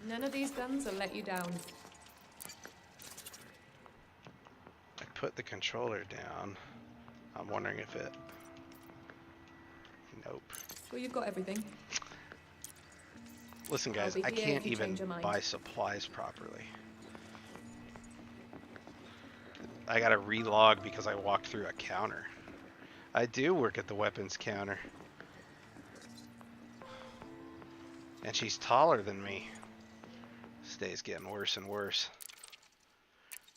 Speaker 3: None of these guns will let you down.
Speaker 2: I put the controller down. I'm wondering if it... Nope.
Speaker 3: Sure you've got everything?
Speaker 2: Listen, guys, I
Speaker 3: I'll be here
Speaker 2: can't
Speaker 3: if you
Speaker 2: even
Speaker 3: change your mind.
Speaker 2: buy supplies properly. I gotta relog because I walked through a counter. I do work at the weapons counter. And she's taller than me. This day's getting worse and worse.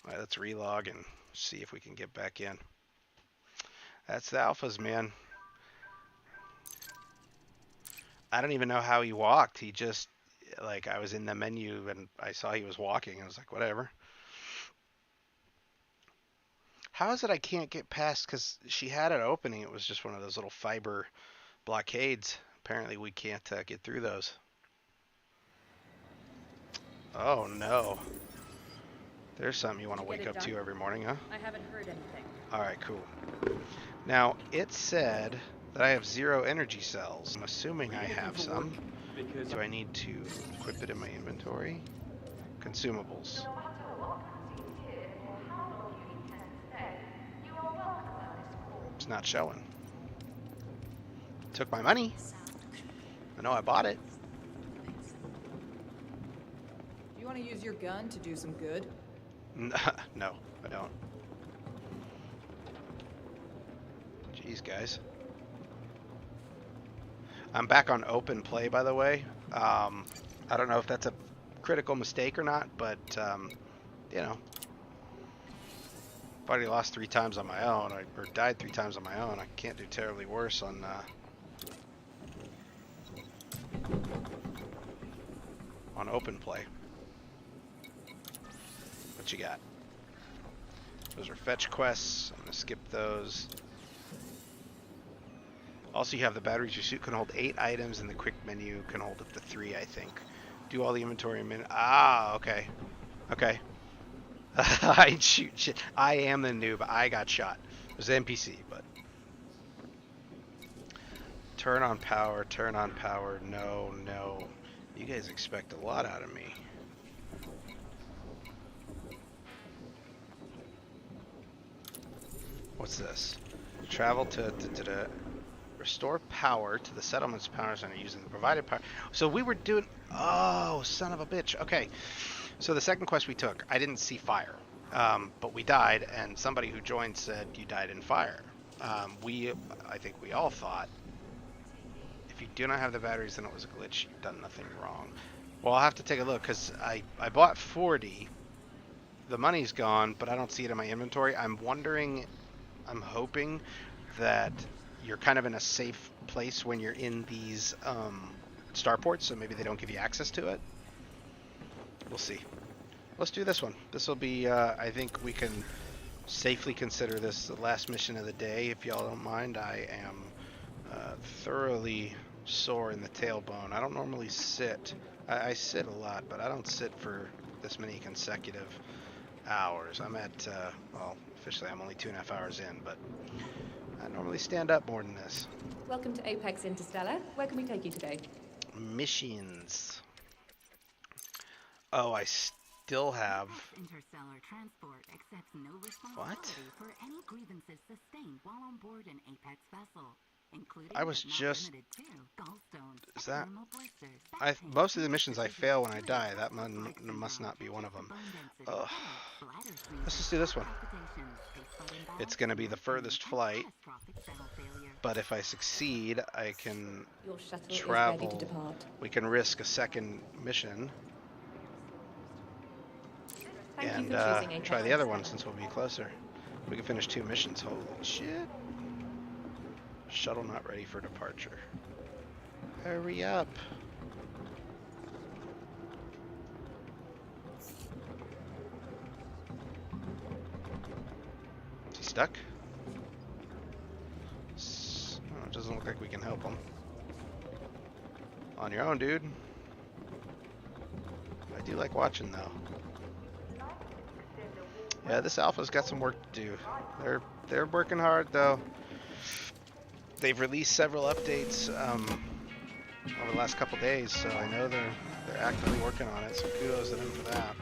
Speaker 2: Alright, let's relog and see if we can get back in. That's the alphas, man. I don't even know how he walked. He just, like, I was in the menu and I saw he was walking. I was like, whatever. How is it I can't get past? Because she had an opening. It was just one of those little fiber blockades. Apparently we can't get through those. Oh, no. There's something you want to wake up to every morning, huh?
Speaker 8: I haven't heard anything.
Speaker 2: All right, cool. Now, it said that I have 0 energy cells. I'm assuming I have some. Do I need to equip it in my inventory? Consumables. It's not showing. Took my money. I know I bought it.
Speaker 3: You want to use your gun to do some good?
Speaker 2: No, I don't. Jeez, guys. I'm back on open play, by the way. I don't know if that's a critical mistake or not, but, you know. I've already lost 3 times on my own, or died 3 times on my own. I can't do terribly worse on open play. What you got? Those are fetch quests. I'm gonna skip those. Also, you have the batteries. Your suit can hold 8 items, and the quick menu can hold up to 3, I think. Do all the inventory in a minute. Ah, okay. Okay. I shoot shit. I am the noob. I got shot. It was NPC, but... Turn on power, turn on power. No, no. You guys expect a lot out of me. What's this? Travel to restore power to the settlement's power center using the provided power. So we were doing... Oh, son of a bitch. Okay. So the second quest we took, I didn't see fire. But we died, and somebody who joined said, you died in fire. I think we all thought, if you do not have the batteries, then it was a glitch. You've done nothing wrong. Well, I'll have to take a look, because I bought 40. The money's gone, but I don't see it in my inventory. I'm hoping that you're kind of in a safe place when you're in these starports, so maybe they don't give you access to it. We'll see. Let's do this one. This will be, I think we can safely consider this the last mission of the day, if y'all don't mind. I am thoroughly sore in the tailbone. I don't normally sit. I sit a lot, but I don't sit for this many consecutive hours. I'm at, well, officially I'm only 2.5 hours in, but I normally stand up more than this.
Speaker 3: Welcome to Apex Interstellar. Where can we take you today?
Speaker 2: Missions. Oh, I still have...
Speaker 9: Interstellar Transport accepts no responsibility for any grievances sustained while on board an Apex vessel, including
Speaker 2: I was
Speaker 9: but not
Speaker 2: just...
Speaker 9: limited to gallstones,
Speaker 2: Is that...
Speaker 9: thermal blisters,
Speaker 2: most of the missions I fail when I die. That must not be one of them. Ugh. Let's just do this one. It's going to be the furthest flight, but if I succeed, I can travel. We can risk a second mission and try the other one since we'll be closer. We can finish 2 missions. Holy shit. Shuttle not ready for departure. Hurry up. Is he stuck? Oh, it doesn't look like we can help him. On your own, dude. I do like watching, though. Yeah, this alpha's got some work to do. They're working hard, though. They've released several updates over the last couple days, so I know they're actively working on it. So kudos to them for that.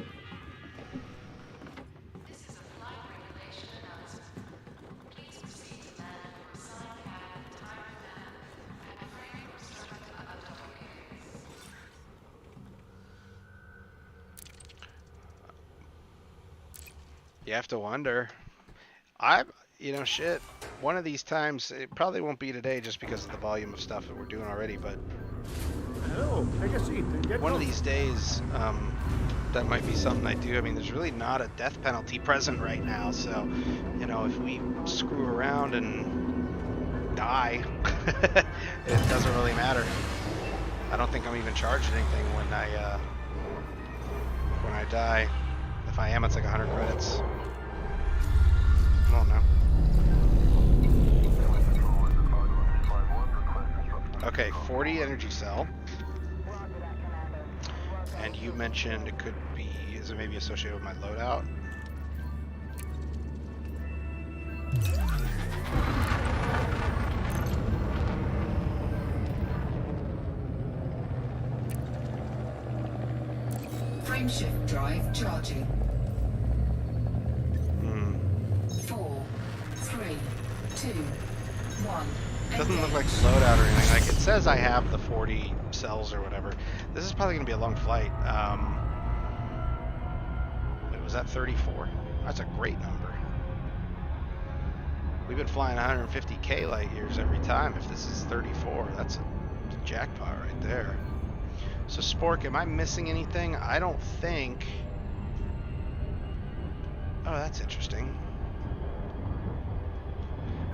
Speaker 2: You have to wonder. You know, shit. One of these times, it probably won't be today just because of the volume of stuff that we're doing already, but
Speaker 10: Hello, take a seat and get
Speaker 2: one of these days, that might be something I do. I mean, there's really not a death penalty present right now, so, you know, if we screw around and die, it doesn't really matter. I don't think I'm even charged anything when I die. If I am, it's like 100 credits. I don't know. Okay, 40 energy cell. And you mentioned it could be, is it maybe associated with my loadout?
Speaker 6: Frameshift drive charging. 4, 3, 2, 1.
Speaker 2: Doesn't look like loadout or anything. Like, it says I have the 40 cells or whatever. This is probably going to be a long flight. Wait, was that 34? That's a great number. We've been flying 150k light years every time. If this is 34, that's a jackpot right there. So Spork, am I missing anything? I don't think... Oh, that's interesting.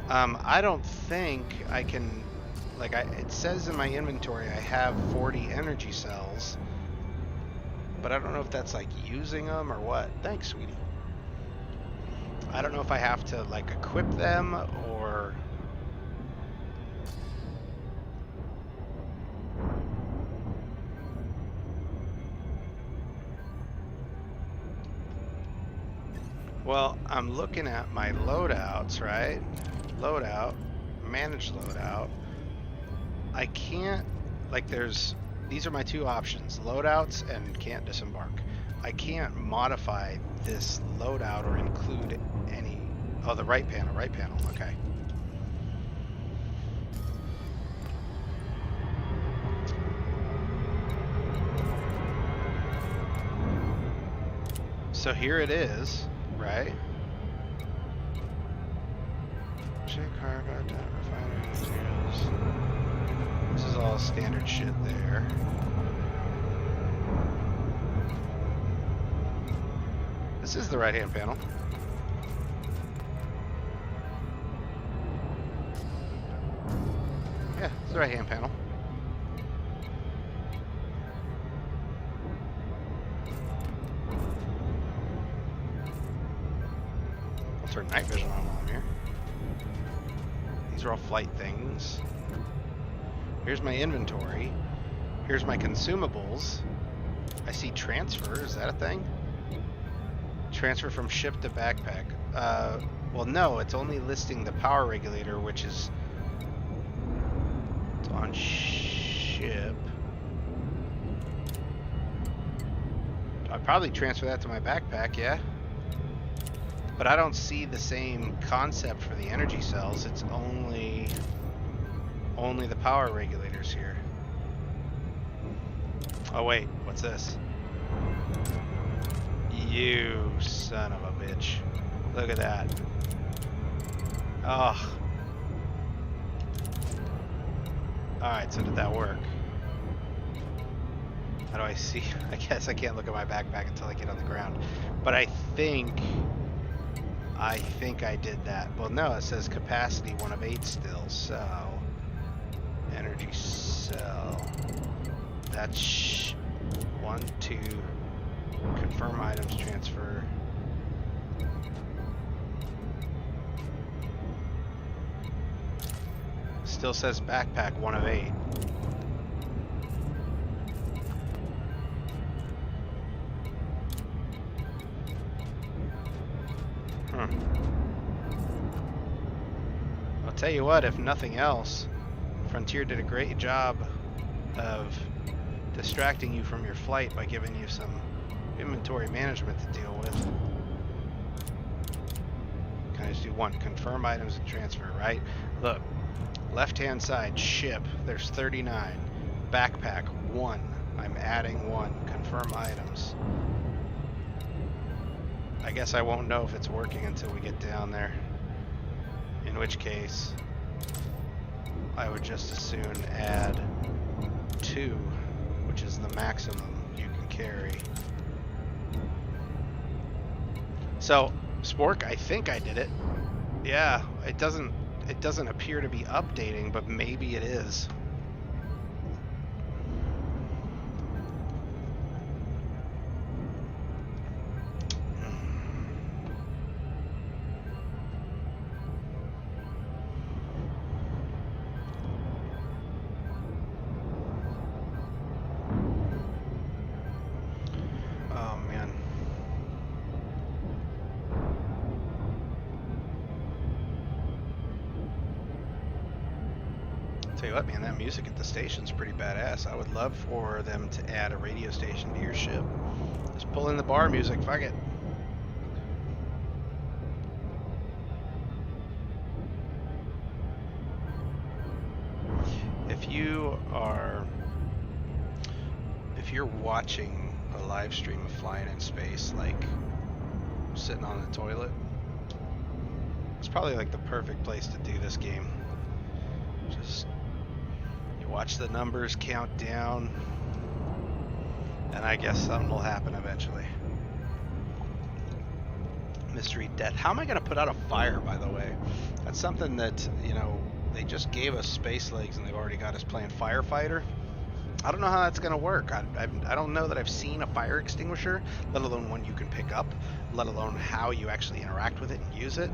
Speaker 2: I don't think I can, like, it says in my inventory I have 40 energy cells, but I don't know if that's like using them or what. Thanks, sweetie. I don't know if I have to like equip them or... Well, I'm looking at my loadouts, right? Loadout, manage loadout. I can't, like these are my 2 options, loadouts and can't disembark. I can't modify this loadout or include any, oh, the right panel, okay. So here it is, right? Shit, cargo, refinery materials. This is all standard shit there. This is the right-hand panel. Yeah, it's the right-hand panel. I'll turn night vision on while I'm here. These are all flight things. Here's my inventory. Here's my consumables. I see transfer. Is that a thing? Transfer from ship to backpack. Well, no, it's only listing the power regulator, which is on ship. I'd probably transfer that to my backpack, yeah. But I don't see the same concept for the energy cells. It's only the power regulators here. Oh wait, what's this? You son of a bitch. Look at that. Oh. Alright, so did that work? How do I see? I guess I can't look at my backpack until I get on the ground. But I think I did that. Well, no, it says capacity 1 of 8 still, so energy cell. That's 1, 2. Confirm items transfer. Still says backpack 1 of 8. I'll tell you what, if nothing else, Frontier did a great job of distracting you from your flight by giving you some inventory management to deal with. Can I just do one? Confirm items and transfer, right? Look, left-hand side, ship, there's 39. Backpack, 1. I'm adding 1. Confirm items. I guess I won't know if it's working until we get down there. In which case, I would just as soon add 2, which is the maximum you can carry. So, Spork, I think I did it. Yeah, it doesn't appear to be updating, but maybe it is. Tell you what, man, that music at the station's pretty badass. I would love for them to add a radio station to your ship. Just pull in the bar music, fuck it. If you're watching a live stream of flying in space, like sitting on the toilet, it's probably like the perfect place to do this game. Just watch the numbers count down, and I guess something will happen eventually. Mystery death. How am I going to put out a fire, by the way? That's something that, you know, they just gave us space legs and they've already got us playing firefighter. I don't know how that's going to work. I don't know that I've seen a fire extinguisher, let alone one you can pick up, let alone how you actually interact with it and use it.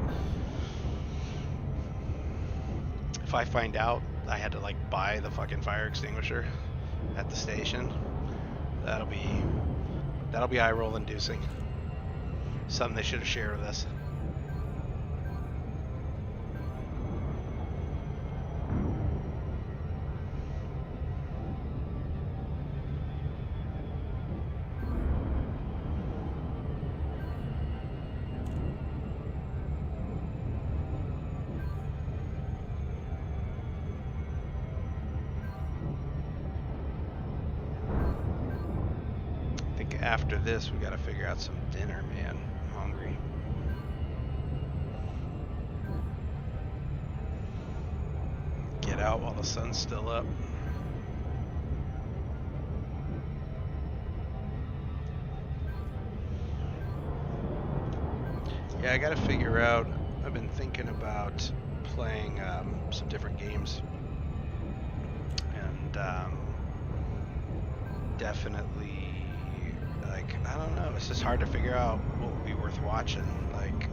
Speaker 2: If I find out I had to like buy the fucking fire extinguisher at the station, that'll be eye roll inducing. Something they should have shared with us. After this, we got to figure out some dinner, man. I'm hungry. get out while the sun's still up. Yeah, I gotta figure out, I've been thinking about playing some different games, and definitely, like, I don't know, it's just hard to figure out what would be worth watching. Like,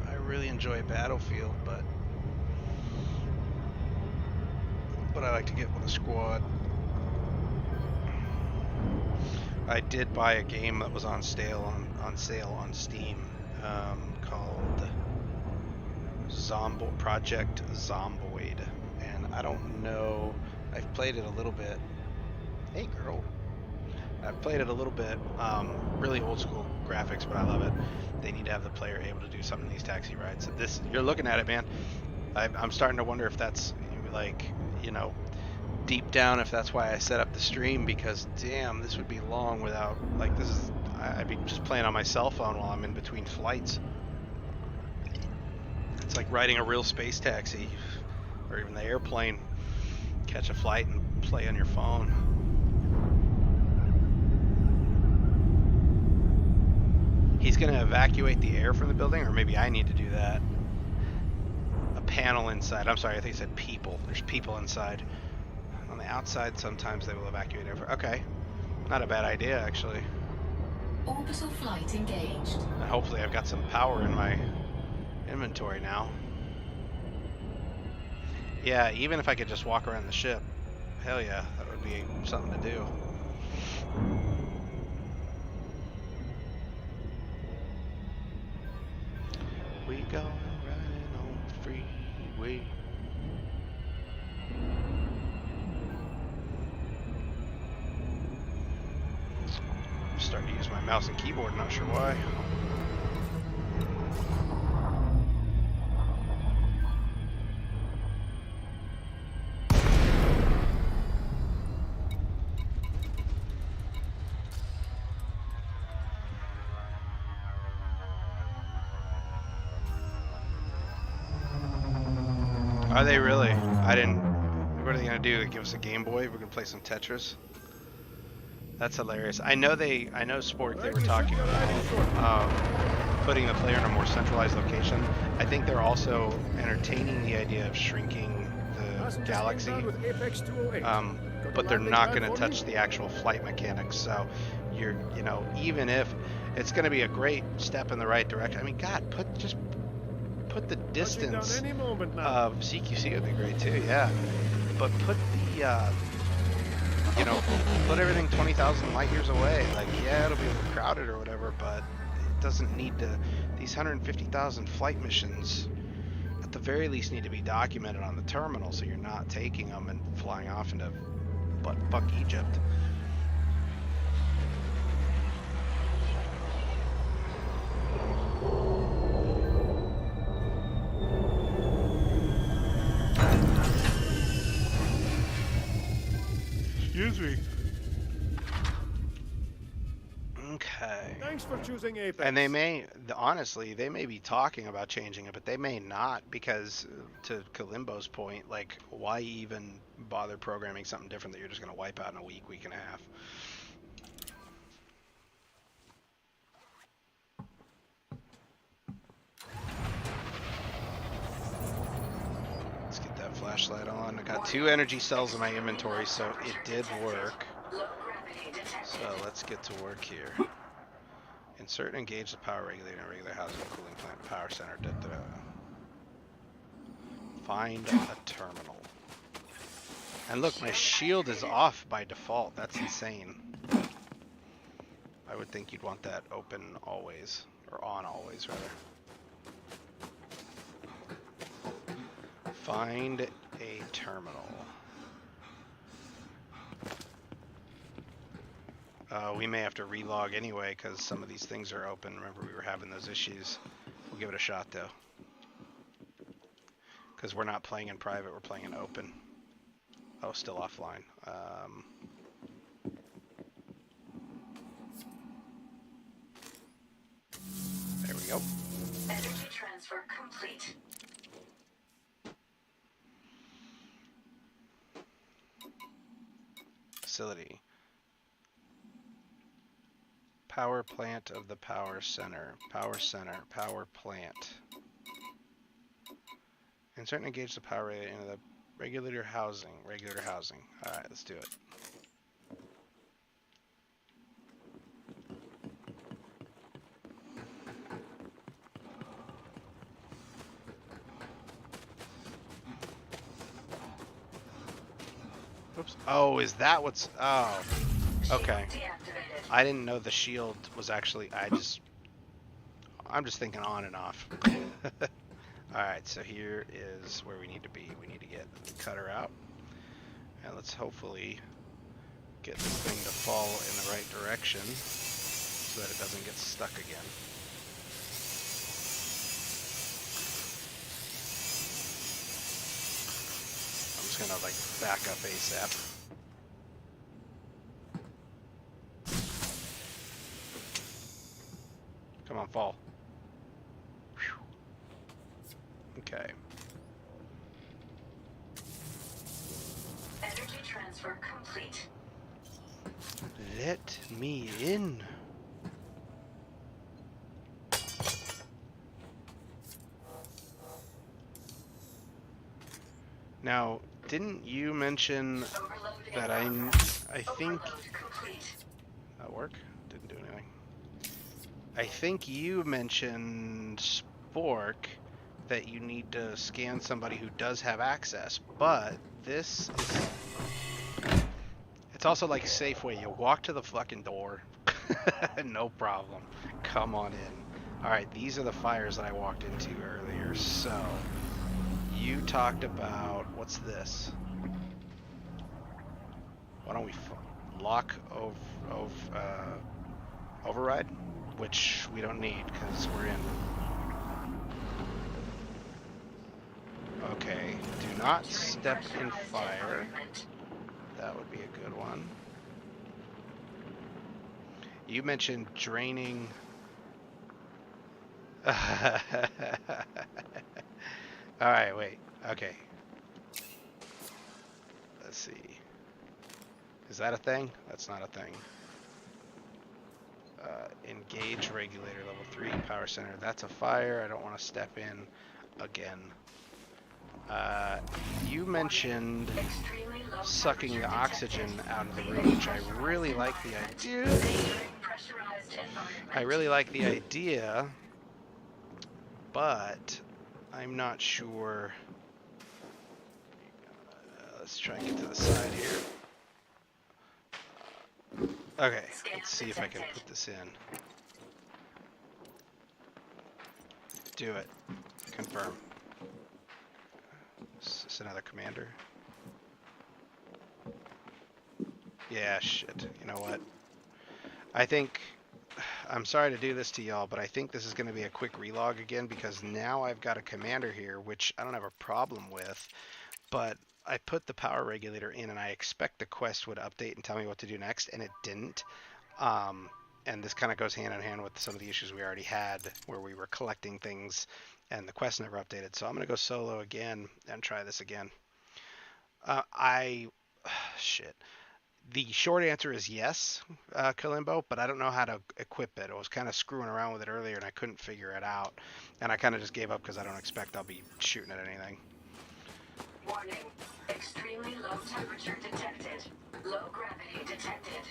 Speaker 2: I really enjoy Battlefield, but I like to get with a squad. I did buy a game that was on sale on Steam, called Project Zomboid, and I don't know. I've played it a little bit. Hey, girl. I've played it a little bit. Really old school graphics, but I love it. They need to have the player able to do something in these taxi rides. This, you're looking at it, man. I'm starting to wonder if that's like, you know, deep down, if that's why I set up the stream, because damn, this would be long without, like, this is, I'd be just playing on my cell phone while I'm in between flights. It's like riding a real space taxi, or even the airplane. Catch a flight and play on your phone. He's gonna evacuate the air from the building, or maybe I need to do that. A panel inside. I'm sorry, I think it said people. There's people inside. On the outside, sometimes they will evacuate air. Okay, not a bad idea, actually.
Speaker 6: Orbital flight engaged.
Speaker 2: And hopefully I've got some power in my inventory now. Yeah, even if I could just walk around the ship, hell yeah, that would be something to do. We go riding on the freeway. I'm starting to use my mouse and keyboard, not sure why. Are they really? I didn't. What are they gonna do? Give us a Game Boy? We're gonna play some Tetris? That's hilarious. I know Spork, they were talking about putting the player in a more centralized location. I think they're also entertaining the idea of shrinking the galaxy, but they're not going to touch the actual flight mechanics. So you know, even if it's going to be a great step in the right direction. I mean, God, just put the distance of CQC would be great too. Yeah, but put the you know, put everything 20,000 light years away. Like, yeah, it'll be overcrowded or whatever, but it doesn't need to. These 150,000 flight missions, at the very least, need to be documented on the terminal, so you're not taking them and flying off into butt-fuck Egypt. Excuse me. Okay.
Speaker 10: Thanks for choosing Apex.
Speaker 2: And they may, honestly, they may be talking about changing it, but they may not, because to Kalimbo's point, like, why even bother programming something different that you're just going to wipe out in a week and a half? Let's get that flashlight on. I got 2 energy cells in my inventory, so it did work. So let's get to work here. Insert and engage the power regulator in a regular housing cooling plant power center. Find a terminal. And look, my shield is off by default. That's insane. I would think you'd want that open always, or on always rather. Find a terminal. We may have to relog anyway, because some of these things are open. Remember, we were having those issues. We'll give it a shot, though. Because we're not playing in private, we're playing in open. Oh, still offline. There we go.
Speaker 6: Energy transfer complete.
Speaker 2: facility. Power plant of the power center. Power center. Power plant. Insert and engage the power rate into the regulator housing. Regulator housing. Alright, let's do it. Oops. Oh, is that what's... Oh. Okay. I didn't know the shield was actually... I'm just thinking on and off. Alright, so here is where we need to be. We need to get the cutter out. And let's hopefully get this thing to fall in the right direction so that it doesn't get stuck again. I'm just gonna like back up ASAP. Come on, fall. Whew. Okay.
Speaker 6: Energy transfer complete.
Speaker 2: Let me in. Now, didn't you mention that I think that work? Didn't do anything. I think you mentioned Spork that you need to scan somebody who does have access, but this is... It's also like Safeway. You walk to the fucking door. No problem. Come on in. Alright, these are the fires that I walked into earlier. So, you talked about... What's this? Why don't we lock override? Which we don't need because we're in. Okay, do not step in fire. That would be a good one. You mentioned draining. Alright, wait. Okay. Let's see. Is that a thing? That's not a thing. Engage regulator level 3 power center. That's a fire. I don't want to step in again. You mentioned sucking the oxygen out of the room, which I really like the idea. I really like the idea, but I'm not sure. Let's try and get to the side here. Okay, let's see if I can put this in. Do it. Confirm. Is this another commander? Yeah, shit. You know what? I think... I'm sorry to do this to y'all, but I think this is going to be a quick relog again because now I've got a commander here, which I don't have a problem with, but I put the power regulator in and I expect the quest would update and tell me what to do next, and it didn't. And this kind of goes hand in hand with some of the issues we already had where we were collecting things and the quest never updated. So I'm going to go solo again and try this again. Shit. The short answer is yes, Kalimbo, but I don't know how to equip it. I was kind of screwing around with it earlier and I couldn't figure it out. And I kind of just gave up because I don't expect I'll be shooting at anything.
Speaker 6: Warning. Extremely low temperature detected. Low gravity detected.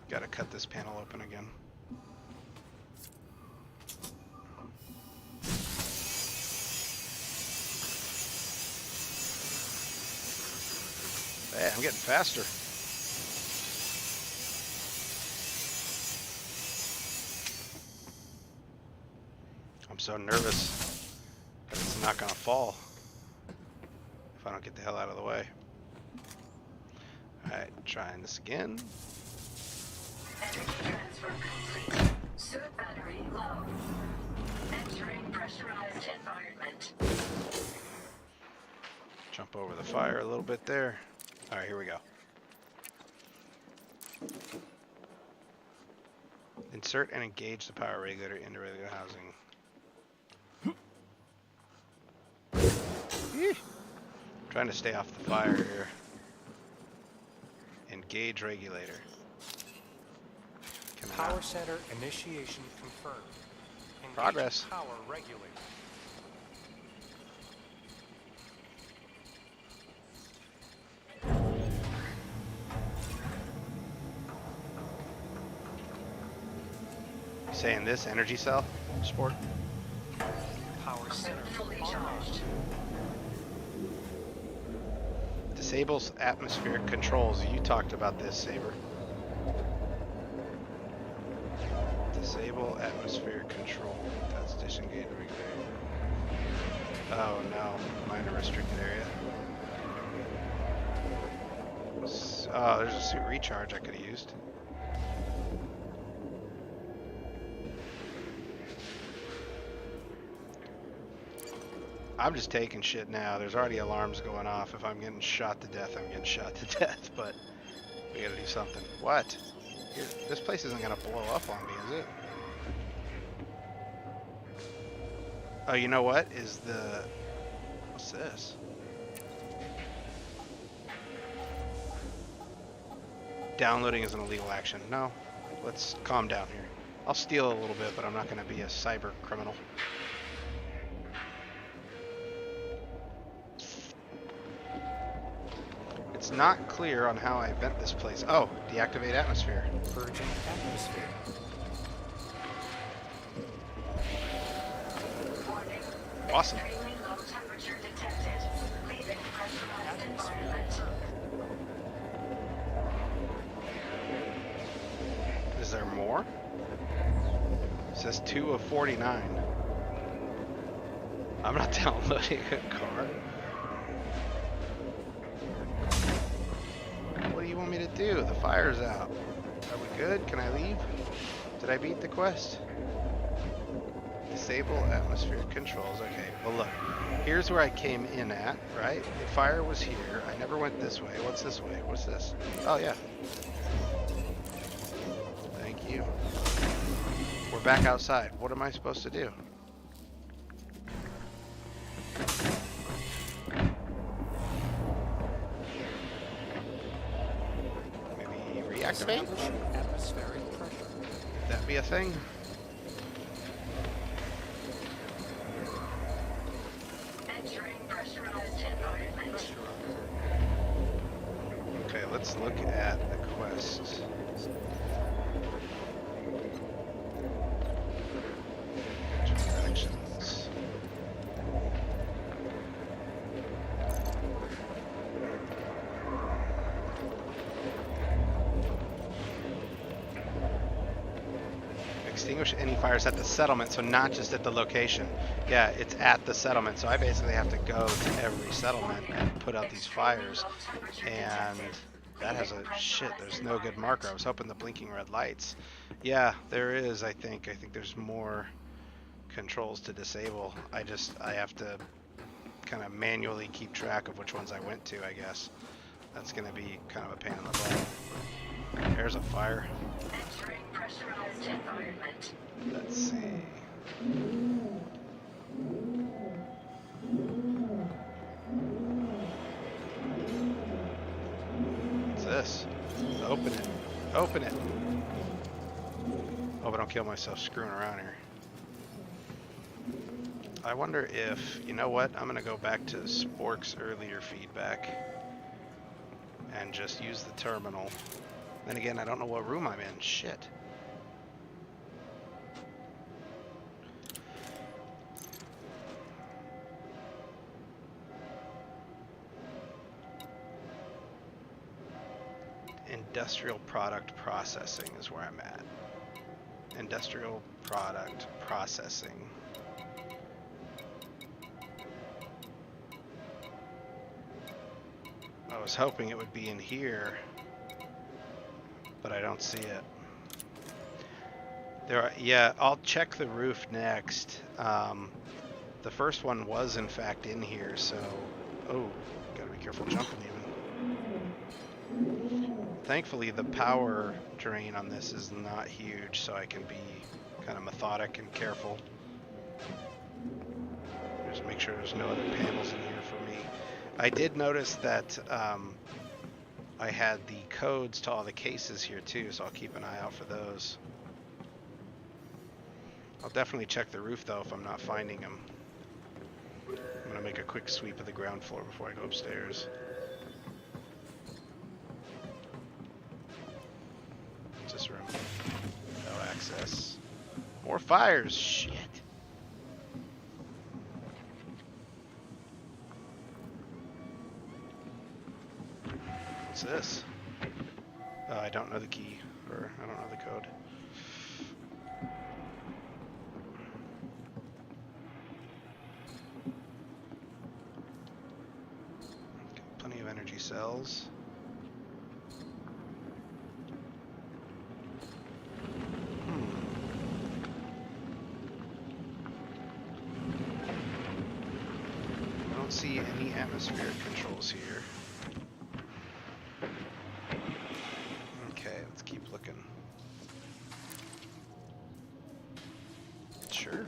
Speaker 2: Gotta cut this panel open again. Hey, I'm getting faster. I'm so nervous that it's not gonna fall if I don't get the hell out of the way. Alright, trying this again.
Speaker 6: Energy transfer complete. Suit battery low. Entering pressurized environment.
Speaker 2: Jump over the fire a little bit there. Alright, here we go. Insert and engage the power regulator into regular housing. Trying to stay off the fire here. Engage regulator. Can I
Speaker 12: Power
Speaker 2: not?
Speaker 12: center initiation confirmed. Engage
Speaker 2: Progress.
Speaker 12: Power regulator.
Speaker 2: Saying this energy cell, Sport.
Speaker 12: Power center fully charged.
Speaker 2: Disables atmospheric controls. You talked about this, Saber. Disable atmospheric control. That's disengage regulator. Oh no, minor restricted area. Oh, there's a suit recharge I could have used. I'm just taking shit now. There's already alarms going off. If I'm getting shot to death, I'm getting shot to death, but we gotta do something. What? This place isn't gonna blow up on me, is it? Oh, you know what? What's this? Downloading is an illegal action. No, let's calm down here. I'll steal a little bit, but I'm not gonna be a cyber criminal. It's not clear on how I vent this place. Oh, deactivate atmosphere.
Speaker 12: Purging atmosphere.
Speaker 2: Awesome.
Speaker 6: Extremely low temperature detected. Leaving pressurized environment.
Speaker 2: Is there more? It says 2 of 49. I'm not downloading a car. What do you want me to do? The fire's out. Are we good? Can I leave? Did I beat the quest? Disable atmospheric controls. Okay, well look. Here's where I came in at, right? The fire was here. I never went this way. What's this way? What's this? Oh yeah. Thank you. We're back outside. What am I supposed to do? Maybe reactivate?
Speaker 12: Atmospheric pressure.
Speaker 2: Would that be a thing?
Speaker 6: Entering pressurized environment.
Speaker 2: Okay, let's look at the quest. Transactions. Extinguish any fires at the settlement, so not just at the location. Yeah, it's at the settlement, so I basically have to go to every settlement and put out these fires. And that has a shit, there's no good marker. I was hoping the blinking red lights. Yeah, there is, I think. I think there's more controls to disable. I have to kind of manually keep track of which ones I went to, I guess. That's going to be kind of a pain in the butt. There's a fire.
Speaker 6: Entering pressurized environment.
Speaker 2: Let's see. What's this? Open it. Open it. Hope I don't kill myself screwing around here. I wonder if, you know what, I'm going to go back to Spork's earlier feedback and just use the terminal. Then again, I don't know what room I'm in. Shit. Industrial product processing is where I'm at. Industrial product processing. I was hoping it would be in here, but I don't see it. There are, yeah, I'll check the roof next. The first one was in fact in here, so, oh, gotta be careful jumping even. Thankfully, the power drain on this is not huge, so I can be kind of methodic and careful. Just make sure there's no other panels in here for me. I did notice that I had the codes to all the cases here too, so I'll keep an eye out for those. I'll definitely check the roof though if I'm not finding them. I'm gonna make a quick sweep of the ground floor before I go upstairs. What's this room? No access. More fires. Shit. What's this? Oh, I don't know the key, or I don't know the code. Okay, plenty of energy cells. I don't see any atmospheric controls here. Let's keep looking. Sure.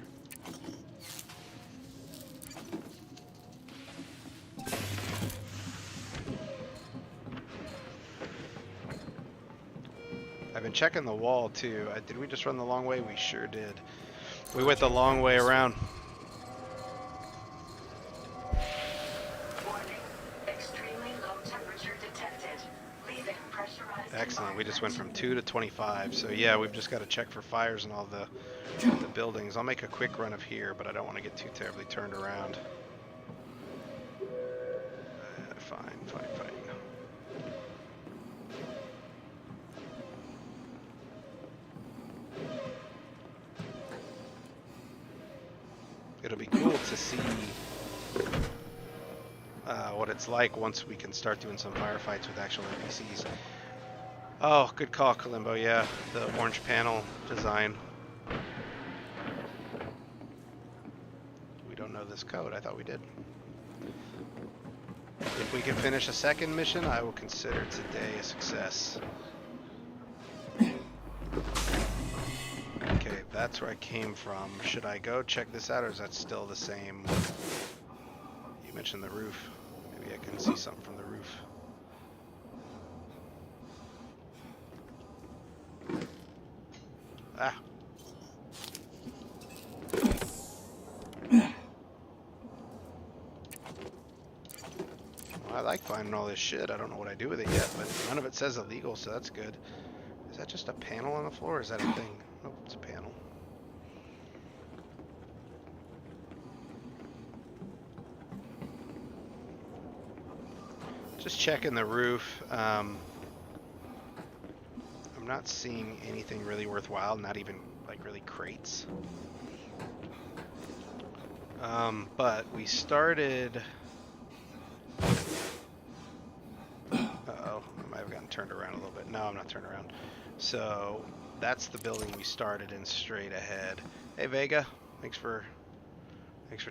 Speaker 2: I've been checking the wall too. Did we just run the long way? We sure did. We went the long way around. Excellent. We just went from 2 to 25. So yeah, we've just got to check for fires in all the buildings. I'll make a quick run of here, but I don't want to get too terribly turned around. Fine. It'll be cool to see what it's like once we can start doing some firefights with actual NPCs. Oh, good call, Kalimbo. Yeah, the orange panel design. We don't know this code. I thought we did. If we can finish a second mission, I will consider today a success. Okay, that's where I came from. Should I go check this out, or is that still the same? You mentioned the roof. Maybe I can see something from the roof. Ah. Well, I like finding all this shit. I don't know what I do with it yet, but none of it says illegal, so that's good. Is that just a panel on the floor, or is that a thing? Nope, it's a panel. Just checking the roof. I'm not seeing anything really worthwhile, not even like really crates. But we started... Uh-oh, I might have gotten turned around a little bit. No, I'm not turned around. So that's the building we started in straight ahead. Hey Vega, thanks for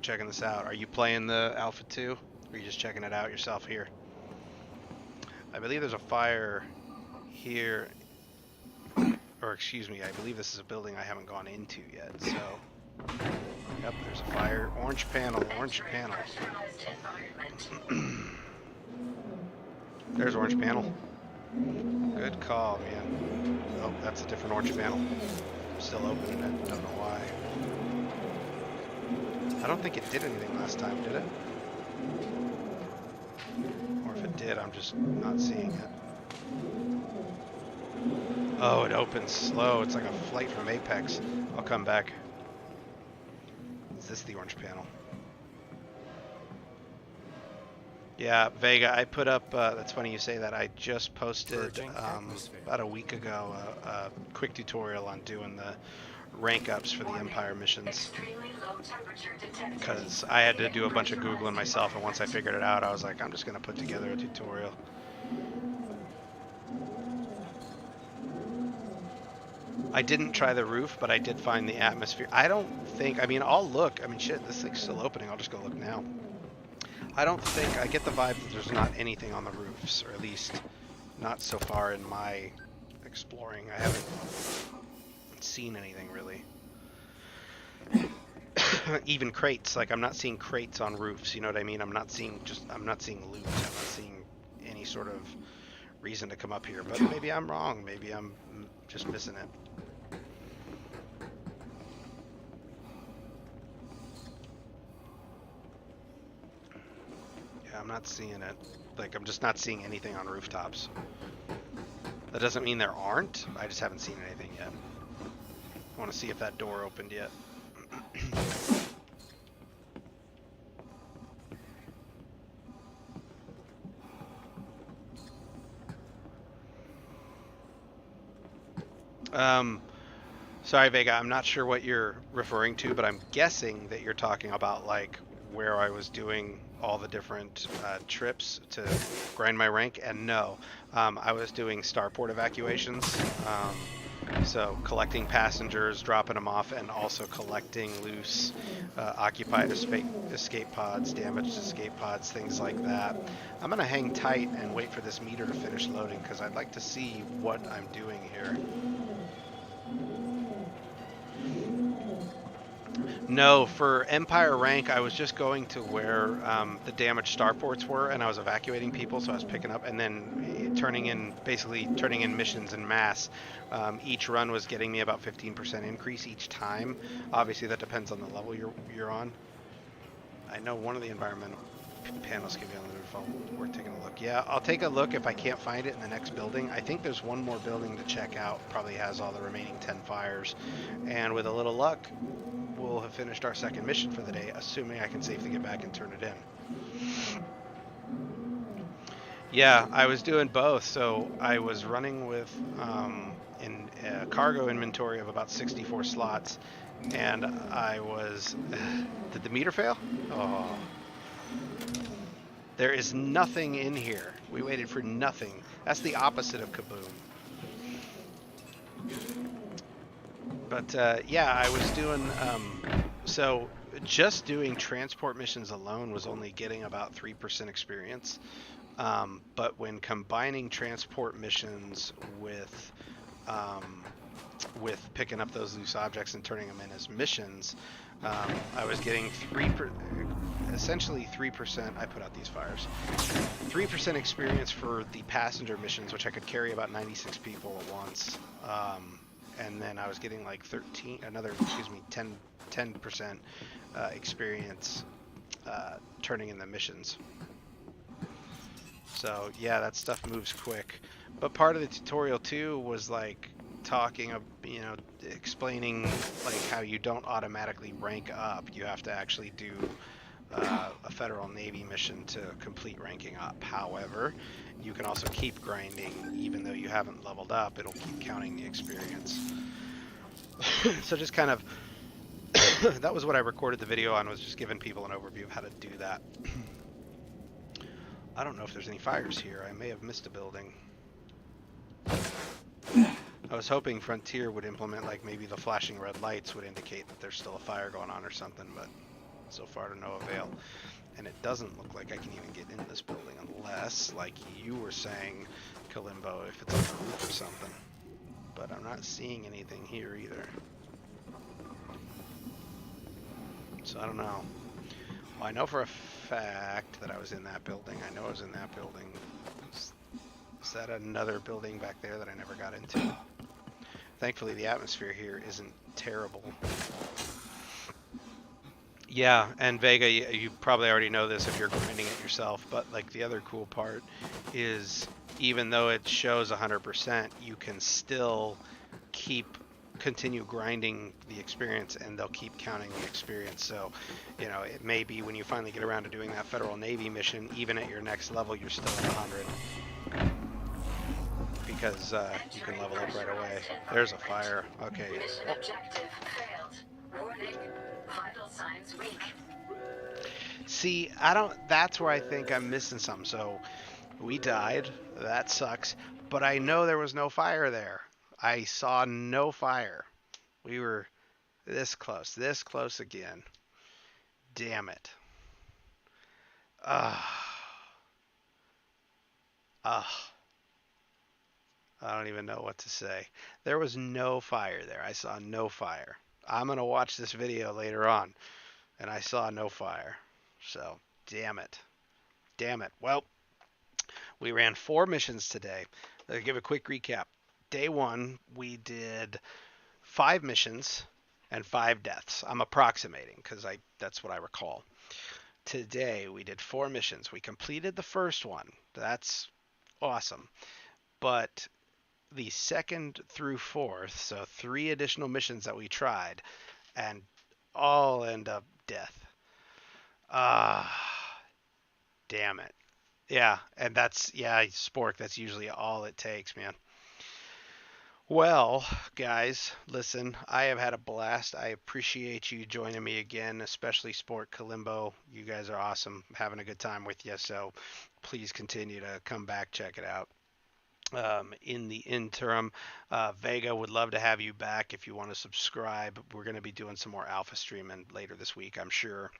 Speaker 2: checking this out. Are you playing the Alpha 2? Or are you just checking it out yourself here? I believe there's a fire here. Or excuse me, I believe this is a building I haven't gone into yet, so... Yep, there's a fire. Orange panel, orange panel. There's orange panel. Good call, man. Oh, that's a different orange panel. Still opening it, don't know why. I don't think it did anything last time, did it? Or if it did, I'm just not seeing it. Oh, it opens slow. It's like a flight from Apex. I'll come back. Is this the orange panel? Yeah, Vega, I put up, that's funny you say that, I just posted about a week ago a quick tutorial on doing the rank ups for the Empire missions. Because I had to do a bunch of Googling myself, and once I figured it out, I was like, I'm just going to put together a tutorial. I didn't try the roof, but I did find the atmosphere. I don't think, I mean, I'll look. I mean, shit, this thing's still opening. I'll just go look now. I don't think, I get the vibe that there's not anything on the roofs, or at least Not so far in my exploring. I haven't seen anything really. Even crates, like I'm not seeing crates on roofs, you know what I mean? I'm not seeing loot. I'm not seeing any sort of reason to come up here, but maybe I'm wrong. Maybe I'm just missing it. Yeah, I'm not seeing it. Like, I'm just not seeing anything on rooftops. That doesn't mean there aren't. I just haven't seen anything yet. I want to see if that door opened yet. Sorry, Vega, I'm not sure what you're referring to, but I'm guessing that you're talking about like where I was doing all the different trips to grind my rank, and no, I was doing starport evacuations. So collecting passengers, dropping them off, and also collecting loose occupied escape pods, damaged escape pods, things like that. I'm gonna hang tight and wait for this meter to finish loading because I'd like to see what I'm doing here. No, for Empire rank, I was just going to where the damaged starports were, and I was evacuating people, so I was picking up and then basically turning in missions en masse. Each run was getting me about 15% increase each time. Obviously, that depends on the level you're on. I know one of the environmental panels can be on the roof. We're taking a look. Yeah, I'll take a look if I can't find it in the next building. I think there's one more building to check out. Probably has all the remaining 10 fires. And with a little luck, we'll have finished our second mission for the day, assuming I can safely get back and turn it in. Yeah, I was doing both. So I was running with in a cargo inventory of about 64 slots, and I was... Did the meter fail? Oh. There is nothing in here. We waited for nothing. That's the opposite of kaboom. But yeah, I was doing... so just doing transport missions alone was only getting about 3% experience. But when combining transport missions with picking up those loose objects and turning them in as missions, I was getting essentially 3%. I put out these fires. 3% experience for the passenger missions, which I could carry about 96 people at once. And then I was getting like 10% experience turning in the missions. So yeah, that stuff moves quick. But part of the tutorial too was like talking, explaining like how you don't automatically rank up. You have to actually do a Federal Navy mission to complete ranking up. However, you can also keep grinding even though you haven't leveled up. It'll keep counting the experience. So just kind of that was what I recorded the video on, was just giving people an overview of how to do that. I don't know if there's any fires here. I may have missed a building. I was hoping Frontier would implement, like, maybe the flashing red lights would indicate that there's still a fire going on or something, but so far to no avail. And it doesn't look like I can even get in this building unless, like you were saying, Kalimbo, if it's on the roof or something. But I'm not seeing anything here either. So I don't know. Well, I know for a fact that I was in that building. I know I was in that building. Is that another building back there that I never got into? Thankfully, the atmosphere here isn't terrible. Yeah, and Vega, you probably already know this if you're grinding it yourself, but like the other cool part is even though it shows 100%, you can still continue grinding the experience and they'll keep counting the experience. So, it may be when you finally get around to doing that Federal Navy mission, even at your next level, you're still at 100. Because you can level up right away. There's a fire. Okay.
Speaker 6: Mission objective failed. Warning. Vital signs weak.
Speaker 2: See, that's where I think I'm missing something. So, we died. That sucks. But I know there was no fire there. I saw no fire. We were this close again. Damn it. I don't even know what to say. There was no fire there. I saw no fire. I'm going to watch this video later on, and I saw no fire. So, damn it. Damn it. Well, we ran 4 missions today. I'll give a quick recap. Day 1, we did 5 missions and 5 deaths. I'm approximating because that's what I recall. Today, we did 4 missions. We completed the first one. That's awesome. But the second through fourth, so 3 additional missions that we tried, and all end up death. Damn it. Yeah, and Spork, that's usually all it takes, man. Well, guys, listen, I have had a blast. I appreciate you joining me again, especially Sport Kalimbo. You guys are awesome. Having a good time with you, so please continue to come back, check it out. In the interim, Vega would love to have you back if you want to subscribe. We're going to be doing some more alpha streaming later this week, I'm sure.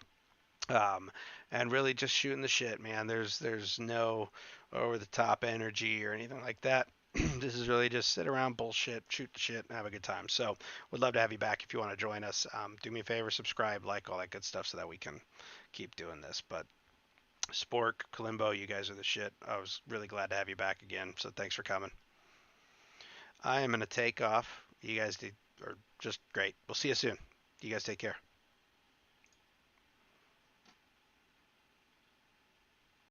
Speaker 2: And really just shooting the shit, man. There's no over the top energy or anything like that. This is really just sit around, bullshit, shoot the shit, and have a good time. So would love to have you back if you want to join us. Do me a favor, subscribe, like, all that good stuff so that we can keep doing this. But Spork, Kalimbo, you guys are the shit. I was really glad to have you back again, so thanks for coming. I am going to take off. You guys are just great. We'll see you soon. You guys take care.